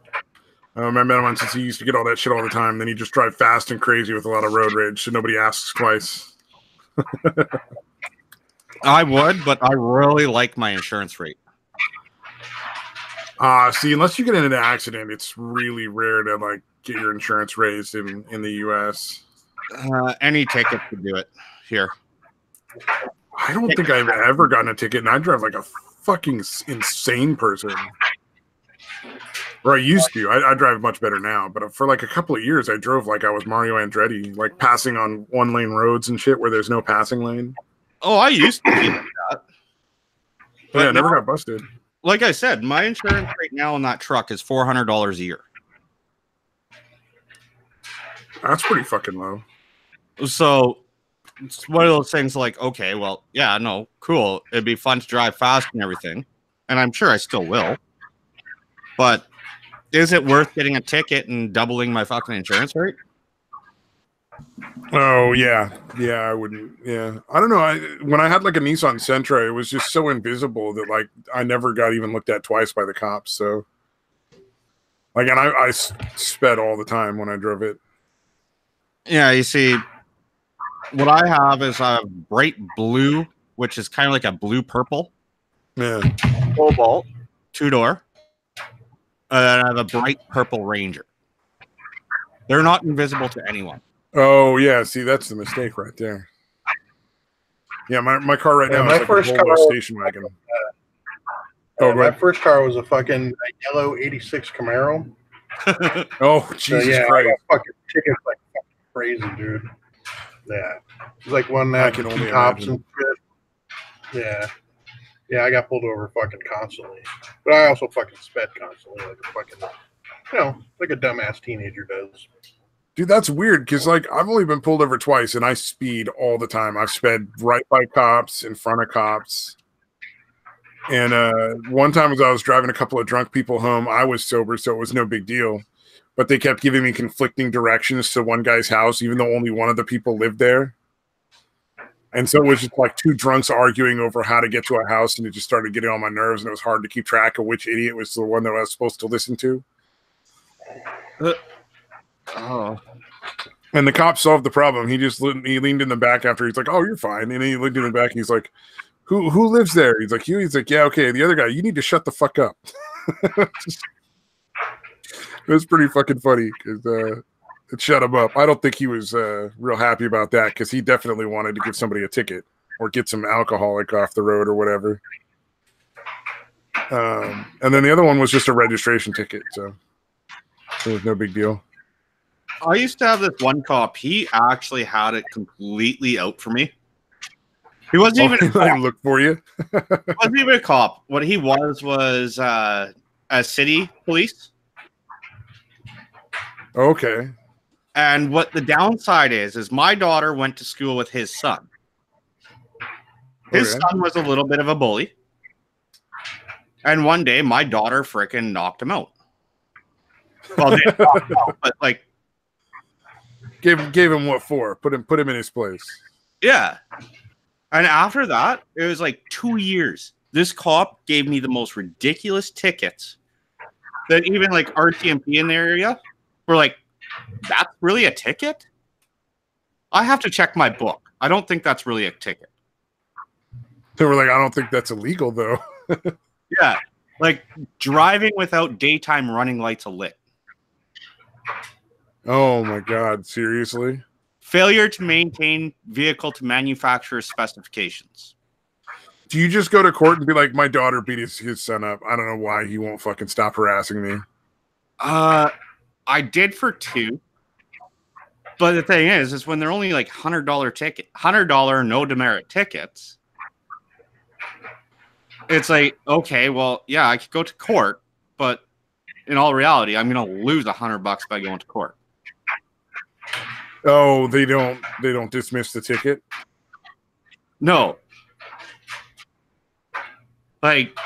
remember one since he used to get all that shit all the time. Then he just drive fast and crazy with a lot of road rage, so nobody asks twice. I would, but I really like my insurance rate. See, unless you get in an accident, it's really rare to like get your insurance raised in the U.S. Any ticket could do it here. I don't think I've ever gotten a ticket, and I drive like a fucking insane person. Or I used to. I drive much better now. But for like a couple of years, I drove like I was Mario Andretti, like passing on 1-lane roads and shit where there's no passing lane. Oh, I used to be like that. But yeah, I never now, got busted. like I said, my insurance right now on that truck is $400 a year. That's pretty fucking low. So it's one of those things like, okay, well, yeah, no, cool. It'd be fun to drive fast and everything. And I'm sure I still will. But is it worth getting a ticket and doubling my fucking insurance rate? Oh yeah, I wouldn't. Yeah, I don't know. When I had like a Nissan Sentra, it was just so invisible that like I never got even looked at twice by the cops. So like, and I sped all the time when I drove it. Yeah, you see, what I have is a bright blue, which is kind of like a blue purple. Yeah, Cobalt, 2-door. And then I have a bright purple Ranger. They're not invisible to anyone. Oh yeah, see that's the mistake right there. Yeah, my car right now is like a Volvo station wagon. My first car was a fucking yellow '86 Camaro. Oh Jesus so, yeah, Christ! I got fucking tickets like fucking crazy, dude. Yeah, it's like one that can only cops imagine. and shit. Yeah, I got pulled over fucking constantly, but I also fucking sped constantly, like a fucking, like a dumbass teenager does. Dude, that's weird because like I've only been pulled over twice and I speed all the time. I've sped right by cops, in front of cops. And one time as I was driving a couple of drunk people home, I was sober, so it was no big deal. But they kept giving me conflicting directions to one guy's house, even though only one of the people lived there. And so it was just like two drunks arguing over how to get to a house, and it just started getting on my nerves, and it was hard to keep track of which idiot was the one that I was supposed to listen to. Oh. And the cop solved the problem. He leaned in the back after. He's like, "Oh, you're fine." And then he looked in the back and he's like, "Who lives there?" He's like, "You." He's like, "Yeah, okay." The other guy, you need to shut the fuck up. It was pretty fucking funny because it shut him up. I don't think he was real happy about that because he definitely wanted to give somebody a ticket or get some alcoholic off the road or whatever. And then the other one was just a registration ticket, so it was no big deal. I used to have this one cop. He actually had it completely out for me. He wasn't even a cop. Look for you. He wasn't even a cop. What he was a city police. Okay. And what the downside is my daughter went to school with his son. His son was a little bit of a bully. And one day, my daughter frickin' knocked him out. Well, didn't knock him out, but like, gave him what for? Put him in his place. Yeah. And after that, it was like 2 years. This cop gave me the most ridiculous tickets that even like RTMP in the area were like, "That's really a ticket?" I have to check my book. I don't think that's really a ticket. They were like, "I don't think that's illegal though." Yeah. Like driving without daytime running lights lit. Oh my God, seriously? Failure to maintain vehicle to manufacturer specifications. Do you just go to court and be like, "My daughter beat his son up. I don't know why he won't fucking stop harassing me"? I did for 2. But the thing is when they're only like $100 no demerit tickets, it's like, okay, well, yeah, I could go to court, but in all reality, I'm going to lose $100 by going to court. Oh, they don't dismiss the ticket? No. Like,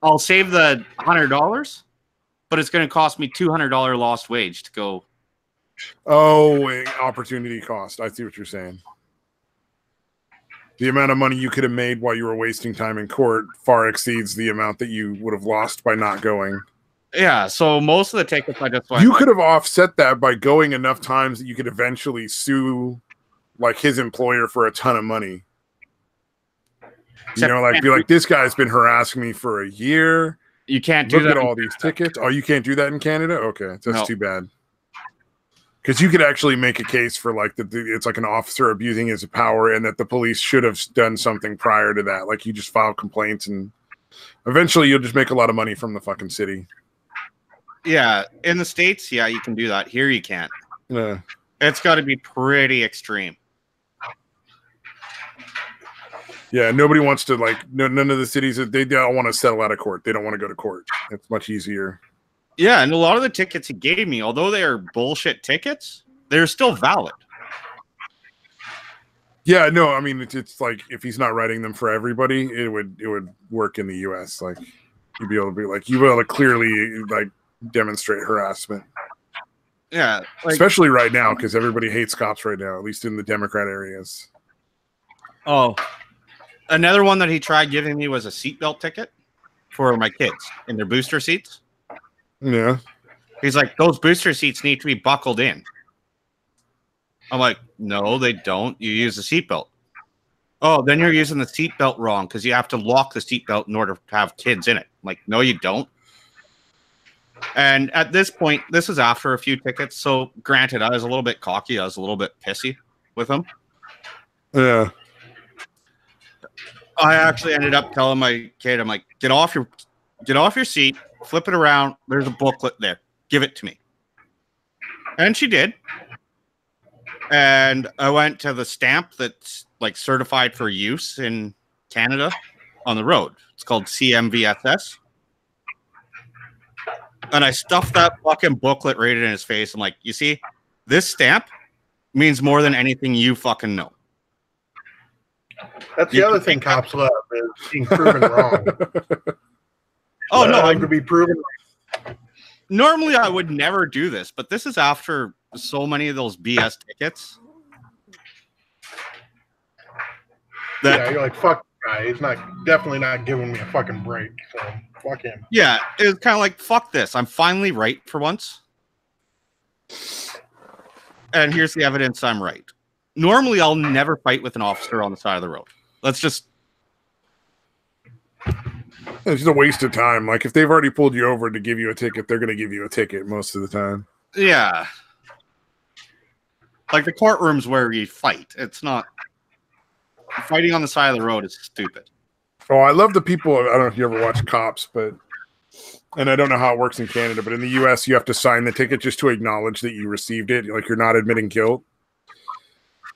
I'll save the $100, but it's going to cost me $200 lost wage to go. Oh, opportunity cost. I see what you're saying. The amount of money you could have made while you were wasting time in court far exceeds the amount that you would have lost by not going. Yeah, so most of the tickets I just You could have offset that by going enough times that you could eventually sue like his employer for a ton of money. Be like, "This guy's been harassing me for a year. You can't do that. Look at all these tickets." Oh, you can't do that in Canada? Okay, that's too bad. Because you could actually make a case for like it's like an officer abusing his power and that the police should have done something prior to that. Like you just file complaints and eventually you'll just make a lot of money from the fucking city. Yeah, in the States, yeah, you can do that. Here, you can't. Yeah. It's got to be pretty extreme. Yeah, nobody wants to none of the cities they don't want to settle out of court. They don't want to go to court. It's much easier. Yeah, and a lot of the tickets he gave me, although they are bullshit tickets, they're still valid. Yeah, no, I mean it's like if he's not writing them for everybody, it would work in the US. Like you'd be able to clearly like demonstrate harassment. Yeah, especially right now because everybody hates cops right now, at least in the Democrat areas. Oh, another one that he tried giving me was a seatbelt ticket for my kids in their booster seats. Yeah. He's like, those booster seats need to be buckled in. I'm like, no, they don't. You use the seatbelt. Oh, then you're using the seatbelt wrong because you have to lock the seatbelt in order to have kids in it. I'm like, no, you don't. And at this point, this is after a few tickets. So granted, I was a little bit cocky. I was a little bit pissy with him. Yeah. I actually ended up telling my kid, I'm like, get off your seat, flip it around. There's a booklet there. Give it to me. And she did. And I went to the stamp that's like certified for use in Canada on the road. It's called CMVSS. And I stuffed that fucking booklet right in his face. I'm like, you see, this stamp means more than anything you fucking know. That's the other thing cops love is being proven wrong. Oh, no. I could be proven wrong. Normally, I would never do this, but this is after so many of those BS tickets. Yeah, you're like, fuck this guy. He's definitely not giving me a fucking break. So fuck him. Yeah, it was kind of like, fuck this. I'm finally right for once. And here's the evidence I'm right. Normally, I'll never fight with an officer on the side of the road. Let's just... It's just a waste of time. Like, if they've already pulled you over to give you a ticket, they're going to give you a ticket most of the time. Yeah. Like, the courtroom's where you fight. It's not... Fighting on the side of the road is stupid. Oh, I love the people... I don't know if you ever watch Cops, but... And I don't know how it works in Canada, but in the U.S., you have to sign the ticket just to acknowledge that you received it. Like, you're not admitting guilt.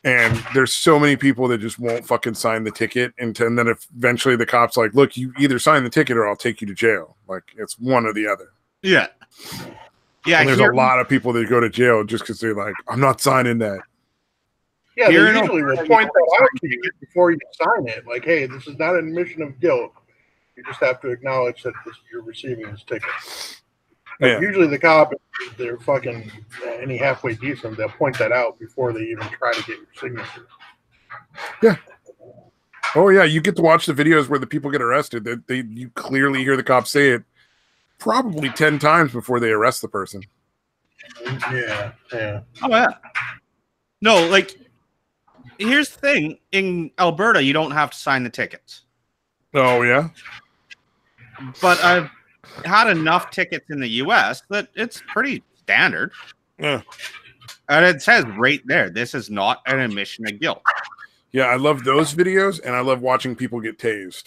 And there's so many people that just won't fucking sign the ticket. And then eventually the cop's like, look, you either sign the ticket or I'll take you to jail. Like, it's one or the other. Yeah. Yeah. And there's a lot of people that go to jail just because they're like, I'm not signing that. Yeah, they usually will point that out to you before you sign it. Like, hey, this is not an admission of guilt. You just have to acknowledge that you're receiving this ticket. Yeah. Usually the cop, if they're fucking any halfway decent, they'll point that out before they even try to get your signature. Yeah. Oh, yeah. You get to watch the videos where the people get arrested. You clearly hear the cops say it probably 10 times before they arrest the person. Yeah. Yeah. Oh, yeah. No, like, here's the thing. In Alberta, you don't have to sign the tickets. Oh, yeah? But I've had enough tickets in the U.S. that it's pretty standard. Yeah. And it says right there, this is not an admission of guilt. Yeah, I love those videos, and I love watching people get tased.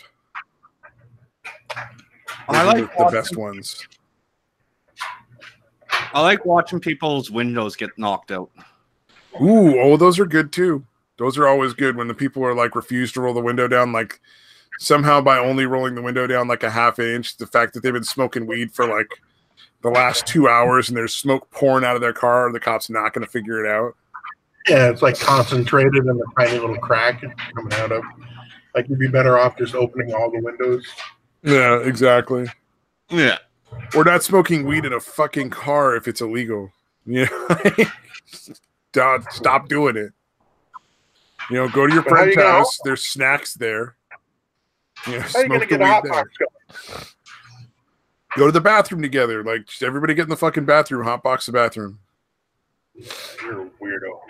I like the best ones. I like watching people's windows get knocked out. Ooh, those are good too. Those are always good when the people are like refuse to roll the window down, like somehow by only rolling the window down like a half inch, the fact that they've been smoking weed for like the last 2 hours and there's smoke pouring out of their car, the cop's not going to figure it out. Yeah, it's like concentrated in the tiny little crack it's coming out of. Like you'd be better off just opening all the windows. Yeah, exactly. Yeah. Or not smoking weed in a fucking car if it's illegal. Yeah. Stop doing it. You know, go to your friend's house. There's snacks there. You know, how are you going to get a hot box going? Go to the bathroom together. Like, everybody get in the fucking bathroom. Hot box the bathroom. You're a weirdo.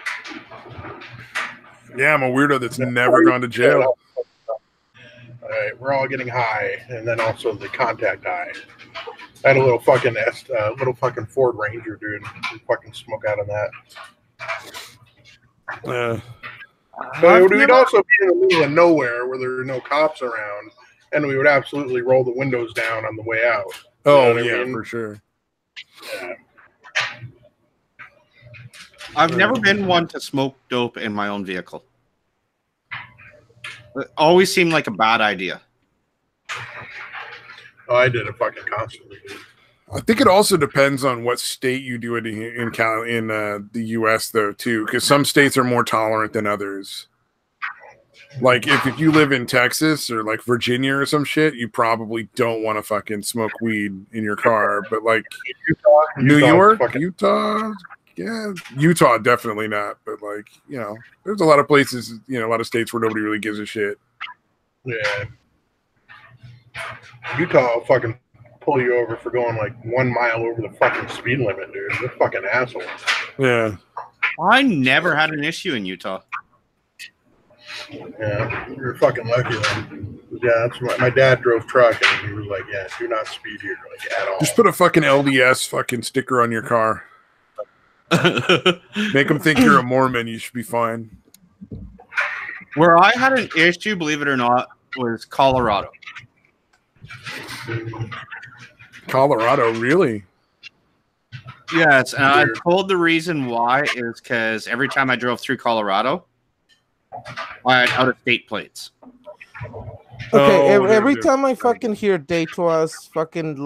Yeah, I'm a weirdo that's never gone to jail. All right, we're all getting high, and then also the contact high. I had a little fucking Ford Ranger, dude. We fucking smoke out of that. But we'd also be in the middle of nowhere where there are no cops around, and we would absolutely roll the windows down on the way out. Oh, yeah, for sure. I've never been one to smoke dope in my own vehicle. It always seemed like a bad idea. Oh, I did it fucking constantly, dude. I think it also depends on what state you do it in the U.S. though too, because some states are more tolerant than others. Like if you live in Texas or like Virginia or some shit, you probably don't want to fucking smoke weed in your car. But like New York, Utah, yeah, Utah definitely not. But like there's a lot of places, a lot of states where nobody really gives a shit. Yeah, Utah will fucking pull you over for going like 1 mile over the fucking speed limit, dude. They're fucking assholes. Yeah, I never had an issue in Utah. Yeah, you're fucking lucky then. Yeah, that's my dad drove truck and he was like, "Yeah, do not speed here like at all." just put a fucking LDS fucking sticker on your car. Make them think you're a Mormon. You should be fine. Where I had an issue, believe it or not, was Colorado. Colorado, really? Yes, and I told the reason why is because every time I drove through Colorado, I had out-of-state plates. Okay, every dude. time I fucking hear Daytois fucking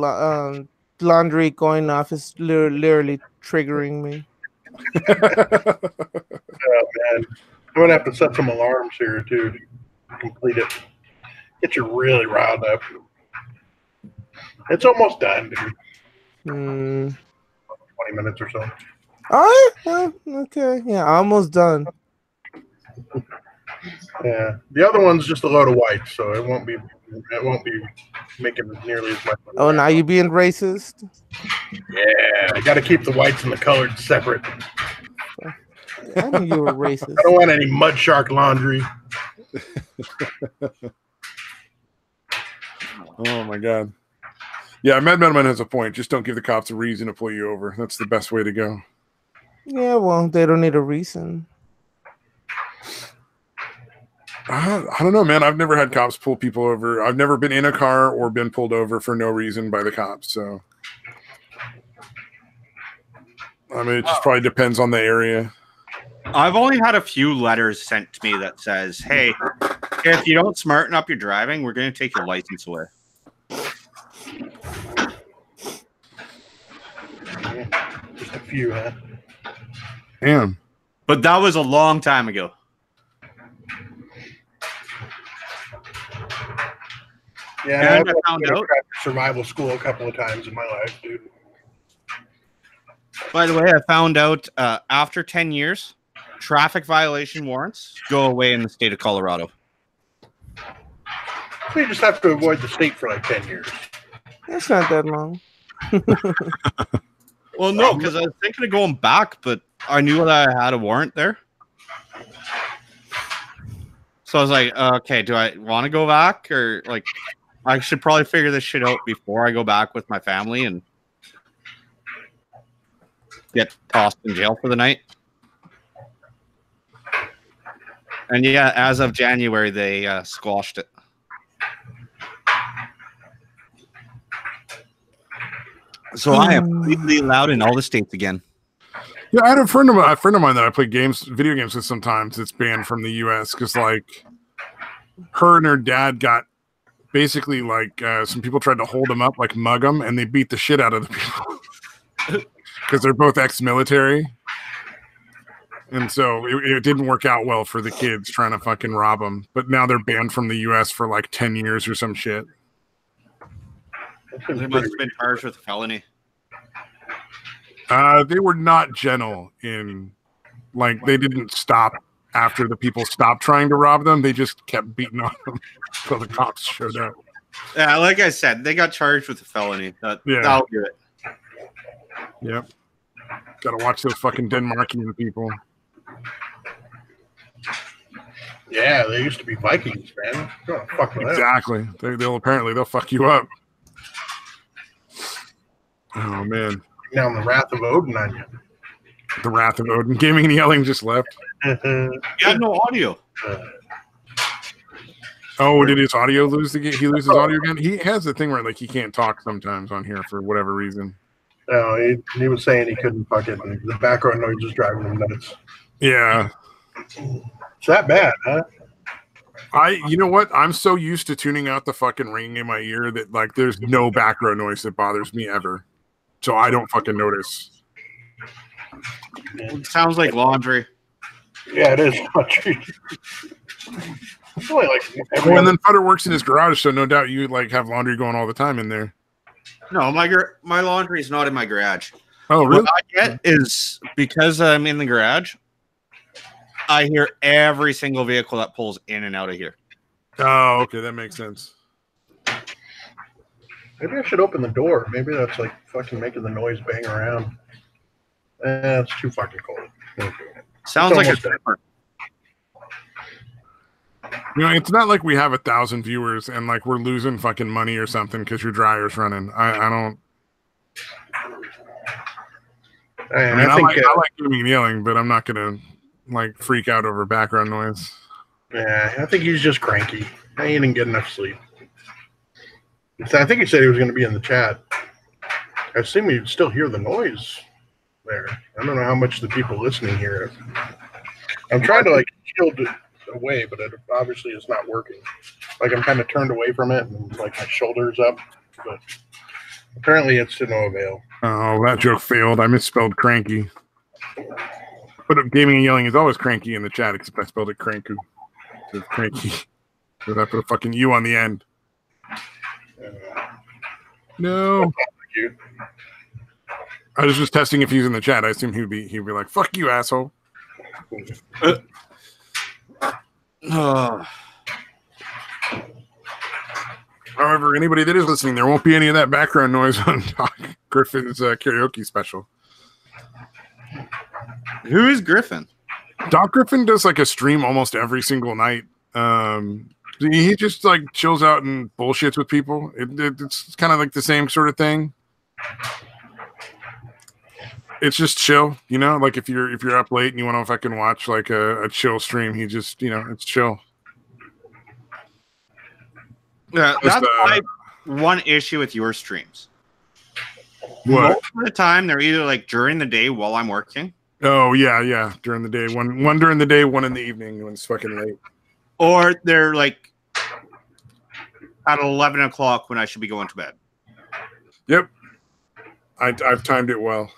laundry going off, is literally triggering me. Oh man, I'm gonna have to set some alarms here too to complete it. Get you really riled up. It's almost done, dude. 20 minutes or so. Oh, yeah, okay, yeah, almost done. Yeah, the other one's just a load of white, so it won't be making nearly as much. Oh, now you being racist? Yeah, I got to keep the whites and the colors separate. I knew you were racist. I don't want any mud shark laundry. Oh my god. Yeah, Mad Meadman has a point. Just don't give the cops a reason to pull you over. That's the best way to go. Yeah, well, they don't need a reason. I don't know, man. I've never had cops pull people over. I've never been in a car or been pulled over for no reason by the cops. So, I mean, it just probably depends on the area. I've only had a few letters sent to me that says, "Hey, if you don't smarten up your driving, we're going to take your license away." Just a few, huh? Damn. But that was a long time ago. Yeah, And I found out. Survival school a couple of times in my life, dude. By the way, I found out after 10 years, traffic violation warrants go away in the state of Colorado. So you just have to avoid the state for like 10 years. That's not that long. Well, no, because I was thinking of going back, but I knew that I had a warrant there. So I was like, okay, do I want to go back? Or like, I should probably figure this shit out before I go back with my family and get tossed in jail for the night. And yeah, as of January, they squashed it. So I am completely allowed in all the states again. Yeah, I had a friend of mine that I play video games with sometimes. It's banned from the U.S. because like her and her dad got basically like some people tried to hold them up, like mug them, and they beat the shit out of the people because they're both ex-military. And so it didn't work out well for the kids trying to fucking rob them. But now they're banned from the U.S. for like 10 years or some shit. They must have been charged with a felony. They were not gentle in, like, they didn't stop after the people stopped trying to rob them. They just kept beating on them until the cops showed up. Yeah, like I said, they got charged with a felony. That'll do it. Yep. Gotta watch those fucking Denmarkian people. Yeah, they used to be Vikings, man. Oh, fuck with Exactly. They'll fuck you up. Oh man. Down the wrath of Odin on you. The wrath of Odin. Gaming and yelling just left. You had no audio. Oh, did his audio lose the game? He loses audio again? He has the thing where like he can't talk sometimes on here for whatever reason. He was saying he couldn't fucking, the background noise was driving him nuts. Yeah. It's that bad, huh? You know what? I'm so used to tuning out the fucking ringing in my ear that like there's no background noise that bothers me ever. So I don't fucking notice. It sounds like laundry. Yeah, it is laundry. It's only like and then Futter works in his garage, so no doubt you like have laundry going all the time in there. No, my laundry is not in my garage. Oh, really? What I get is because I'm in the garage, I hear every single vehicle that pulls in and out of here. Oh, okay, that makes sense. Maybe I should open the door. Maybe that's like fucking making the noise bang around. It's too fucking cold. Sounds like a stripper. You know, it's not like we have 1,000 viewers and like we're losing fucking money or something because your dryer's running. I don't. I like gaming and yelling, but I'm not gonna like freak out over background noise. Yeah, I think he's just cranky. He didn't get enough sleep. I think he said he was going to be in the chat. I assume you'd still hear the noise there. I don't know how much the people listening hear it. I'm trying to like shield it away, but it obviously is not working. Like I'm kind of turned away from it and like my shoulder's up, but apparently it's to no avail. Oh, that joke failed. I misspelled cranky. But gaming and yelling is always cranky in the chat, except I spelled it cranky. So cranky. So I put a fucking U on the end. No. I was just testing if he's in the chat. I assume he'd be like, "Fuck you, asshole." However, anybody that is listening, there won't be any of that background noise on Doc Griffin's karaoke special. Who is Griffin? Doc Griffin does like a stream almost every single night. He just like chills out and bullshits with people. It's kind of like the same sort of thing. It's just chill, you know. Like if you're up late and you want to fucking watch like a chill stream, he just it's chill. Yeah, that's my one issue with your streams. What? Most of the time, they're either like during the day while I'm working. Oh yeah, during the day. One during the day, one in the evening when it's fucking late. Or they're like at 11 o'clock when I should be going to bed. Yep. I've timed it well.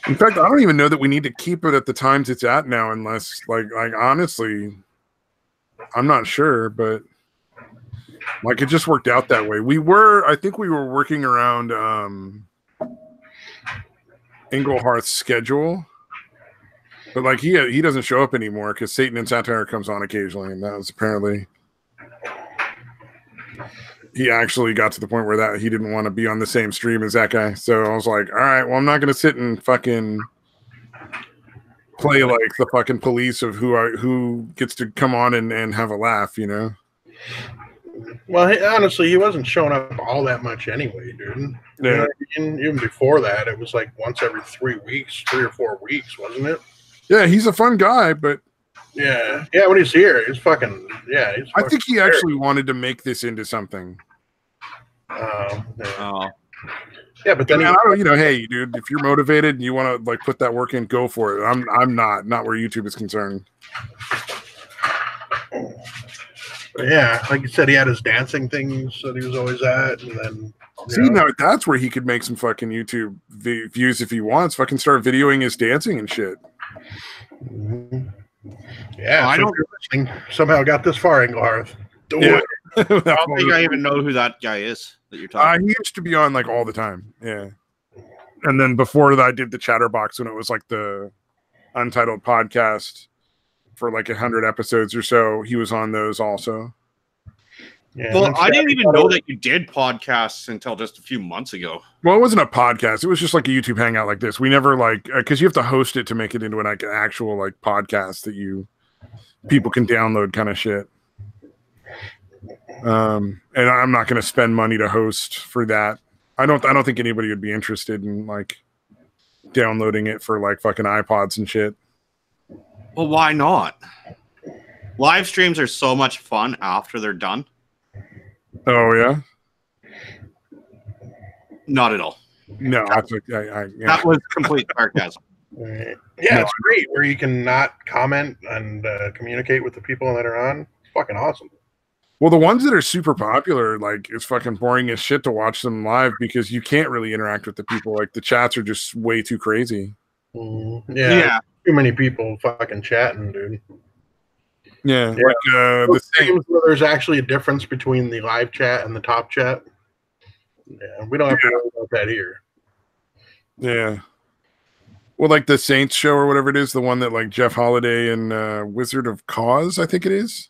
In fact, I don't even know that we need to keep it at the times it's at now, unless like honestly, I'm not sure, but like it just worked out that way. I think we were working around Engleharth's schedule. But like he doesn't show up anymore because Satan and Satire comes on occasionally, and that was apparently he actually got to the point where that he didn't want to be on the same stream as that guy. So I was like, all right, well, I'm not gonna sit and fucking play like the fucking police of who gets to come on and have a laugh, you know. Well, honestly, he wasn't showing up all that much anyway, dude. Yeah. Even before that, it was like once every 3 weeks, 3 or 4 weeks, wasn't it? Yeah, he's a fun guy, but yeah, when he's here, he's fucking I think he actually wanted to make this into something. Yeah, but then hey, dude, if you're motivated and you want to like put that work in, go for it. I'm not where YouTube is concerned. Yeah, like you said, he had his dancing things that he was always at, and then now that's where he could make some fucking YouTube views if he wants. Fucking start videoing his dancing and shit. Mm-hmm. Yeah, I don't somehow got this far, Engleharth. I don't think I even know who that guy is that you're talking. He used to be on like all the time, yeah. And then before that, I did the Chatterbox when it was like the Untitled podcast for like 100 episodes or so. He was on those also. Yeah, well, I didn't even know that you did podcasts until just a few months ago. Well, it wasn't a podcast. It was just like a YouTube hangout like this. We never like, because you have to host it to make it into an actual like podcast that people can download kind of shit. And I'm not going to spend money to host for that. I don't think anybody would be interested in like downloading it for like fucking iPods and shit. Well, why not? Live streams are so much fun after they're done. Oh yeah. Not at all. No, yeah. That was complete sarcasm. Yeah, No. it's great where you can not comment and communicate with the people that are on. It's fucking awesome. Well, the ones that are super popular, like, it's fucking boring as shit to watch them live because you can't really interact with the people. Like, the chats are just way too crazy. Yeah, too many people fucking chatting, dude. Yeah, like the same. Where there's actually a difference between the live chat and the top chat. Yeah, we don't have to worry about that here. Yeah. Well, like the Saints show or whatever it is, the one that like Jeff Holiday and Wizard of Cause, I think it is.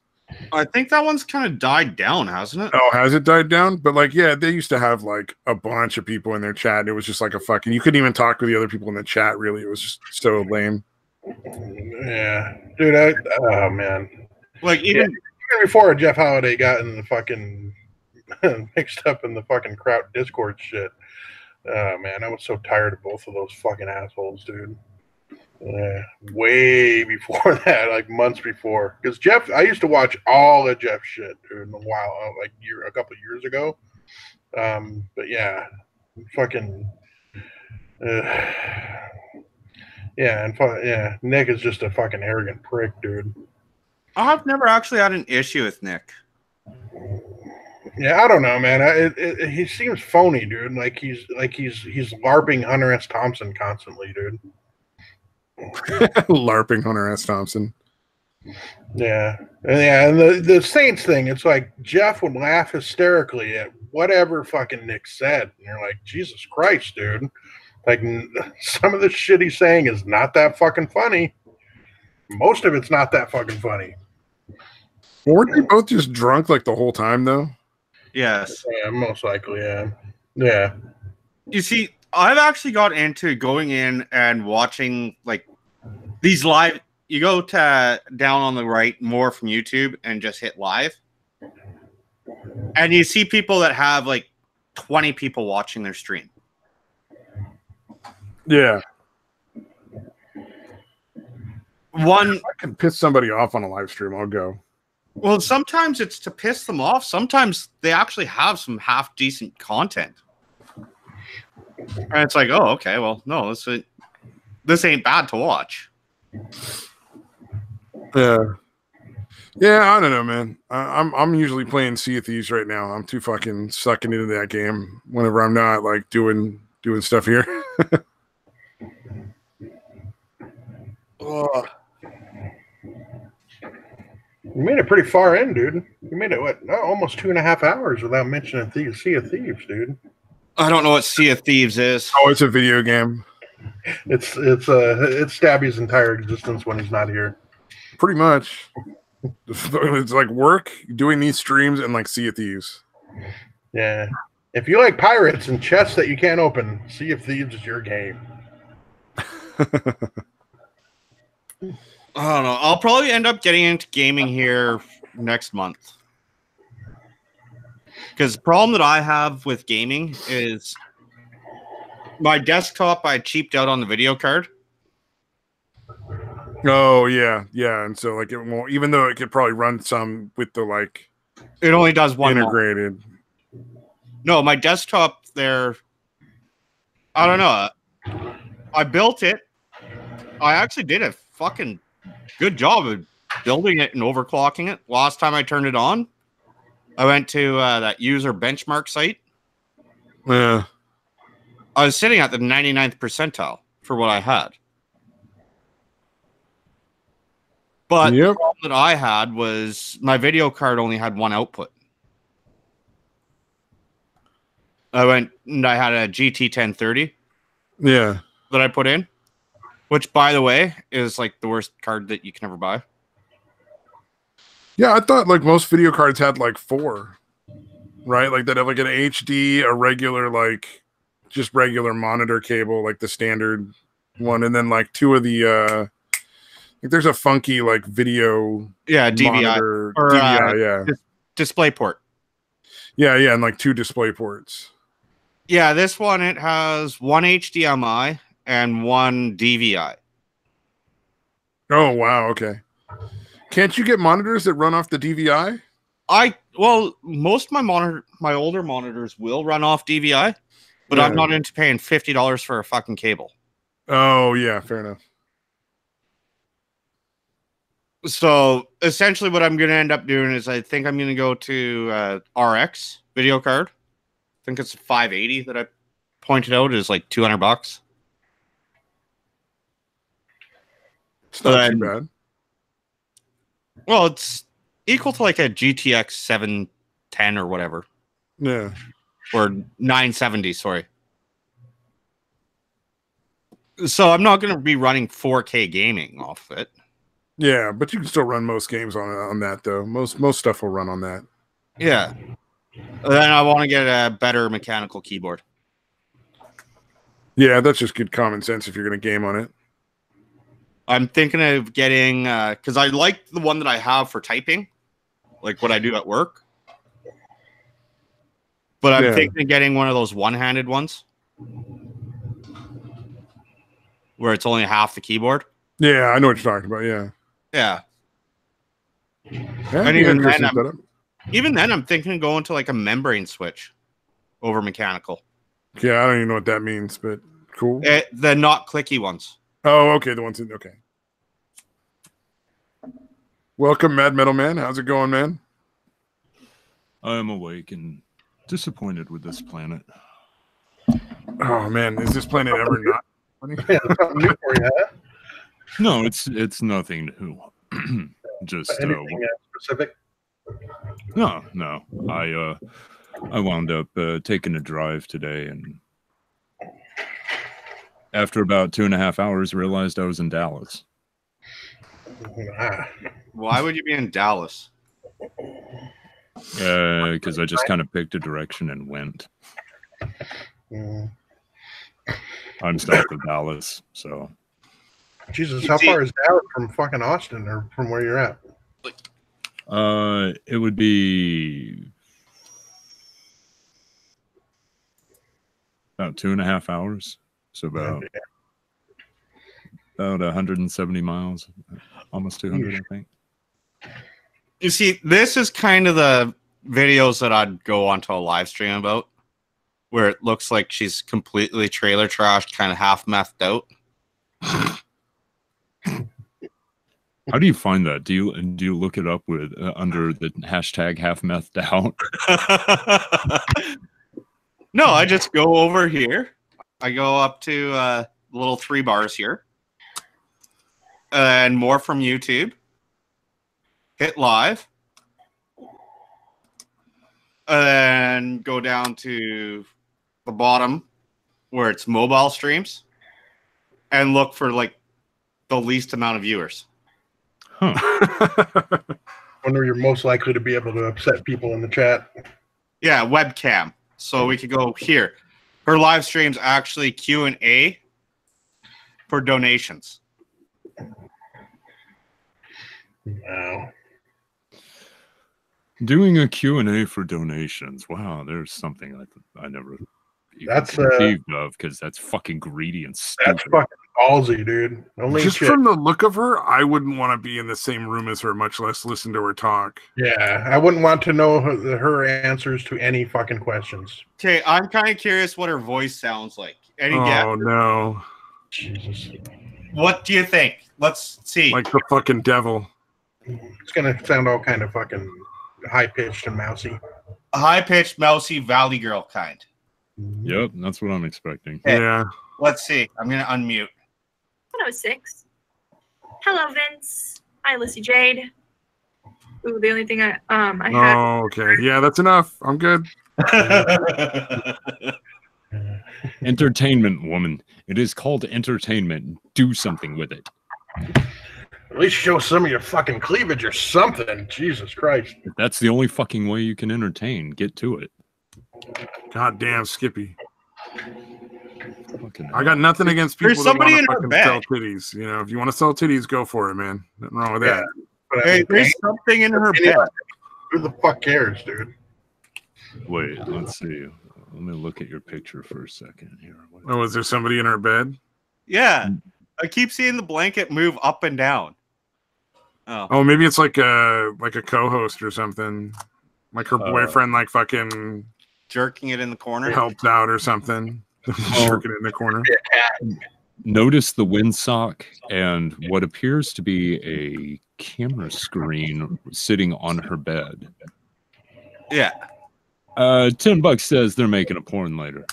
I think that one's kind of died down, hasn't it? Oh, has it died down? But like, yeah, they used to have like a bunch of people in their chat. And it was just like a fucking, you couldn't even talk with the other people in the chat, really. It was just so lame. Yeah. Dude, oh man. Like even before Jeff Holiday got in the fucking mixed up in the fucking crowd Discord shit. Oh man, I was so tired of both of those fucking assholes, dude. Yeah, way before that, like months before. Because Jeff, I used to watch all of Jeff's shit, dude, in a while, like a couple of years ago. But yeah, fucking, yeah, Nick is just a fucking arrogant prick, dude. I've never actually had an issue with Nick. Yeah, I don't know, man. He seems phony, dude. Like he's LARPing Hunter S. Thompson constantly, dude. LARPing Hunter S. Thompson. Yeah, and the Saints thing. It's like Jeff would laugh hysterically at whatever fucking Nick said, and you're like, Jesus Christ, dude. Like some of the shit he's saying is not that fucking funny. Most of it's not that fucking funny. Weren't they both just drunk like the whole time though? Yes. Yeah, most likely, yeah. Yeah. You see, I've actually got into going in and watching like these live. You go to down on the right more from YouTube and just hit live. And you see people that have like 20 people watching their stream. Yeah. One, I can piss somebody off on a live stream, I'll go. well, sometimes it's to piss them off. Sometimes they actually have some half decent content. And it's like, oh, okay, well, no, this ain't bad to watch. Yeah. Yeah, I don't know, man. I'm usually playing Sea of Thieves right now. I'm too fucking sucking into that game whenever I'm not like doing stuff here. Oh. You made it pretty far in, dude. You made it almost 2.5 hours without mentioning Sea of Thieves, dude. I don't know what Sea of Thieves is. Oh, it's a video game. It's Stabby's entire existence when he's not here. Pretty much. It's like work, doing these streams, and like Sea of Thieves. Yeah. If you like pirates and chests that you can't open, Sea of Thieves is your game. I don't know. I'll probably end up getting into gaming here next month. Because the problem that I have with gaming is my desktop, I cheaped out on the video card. Oh, yeah. Yeah. And so, like, it won't, even though it could probably run some with the, like, it only does one integrated. No, my desktop there, I don't know. I built it. I actually did a fucking good job of building it and overclocking it. Last time I turned it on, I went to that user benchmark site. Yeah. I was sitting at the 99th percentile for what I had. But the problem that I had was my video card only had one output. I went and I had a GT 1030. Yeah. That I put in, which, by the way, is like the worst card that you can ever buy. Yeah, I thought like most video cards had like 4, right? Like that have like an HD, a regular, like just regular monitor cable, like the standard one, and then like 2 of the like there's a funky like video DVI monitor, or DVI, display port. Yeah, and like 2 display ports. Yeah, this one, it has 1 HDMI and 1 DVI. Oh wow, okay. Can't you get monitors that run off the DVI? Well, most of my older monitors will run off DVI. But I'm not into paying $50 for a fucking cable. Oh, yeah, fair enough. So essentially what I'm going to end up doing is I think I'm going to go to RX video card. I think it's 580 that I pointed out is like $200. It's not too bad. Well, it's equal to like a GTX 710 or whatever. Yeah. Or 970, sorry. So I'm not going to be running 4K gaming off it. Yeah, but you can still run most games on that, though. Most stuff will run on that. Yeah. Then I want to get a better mechanical keyboard. Yeah, that's just good common sense if you're going to game on it. I'm thinking of getting, because I like the one that I have for typing, like what I do at work. But I'm thinking of getting one of those one-handed ones where it's only half the keyboard. Yeah, I know what you're talking about. Yeah. Yeah. And even then, I'm thinking of going to like a membrane switch over mechanical. Yeah, I don't even know what that means, but cool. The not clicky ones. Oh, okay. The ones in, okay. Welcome, Mad Metal Man. How's it going, man? I'm awake and disappointed with this planet. Oh man, is this planet ever not funny? No, it's nothing new. Just anything specific. No. I wound up taking a drive today, and after about 2.5 hours, realized I was in Dallas. Why would you be in Dallas? Because I just kind of picked a direction and went. I'm south of Dallas, so. Jesus, how far is Dallas from fucking Austin, or from where you're at? It would be about 2.5 hours. So about 170 miles, almost 200, I think. You see, this is kind of the videos that I'd go onto a live stream about, where it looks like she's completely trailer trashed, kind of half methed out. How do you find that? Do you look it up with under the hashtag half methed out? No, I just go over here. I go up to the little 3 bars here, and more from YouTube. Hit live, and go down to the bottom where it's mobile streams, and look for like the least amount of viewers. Huh. Wonder you're most likely to be able to upset people in the chat. Yeah, webcam. So we could go here. Her live streams actually Q&A for donations. Wow. Doing a Q&A for donations. Wow, there's something I never even conceived of, because that's fucking greedy and stupid. That's fucking ballsy, dude. Just from the look of her, I wouldn't want to be in the same room as her, much less listen to her talk. Yeah, I wouldn't want to know her answers to any fucking questions. Okay, I'm kind of curious what her voice sounds like. Any guess? Oh, no. Jesus. What do you think? Let's see. Like the fucking devil. It's going to sound all kind of fucking high-pitched and mousy. A high-pitched, mousy Valley Girl kind. Yep, that's what I'm expecting. Okay. Yeah. Let's see. I'm going to unmute. 106. Hello, Vince. Hi, Lissy Jade. Ooh, the only thing I had. Oh, okay. Yeah, that's enough. I'm good. Entertainment, woman. It is called entertainment. Do something with it. At least show some of your fucking cleavage or something. Jesus Christ. If that's the only fucking way you can entertain, get to it. God damn, Skippy. Fucking I got nothing against people There's that somebody want in to her fucking bed. sell titties. You know, if you want to sell titties, go for it, man. Nothing wrong with that. But Hey, there's something in her bed. Who the fuck cares, dude? Wait, let's see. Let me look at your picture for a second here. Oh, is there somebody in her bed? Yeah. I keep seeing the blanket move up and down. Oh, maybe it's like a co-host or something. Like her boyfriend, like fucking jerking it in the corner. helped out or something. Jerking it in the corner. Notice the windsock and what appears to be a camera screen sitting on her bed. Yeah. $10 says they're making a porn later.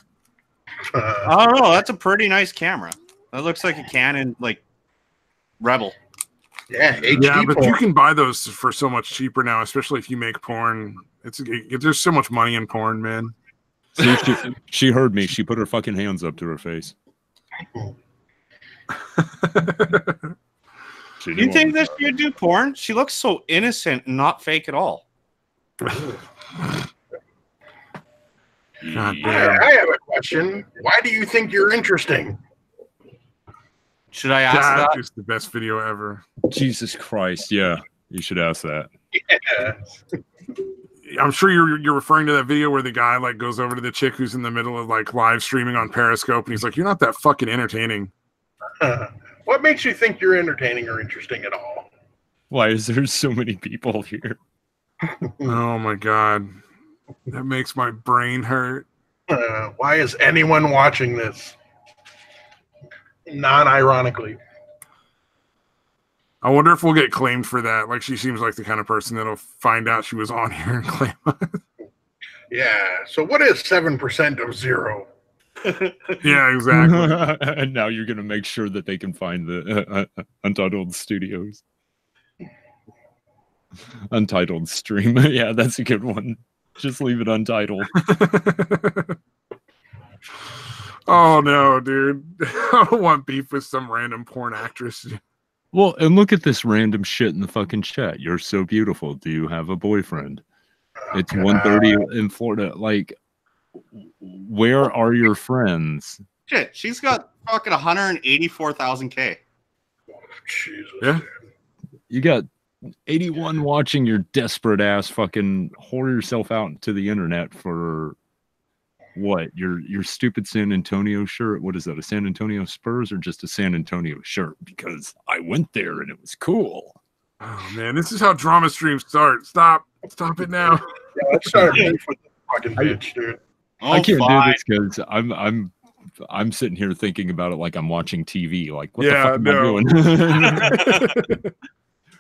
I don't know. That's a pretty nice camera. That looks like a Canon, like Rebel. Yeah, HD Yeah, but porn. you can buy those for so much cheaper now, especially if you make porn. There's so much money in porn, man. See, she heard me. She put her fucking hands up to her face. You think this dude do porn? She looks so innocent and not fake at all. God I damn. have a question. Why do you think you're interesting? Should I ask That that? is the best video ever. Jesus Christ. Yeah, you should ask that. Yeah. I'm sure you're referring to that video where the guy like goes over to the chick who's in the middle of like live streaming on Periscope and he's like, "You're not that fucking entertaining." What makes you think you're entertaining or interesting at all? Why is there so many people here? Oh my god. That makes my brain hurt. Why is anyone watching this? Non-ironically. I wonder if we'll get claimed for that. Like, she seems like the kind of person that'll find out she was on here and claim us. Yeah. So what is 7% of 0? Yeah, exactly. And now you're going to make sure that they can find the Untitled Studios. Untitled stream. Yeah, that's a good one. Just leave it untitled. Oh no, dude. I don't want beef with some random porn actress. Well, and look at this random shit in the fucking chat. You're so beautiful. Do you have a boyfriend? It's 1:30 in Florida. Like, where are your friends? Shit, she's got fucking 184,000K. Jesus. Yeah. You got 81 watching your desperate ass fucking whore yourself out to the internet for what? Your stupid San Antonio shirt? What is that? A San Antonio Spurs or just a San Antonio shirt? Because I went there and it was cool. Oh man, this is how drama streams start. Stop it now. Yeah, let's start paying for the fucking bitch, dude. Oh, I can't fine. do this because I'm sitting here thinking about it like I'm watching TV. Like, what Yeah, the fuck am I doing?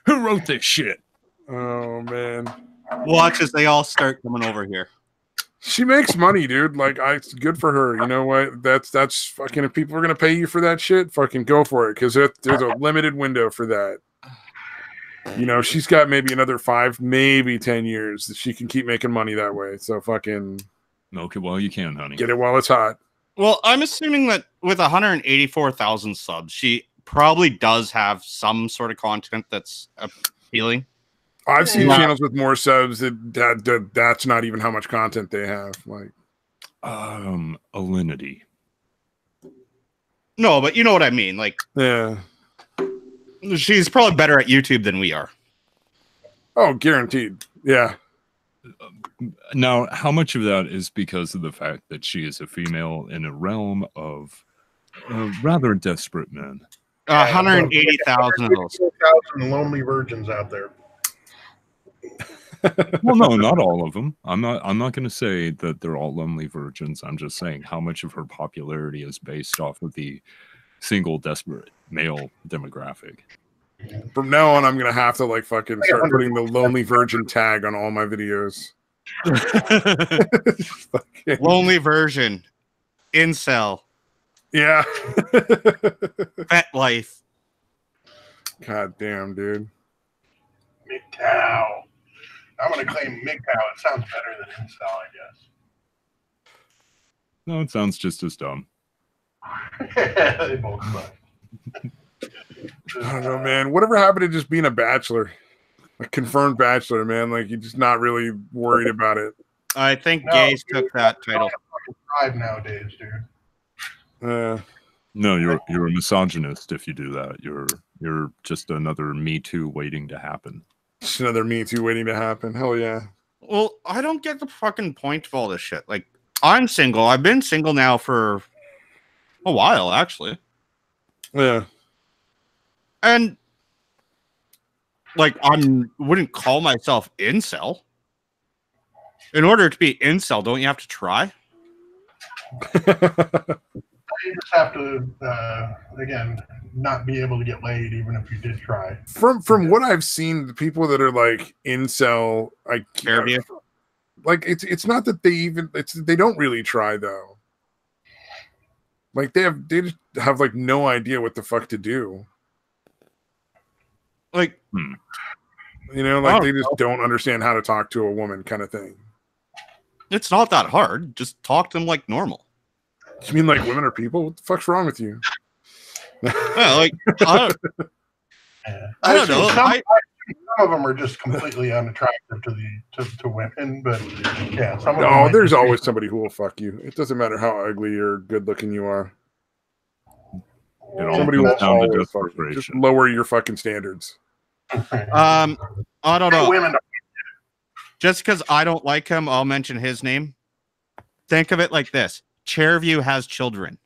Who wrote this shit? Oh man. Watch as they all start coming over here. She makes money, dude. Like, it's good for her. You know what? That's fucking. If people are gonna pay you for that shit, fucking go for it. Because there's a limited window for that. You know, she's got maybe another 5, maybe 10 years that she can keep making money that way. So fucking Okay, well, you can, honey. get it while it's hot. Well, I'm assuming that with 184,000 subs, she probably does have some sort of content that's appealing. I've seen Yeah. channels with more subs that's not even how much content they have. Like, Alinity. No, but you know what I mean. Like, yeah. she's probably better at YouTube than we are. Oh, guaranteed. Yeah. Now, how much of that is because of the fact that she is a female in a realm of rather desperate men? 180,000 of those. 1,000 lonely virgins out there. Well, no, not all of them. I'm not going to say that they're all lonely virgins. I'm just saying how much of her popularity is based off of the single desperate male demographic. From now on, I'm gonna have to like fucking start putting the lonely virgin tag on all my videos. Fucking- Lonely version. Incel. yeah. Pet life. God damn, dude. MGTOW. I'm going to claim MGTOW. It sounds better than incel, I No, it sounds just as dumb. guess. They both suck. I don't know, man. Whatever happened to just being a bachelor? A confirmed bachelor, man. Like, you're just not really worried about it. I think No, gays dude, took that title. Tribe nowadays, dude. Uh, No, you're a misogynist if you do that. You're just another Me Too waiting to happen. just another Me Too waiting to happen. Hell yeah. Well, I don't get the fucking point of all this shit. Like, I'm single. I've been single now for a while, actually. Yeah. And like, wouldn't call myself incel. In order to be incel, don't you have to try? You just have to, again, not be able to get laid, even if you did try. From what I've seen, the people that are like incel, Fairview. Like it's not that they don't really try though. Like they just have like no idea what the fuck to do. Like, you know, like they just don't understand how to talk to a woman, kind of thing. it's not that hard. Just talk to them like normal. You mean like women are people? What the fuck's wrong with you? Yeah, like I don't know. Some of them are just completely unattractive to women, but yeah, some of them. No, there's always somebody who will fuck you. It doesn't matter how ugly or good looking you are. Somebody will always fuck you. Just lower your fucking standards. I don't know. Women. Just because I don't like him, I'll mention his name. Think of it like this: Chairview has children.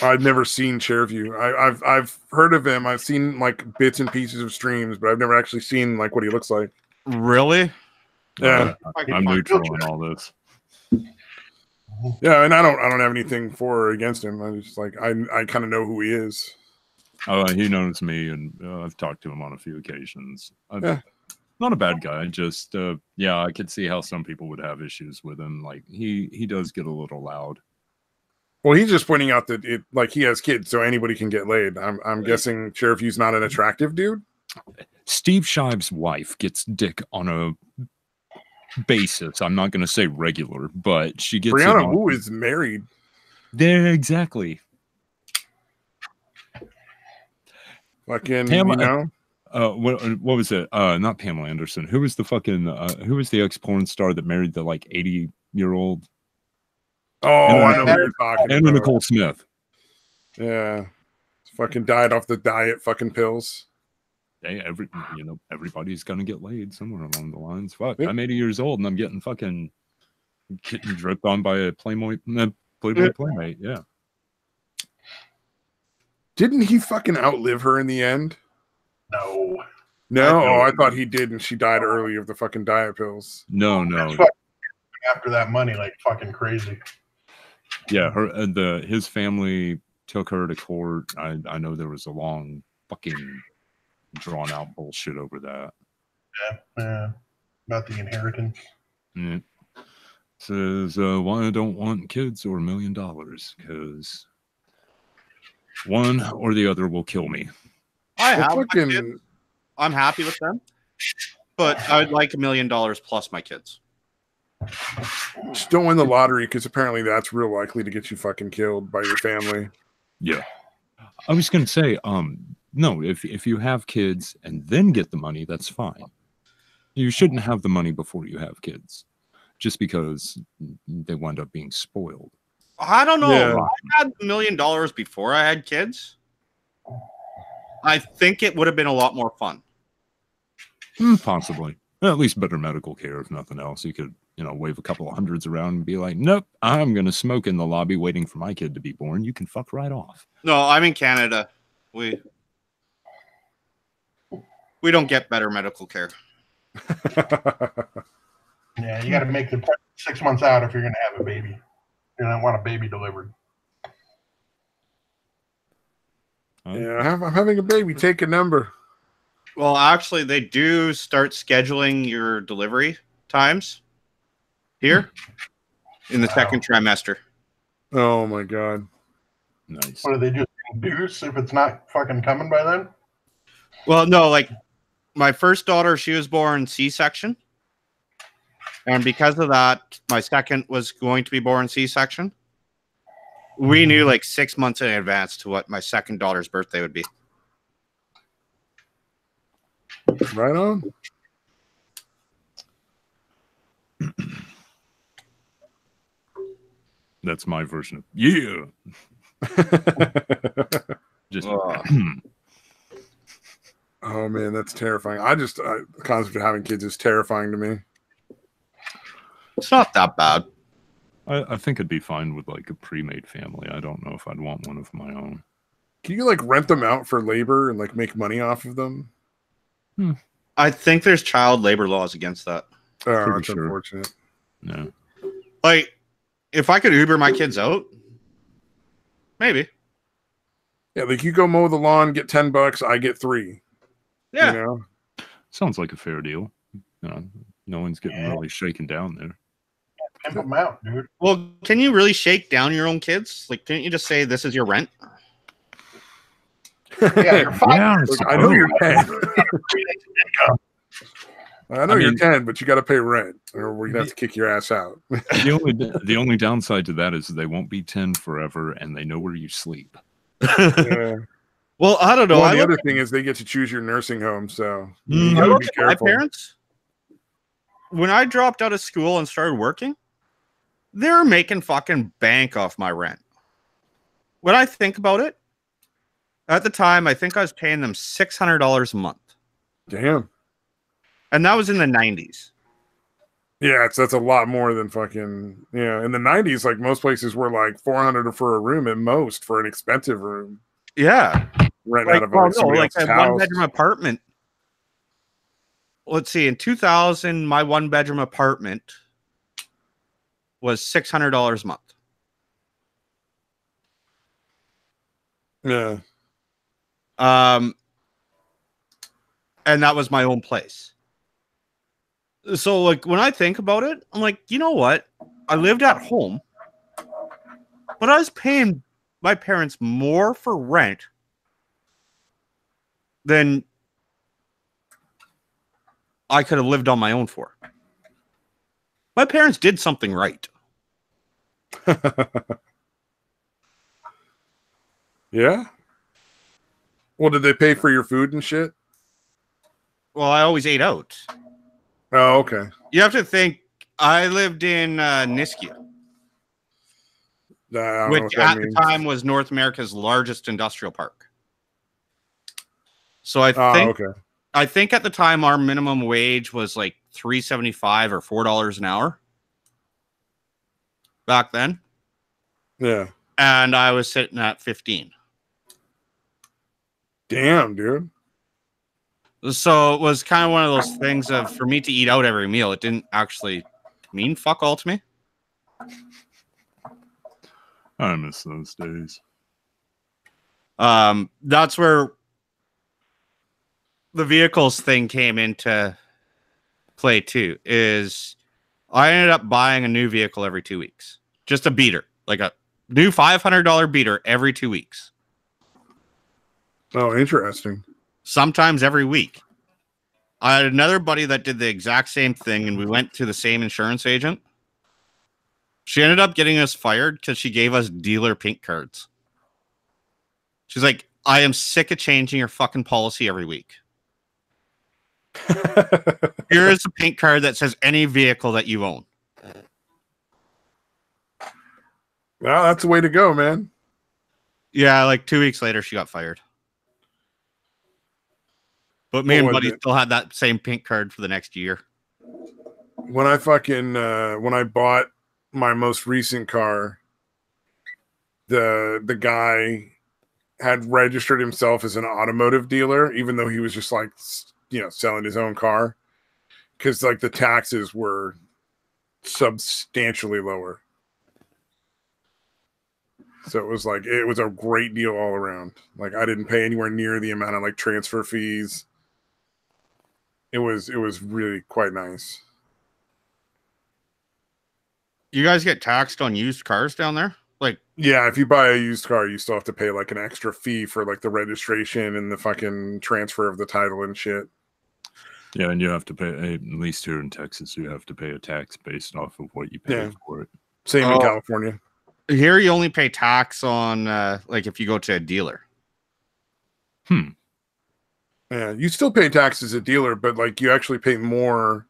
I've never seen Chairview. I've heard of him. I've seen like bits and pieces of streams, but I've never actually seen like what he looks like. Really? Yeah, I'm neutral in all this. Yeah, and I don't have anything for or against him. I just like I kind of know who he is. He knows me, and I've talked to him on a few occasions. Not a bad guy. Just I could see how some people would have issues with him. Like he does get a little loud. Well, he's just pointing out that he has kids, so anybody can get laid. I'm guessing Sheriff's not an attractive dude. Steve Shive's wife gets dick on a basis. I'm not going to say regular, but she gets. Brianna Wu is married. There, exactly. Fucking, you know. What was it? Not Pamela Anderson. Who was the fucking? Who was the ex porn star that married the like 80-year-old? Oh, I know what you're talking about. Anna Nicole Smith. Yeah, fucking died off the diet fucking pills. Hey, everybody's gonna get laid somewhere along the lines. Fuck, I'm 80 years old and I'm getting dripped on by a Playboy playmate. Yeah. Didn't he fucking outlive her in the end? No. Oh, I thought he did, and she died early of the fucking diet pills. No. After that money, like fucking crazy. Yeah, his family took her to court. I know there was a long fucking drawn out bullshit over that. Yeah, about the inheritance. Yeah. Says why I don't want kids or $1 million, because one or the other will kill me. I'm happy with them, but I would like $1 million plus my kids. Just don't win the lottery, because apparently that's real likely to get you fucking killed by your family. Yeah. I was going to say, no, if you have kids and then get the money, that's fine. You shouldn't have the money before you have kids, just because they wind up being spoiled. I don't know. Yeah. I had $1 million before I had kids. I think it would have been a lot more fun. Possibly. At least better medical care, if nothing else. You could, wave a couple of hundreds around and be like, nope, I'm going to smoke in the lobby waiting for my kid to be born. You can fuck right off. No, I'm in Canada. We don't get better medical care. Yeah, you got to make the 6 months out if you're going to have a baby. You don't want a baby delivered. Yeah, I'm having a baby. Take a number. Well, actually, they do start scheduling your delivery times here in the second trimester. Oh my god! Nice. What do they just induce if it's not fucking coming by then? Well, no, like my first daughter, she was born C-section, and because of that, my second was going to be born C-section. We knew like 6 months in advance to what my second daughter's birthday would be. Right on. That's my version of yeah. Just oh man, that's terrifying. The concept of having kids is terrifying to me. It's not that bad. I think it'd be fine with like a pre-made family. I don't know if I'd want one of my own. Can you like rent them out for labor and like make money off of them? I think there's child labor laws against that. Oh, Pretty that's sure. unfortunate. No. Like, if I could Uber my kids out, maybe. Yeah, like you go mow the lawn, get $10, I get 3. Yeah. You know? Sounds like a fair deal. No one's getting really shaken down there. Pimp them out, dude. Well, can you really shake down your own kids? Like, can't you just say this is your rent? Yeah, you're fine. Yeah, Look, I know you're 10. Income. I know you're 10, but you got to pay rent, or we're gonna have to kick your ass out. The only downside to that is they won't be 10 forever, and they know where you sleep. Yeah. Well, I don't know. Well, the other thing is they get to choose your nursing home, so you I gotta look be at my careful. parents. When I dropped out of school and started working, they're making fucking bank off my rent. When I think about it, at the time, I think I was paying them $600 a month. Damn. And that was in the 90s. Yeah, that's a lot more than fucking in the 90s. Like most places were like $400 for a room at most for an expensive room. Yeah, Rent like, out of like somebody like else's a house. one-bedroom apartment. Let's see, in 2000, my one-bedroom apartment was $600 a month. Yeah. And that was my own place. So, like, when I think about it, I'm like, you know what? I lived at home, but I was paying my parents more for rent than I could have lived on my own for. My parents did something right. Yeah. Well, did they pay for your food and shit? Well, I always ate out. Oh, okay. You have to think, I lived in Nisku, which at the time was North America's largest industrial park. So I think at the time our minimum wage was like $3.75 or $4 an hour back then. Yeah. And I was sitting at 15. Damn, dude. So it was kind of one of those things of, for me to eat out every meal, it didn't actually mean fuck all to me. I miss those days. That's where the vehicles thing came into play too. Is I ended up buying a new vehicle every 2 weeks, just a beater, like a new $500 beater every 2 weeks. Oh, interesting. Sometimes every week. I had another buddy that did the exact same thing, and we went to the same insurance agent. She ended up getting us fired because she gave us dealer pink cards. She's like, I am sick of changing your fucking policy every week. Here is a pink card that says any vehicle that you own. Well, that's the way to go, man. Yeah, like 2 weeks later, she got fired. But me and Buddy still had that same pink card for the next year. When I fucking when I bought my most recent car, the guy had registered himself as an automotive dealer, even though he was just like, selling his own car, because like the taxes were substantially lower. So it was a great deal all around. Like I didn't pay anywhere near the amount of like transfer fees. It was really quite nice. You guys get taxed on used cars down there? Like, yeah, if you buy a used car, you still have to pay like an extra fee for like the registration and the fucking transfer of the title and shit. Yeah, and you have to pay, at least here in Texas, you have to pay a tax based off of what you pay for it. Same in California. Here you only pay tax on like if you go to a dealer. Yeah, you still pay tax as a dealer, but like you actually pay more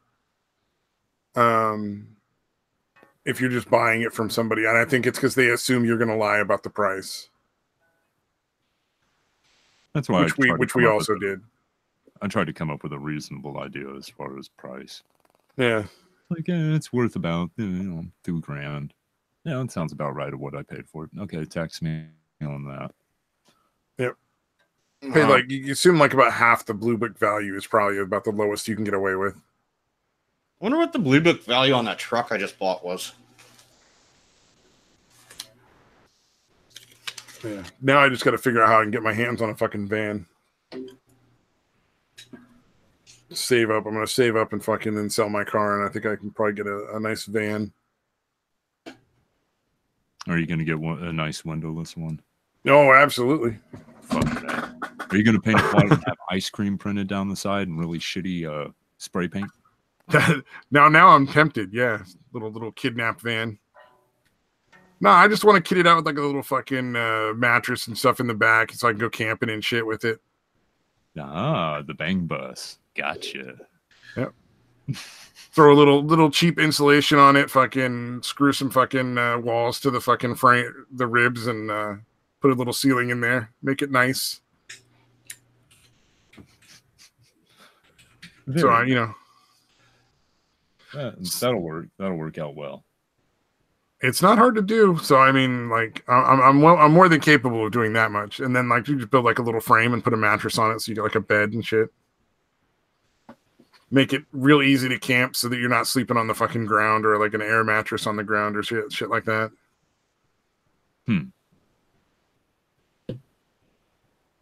if you're just buying it from somebody. And I think it's because they assume you're going to lie about the price. That's why which we also did. I tried to come up with a reasonable idea as far as price. Yeah. Like, it's worth about $2,000. Yeah, it sounds about right of what I paid for it. Okay, tax me on that. Yep. Pay like you assume like about half the blue book value is probably about the lowest you can get away with. wonder what the Blue Book value on that truck I just bought was. Yeah. Now I just got to figure out how I can get my hands on a fucking van. Save up. I'm going to save up and fucking then sell my car, and I think I can probably get a nice van. Are you going to get a nice windowless one? Oh, absolutely. Fuck that. Are you going to paint it white and have ice cream printed down the side and really shitty spray paint? Now I'm tempted. Yeah, little kidnapped van. No, I just want to kit it out with like a little fucking mattress and stuff in the back, so I can go camping and shit with it. Ah, the bang bus. Gotcha. Yep. Throw a little cheap insulation on it. Fucking screw some fucking walls to the fucking frame, the ribs, and put a little ceiling in there. Make it nice. So that'll work. That'll work out well. It's not hard to do. So I mean, like, I'm more than capable of doing that much. And then like you just build like a little frame and put a mattress on it, so you get like a bed and shit. Make it real easy to camp, so that you're not sleeping on the fucking ground or like an air mattress on the ground or shit like that. I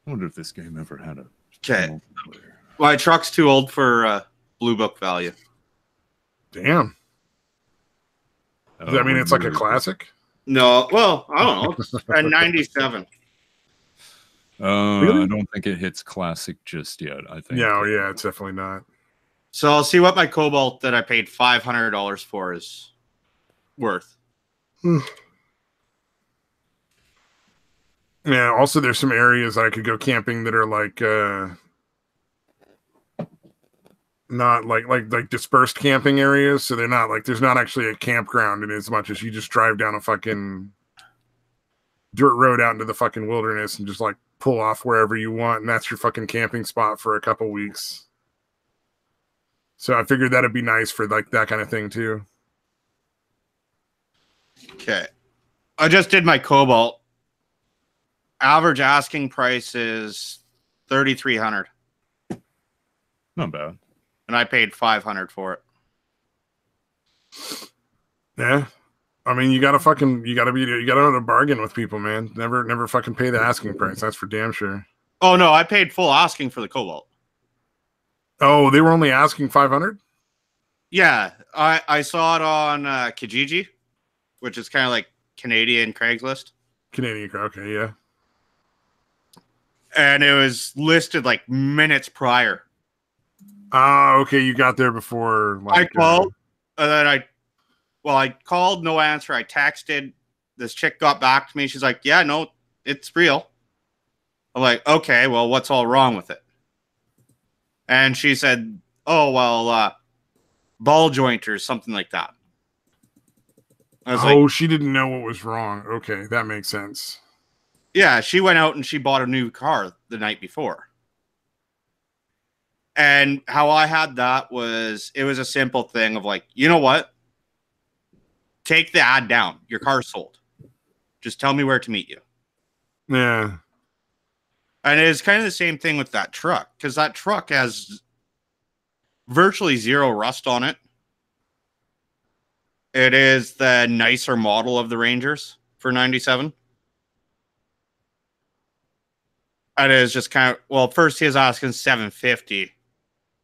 wonder if this game ever had a. Okay. My truck's too old for Blue Book value. Damn. Does that mean it's like a classic? No. Well, I don't know. It's a 97. Really? I don't think it hits classic just yet. I think. Yeah, it's definitely not. So I'll see what my Cobalt that I paid $500 for is worth. Yeah. Also, there's some areas I could go camping that are like not like dispersed camping areas. So they're not like there's not actually a campground in as much as you just drive down a fucking dirt road out into the fucking wilderness and just like pull off wherever you want, and that's your fucking camping spot for a couple weeks. So I figured that'd be nice for like that kind of thing too. Okay. I just did my Cobalt. Average asking price is $3,300. Not bad. And I paid $500 for it. Yeah. I mean, you gotta know to bargain with people, man. Never fucking pay the asking price. That's for damn sure. Oh no, I paid full asking for the Cobalt. Oh, they were only asking $500? Yeah, I saw it on Kijiji, which is kind of like Canadian Craigslist. Canadian, okay, yeah. And it was listed like minutes prior. Okay, you got there before. Like, I called, and then I called, no answer. I texted. This chick got back to me. She's like, "Yeah, no, it's real." I'm like, "Okay, well, what's all wrong with it?" And she said, "Oh, well, ball joint or something like that." I was like, she didn't know what was wrong. Okay, that makes sense. Yeah, she went out and she bought a new car the night before. And how I had that was, it was a simple thing of like, you know what? Take the ad down. Your car's sold. Just tell me where to meet you. Yeah. And it's kind of the same thing with that truck, because that truck has virtually zero rust on it. It is the nicer model of the Rangers for 97. And it is just kind of, well, first he was asking $750.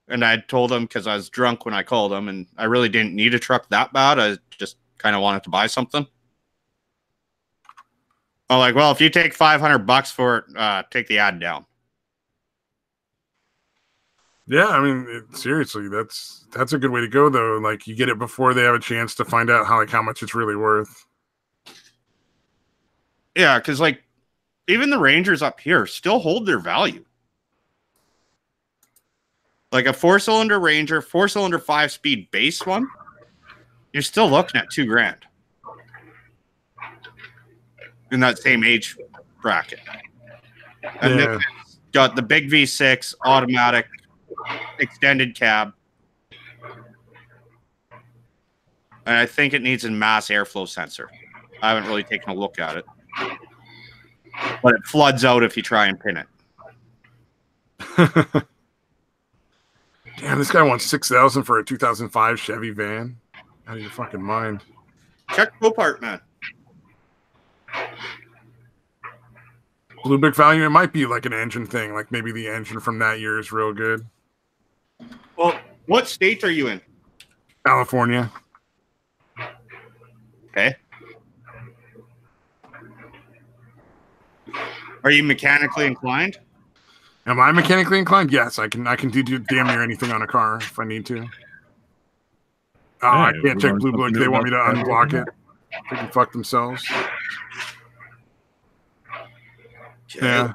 And I told him, because I was drunk when I called him, and I really didn't need a truck that bad. I just kind of wanted to buy something. I'm like, well, if you take $500 for it, take the ad down. Yeah, I mean, seriously, that's a good way to go, though. Like, you get it before they have a chance to find out how much it's really worth. Yeah, because like even the Rangers up here still hold their value. Like a 4-cylinder Ranger, 4-cylinder 5-speed base one, you're still looking at $2,000 in that same age bracket. And then it's got the big V6 automatic extended cab. And I think it needs a mass airflow sensor. I haven't really taken a look at it. But it floods out if you try and pin it. Damn, this guy wants $6,000 for a 2005 Chevy van. Out of your fucking mind. Check Copart, man. Blue Book value, it might be like an engine thing. Like maybe the engine from that year is real good. Well, what state are you in? California. Okay. Are you mechanically inclined? Am I mechanically inclined? Yes, I can do damn near anything on a car if I need to. Oh, I can't check Blue Book. They want me to unblock it. They can fuck themselves. Okay. Yeah.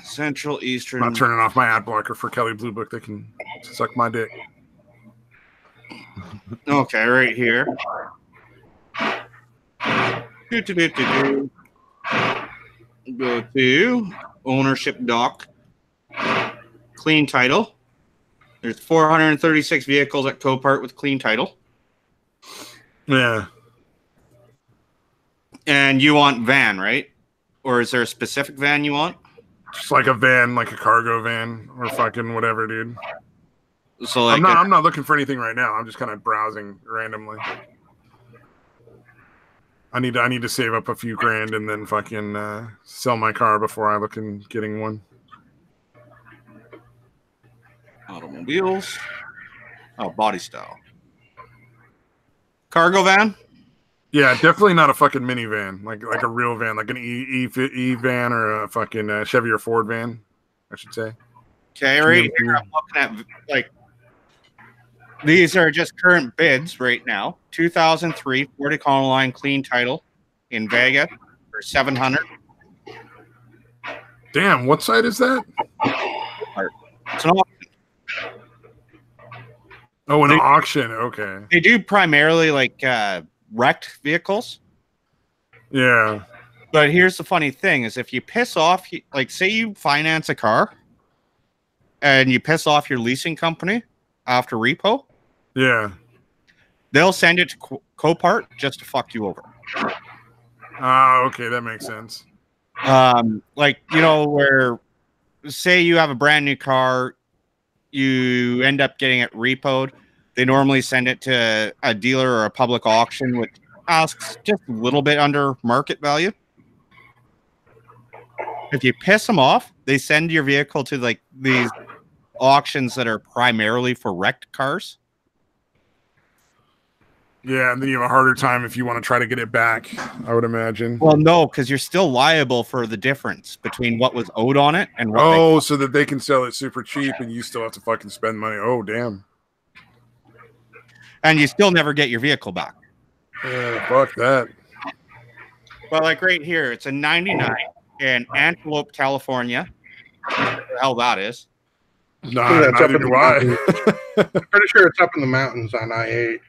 Central Eastern. I'm not turning off my ad blocker for Kelly Blue Book. They can suck my dick. Okay, right here. Go to ownership doc. Clean title. There's 436 vehicles at Copart with clean title. Yeah. And you want van, right? Or is there a specific van you want? Just like a van, like a cargo van or fucking whatever, dude. So like I'm not looking for anything right now. I'm just kind of browsing randomly. I need to save up a few grand and then fucking sell my car before I look in getting one. automobiles. Oh, body style. Cargo van? Yeah, definitely not a fucking minivan, like a real van, like an E van or a fucking Chevy or Ford van, I should say. Okay, right here I'm looking at like these are just current bids right now. 2003 Ford Econoline clean title in Vega for $700. Damn, what site is that? It's an auction. Oh, an auction. Okay. They do primarily like wrecked vehicles. Yeah. But here's the funny thing is if you piss off, like say you finance a car and you piss off your leasing company after repo. Yeah. They'll send it to Copart just to fuck you over. Okay, that makes sense. Like, you know, where say you have a brand new car, you end up getting it repoed. They normally send it to a dealer or a public auction, which asks just a little bit under market value. If you piss them off, they send your vehicle to like these auctions that are primarily for wrecked cars. Yeah, and then you have a harder time if you want to try to get it back, I would imagine. Well, no, because you're still liable for the difference between what was owed on it and what. Oh, so that they can sell it super cheap and you still have to fucking spend money. Oh, damn. And you still never get your vehicle back. Yeah, fuck that. But like right here, it's a 99 in Antelope, California. What the hell that is? Nah, that's up in neither do I. I'm pretty sure it's up in the mountains on I-8.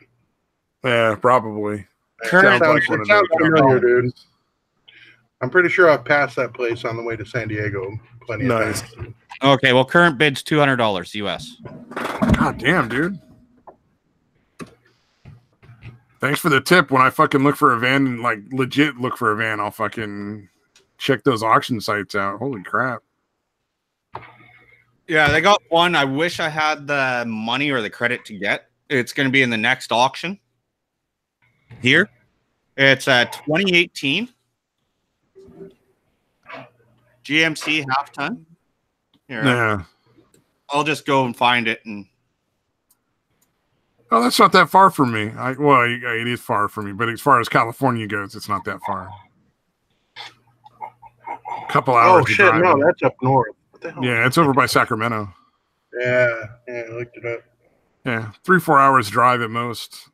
Yeah, probably. Current Sounds one of sounds those familiar, jobs. dude. I'm pretty sure I've passed that place on the way to San Diego plenty of Nice. times. Okay, well, current bid's $200 US. God damn, dude. Thanks for the tip. When I fucking look for a van and like legit look for a van, I'll fucking check those auction sites out. Holy crap. Yeah, they got one. I wish I had the money or the credit to get. It's going to be in the next auction. Here, it's a 2018 GMC half ton. Here, Yeah. I'll just go and find it. And Oh, that's not that far from me. Well, it is far from me, but as far as California goes, it's not that far. A couple hours. Oh, shit, no, that's up north. What the hell? Yeah, it's over by Sacramento. Yeah, I looked it up. Yeah, 3-4 hours drive at most.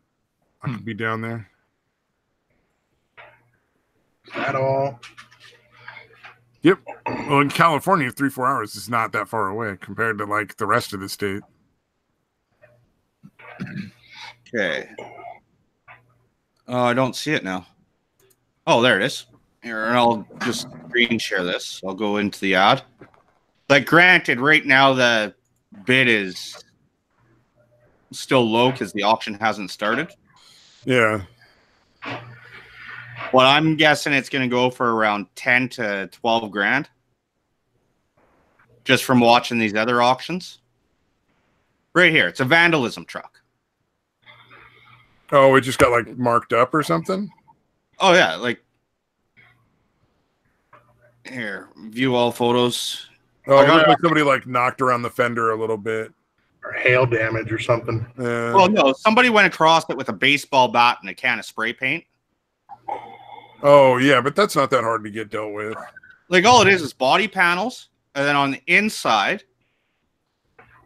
I could be down there. Is that all? Yep. Well, in California, 3-4 hours is not that far away compared to like the rest of the state. okay. Oh, I don't see it now. Oh, there it is. Here, and I'll just screen share this. I'll go into the ad. Like, granted, right now the bid is still low because the auction hasn't started. Yeah. Well, I'm guessing it's going to go for around 10 to 12 grand. Just from watching these other auctions. Right here. It's a vandalism truck. Oh, it just got like marked up or something? Oh yeah, like here, view all photos. Oh, I it got looked it. like somebody like knocked around the fender a little bit. Or hail damage or something. Well, no, somebody went across it with a baseball bat and a can of spray paint. Oh, yeah, but that's not that hard to get dealt with. Like all it is body panels, and then on the inside,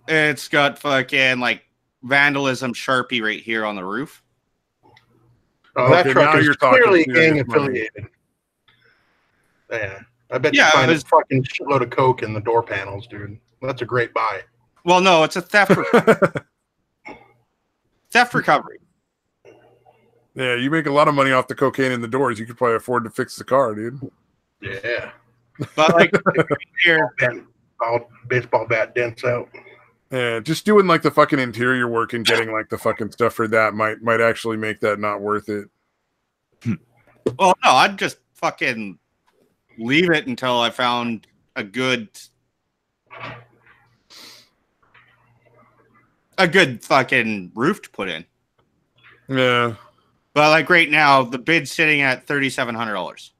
it's got fucking like vandalism Sharpie right here on the roof. Oh, that Okay, truck now is you're talking clearly serious gang money. affiliated. Yeah, I bet Yeah, you find it was- a fucking shitload of coke in the door panels, dude. That's a great buy. Well, no, it's a theft theft recovery. Yeah, you make a lot of money off the cocaine in the doors. You could probably afford to fix the car, dude. Yeah. But like here, All baseball bat dents out. Yeah, just doing like the fucking interior work and getting like the fucking stuff for that might actually make that not worth it. well, no, I'd just fucking leave it until I found a good fucking roof to put in. Yeah. But like right now, the bid's sitting at $3,700.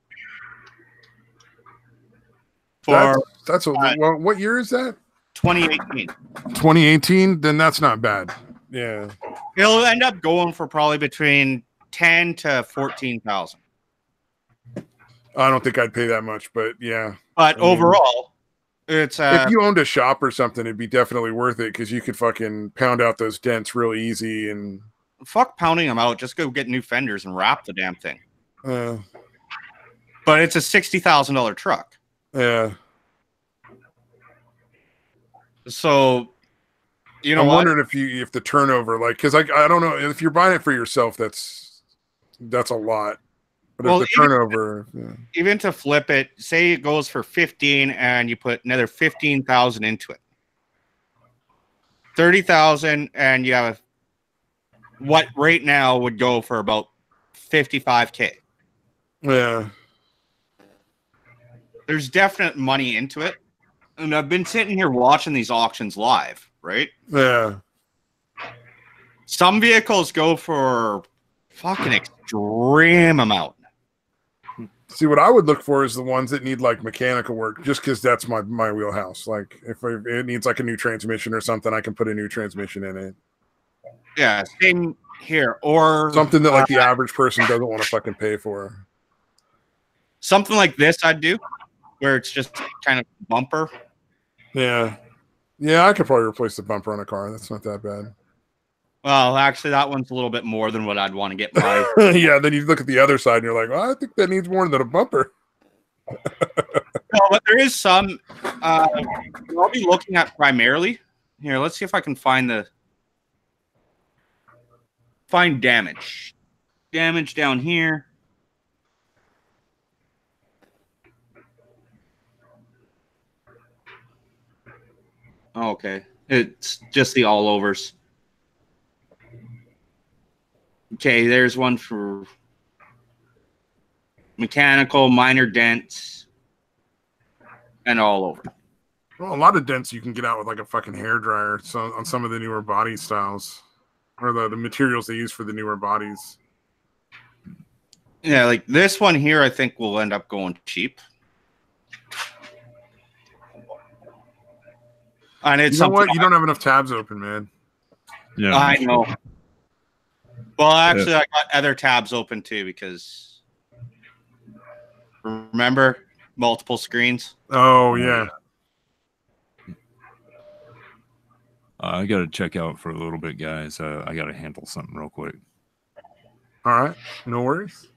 For That's what year is that? 2018. 2018? Then that's not bad. Yeah. It'll end up going for probably between 10 to 14,000. I don't think I'd pay that much, but yeah. But overall, it's if you owned a shop or something, it'd be definitely worth it because you could fucking pound out those dents real easy and fuck pounding them out. Just go get new fenders and wrap the damn thing. But it's a $60,000 truck. Yeah. So, you know, I'm wondering if the turnover, like, because I don't know if you're buying it for yourself, that's a lot. But if the turnover, even to flip it, say it goes for 15, and you put another 15,000 into it, 30,000, and you have what right now would go for about 55K. Yeah. There's definite money into it. And I've been sitting here watching these auctions live, right? Yeah. Some vehicles go for fucking extreme amount. See, what I would look for is the ones that need like mechanical work, just because that's my wheelhouse. Like, if it needs like a new transmission or something, I can put a new transmission in it. Yeah, same here. Or something that like the average person doesn't want to fucking pay for. Something like this I'd do, where it's just kind of bumper. Yeah. Yeah, I could probably replace the bumper on a car. That's not that bad. Well, actually, that one's a little bit more than what I'd want to get my. Yeah, then you look at the other side and you're like, well, I think that needs more than a bumper. No, but there is some I'll be looking at primarily. Here, let's see if I can find damage. Damage down here. Oh, okay. It's just the all overs. Okay, there's one for mechanical, minor dents, and all over. Well, a lot of dents you can get out with like a fucking hairdryer on some of the newer body styles, or the materials they use for the newer bodies. Yeah, like this one here, I think will end up going cheap. And it's you know what? You don't have enough tabs open, man. Yeah, I know. Well, actually, I got other tabs open too because remember multiple screens. Oh yeah. I got to check out for a little bit, guys. I got to handle something real quick. All right, no worries.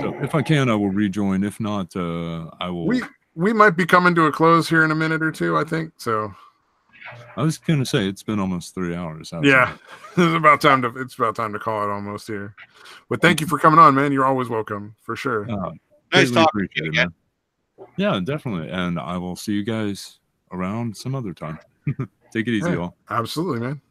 So if I can, I will rejoin. If not, I will. We might be coming to a close here in a minute or two, I think. So I was gonna say it's been almost 3 hours. Yeah, it's about time to call it almost here. But thank you for coming on, man. You're always welcome for sure. Nice talking to you again. Yeah, definitely. And I will see you guys around some other time. Take it easy, all. Absolutely, man.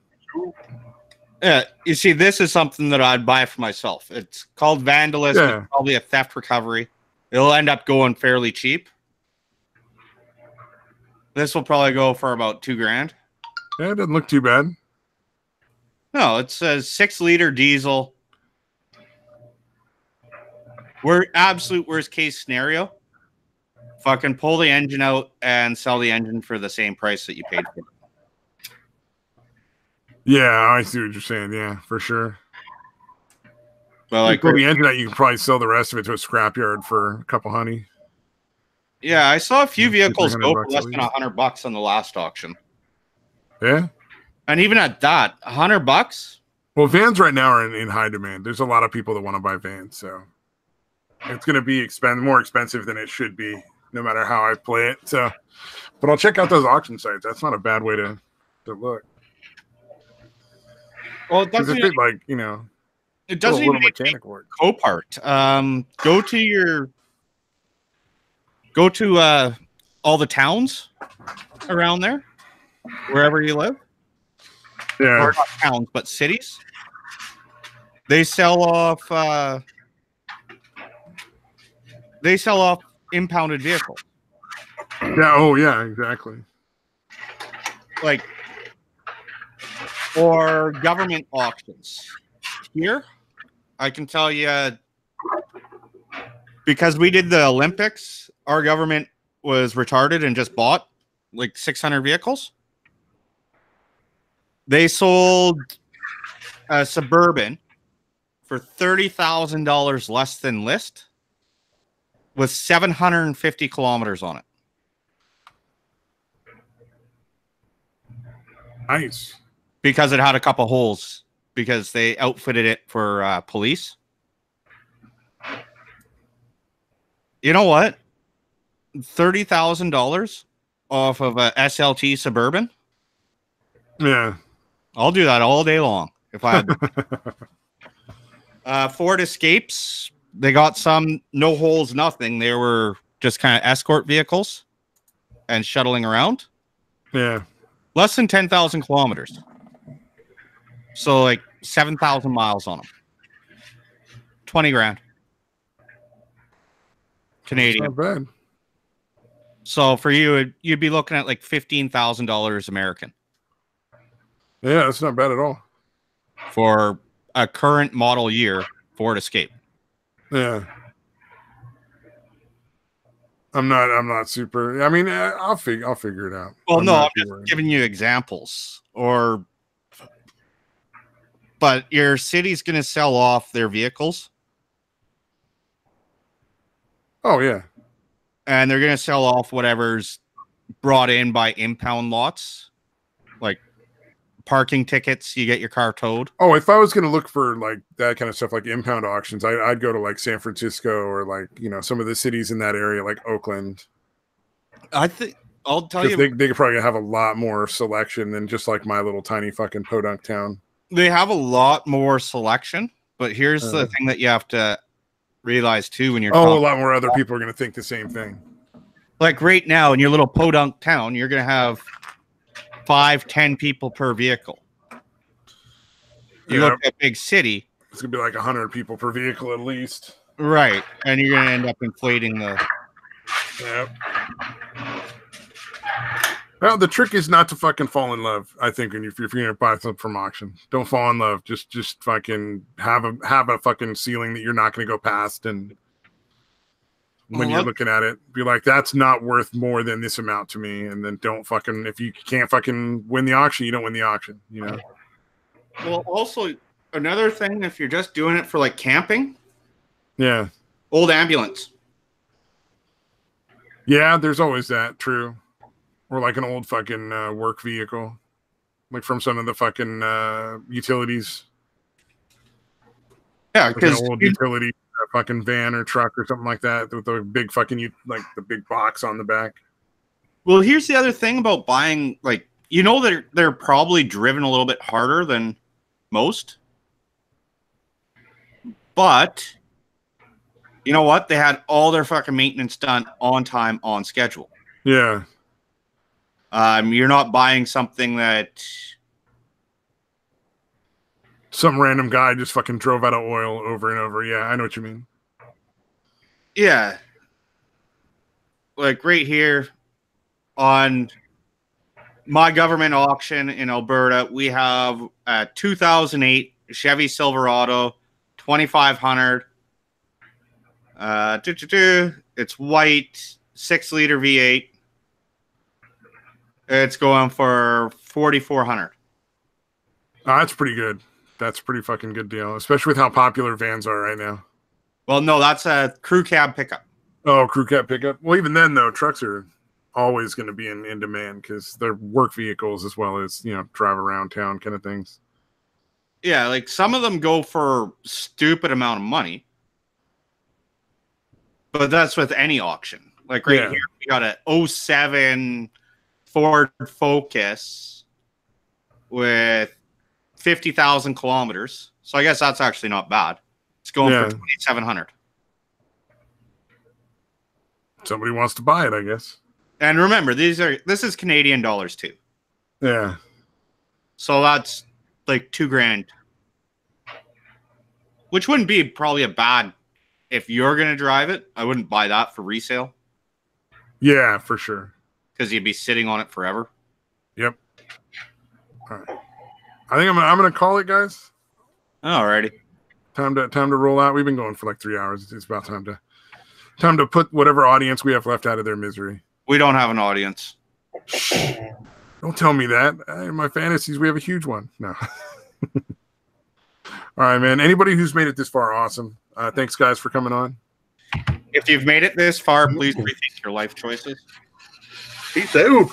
Yeah, you see, this is something that I'd buy for myself. It's called vandalism. Yeah. It's probably a theft recovery. It'll end up going fairly cheap. This will probably go for about $2,000. Yeah, it doesn't look too bad. No, it's a 6-liter diesel. We're absolute worst case scenario. Fucking pull the engine out and sell the engine for the same price that you paid for it. Yeah, I see what you're saying. Yeah, for sure. But Like, like, pull the engine out, you can probably sell the rest of it to a scrapyard for a couple honey. yeah, I saw a few vehicles go for $300 less at than $100 on the last auction. Yeah. And even at that, $100. Well, vans right now are in high demand. There's a lot of people that want to buy vans, so it's going to be more expensive than it should be, no matter how I play it. So, but I'll check out those auction sites. That's not a bad way to look. Well, it doesn't It, like, you know, it doesn't a little even mechanic work. Copart. Go to all the towns around there, wherever you live. Yeah. Or not towns, but cities. They sell off impounded vehicles. Yeah, oh yeah, exactly. Like, or government auctions. Here, I can tell you, because we did the Olympics, our government was retarded and just bought like 600 vehicles. They sold a Suburban for $30,000 less than list with 750 kilometers on it. Nice. Because it had a couple holes, because they outfitted it for police. You know what? $30,000 off of a SLT Suburban. Yeah. I'll do that all day long if I had. Ford Escapes, they got some no holes, nothing. They were just kind of escort vehicles and shuttling around. Yeah. Less than 10,000 kilometers. So like 7,000 miles on them. 20 grand. Canadian. Not bad. So for you, you'd be looking at like $15,000 American. Yeah, that's not bad at all. For a current model year Ford Escape. Yeah. I'm not super. I mean, I'll figure it out. Well, no, I'm just giving you examples. But your city's going to sell off their vehicles. Oh yeah. And they're going to sell off whatever's brought in by impound lots, like parking tickets. You get your car towed. Oh, if I was going to look for like that kind of stuff, like impound auctions, I'd go to like San Francisco or like, you know, some of the cities in that area, like Oakland. I think I'll tell you, they could probably have a lot more selection than just like my little tiny fucking podunk town. They have a lot more selection, but here's the thing that you have to realize too when you're a lot more other people are going to think the same thing. Like right now in your little podunk town, you're going to have 5-10 people per vehicle. You go to a big city, it's going to be like 100 people per vehicle at least. Right. And you're going to end up inflating the... Yep. Well, the trick is not to fucking fall in love. I think if you're going to buy something from auction, don't fall in love. Just fucking have a fucking ceiling that you're not going to go past, and when you're looking at it, be like, that's not worth more than this amount to me. And then don't fucking, if you can't fucking win the auction, you don't win the auction. You know. Well, also another thing, if you're just doing it for like camping, yeah, old ambulance. Yeah, there's always that. True. Or like an old fucking work vehicle, like from some of the fucking utilities. Yeah, because like an old utility fucking van or truck or something like that with a big fucking like the big box on the back. Well, here's the other thing about buying, like, you know, they're probably driven a little bit harder than most, but you know what? They had all their fucking maintenance done on time, on schedule. Yeah. You're not buying something that some random guy just fucking drove out of oil over and over. Yeah, I know what you mean. Yeah. Like right here on my government auction in Alberta, we have a 2008 Chevy Silverado 2500. It's white, 6-liter V8. It's going for 4,400. That's pretty good. That's a pretty fucking good deal, especially with how popular vans are right now. Well, no, that's a crew cab pickup. Oh, crew cab pickup. Well, even then, though, trucks are always going to be in demand because they're work vehicles as well as, drive around town kind of things. Yeah, like some of them go for stupid amount of money. But that's with any auction. Like here, we got a 07 Ford Focus with 50,000 kilometers. So I guess that's actually not bad. It's going for 2,700. Somebody wants to buy it, I guess. And remember, this is Canadian dollars too. Yeah. So that's like $2,000, which wouldn't be probably a bad. If you're gonna drive it, I wouldn't buy that for resale. Yeah, for sure. Because you'd be sitting on it forever. Yep. All right. I think I'm gonna call it, guys. Alrighty. Time to roll out. We've been going for like 3 hours. It's about time to put whatever audience we have left out of their misery. We don't have an audience. Don't tell me that. In my fantasies, we have a huge one. No. All right, man. Anybody who's made it this far, awesome. Thanks, guys, for coming on. If you've made it this far, please rethink your life choices. Peace out.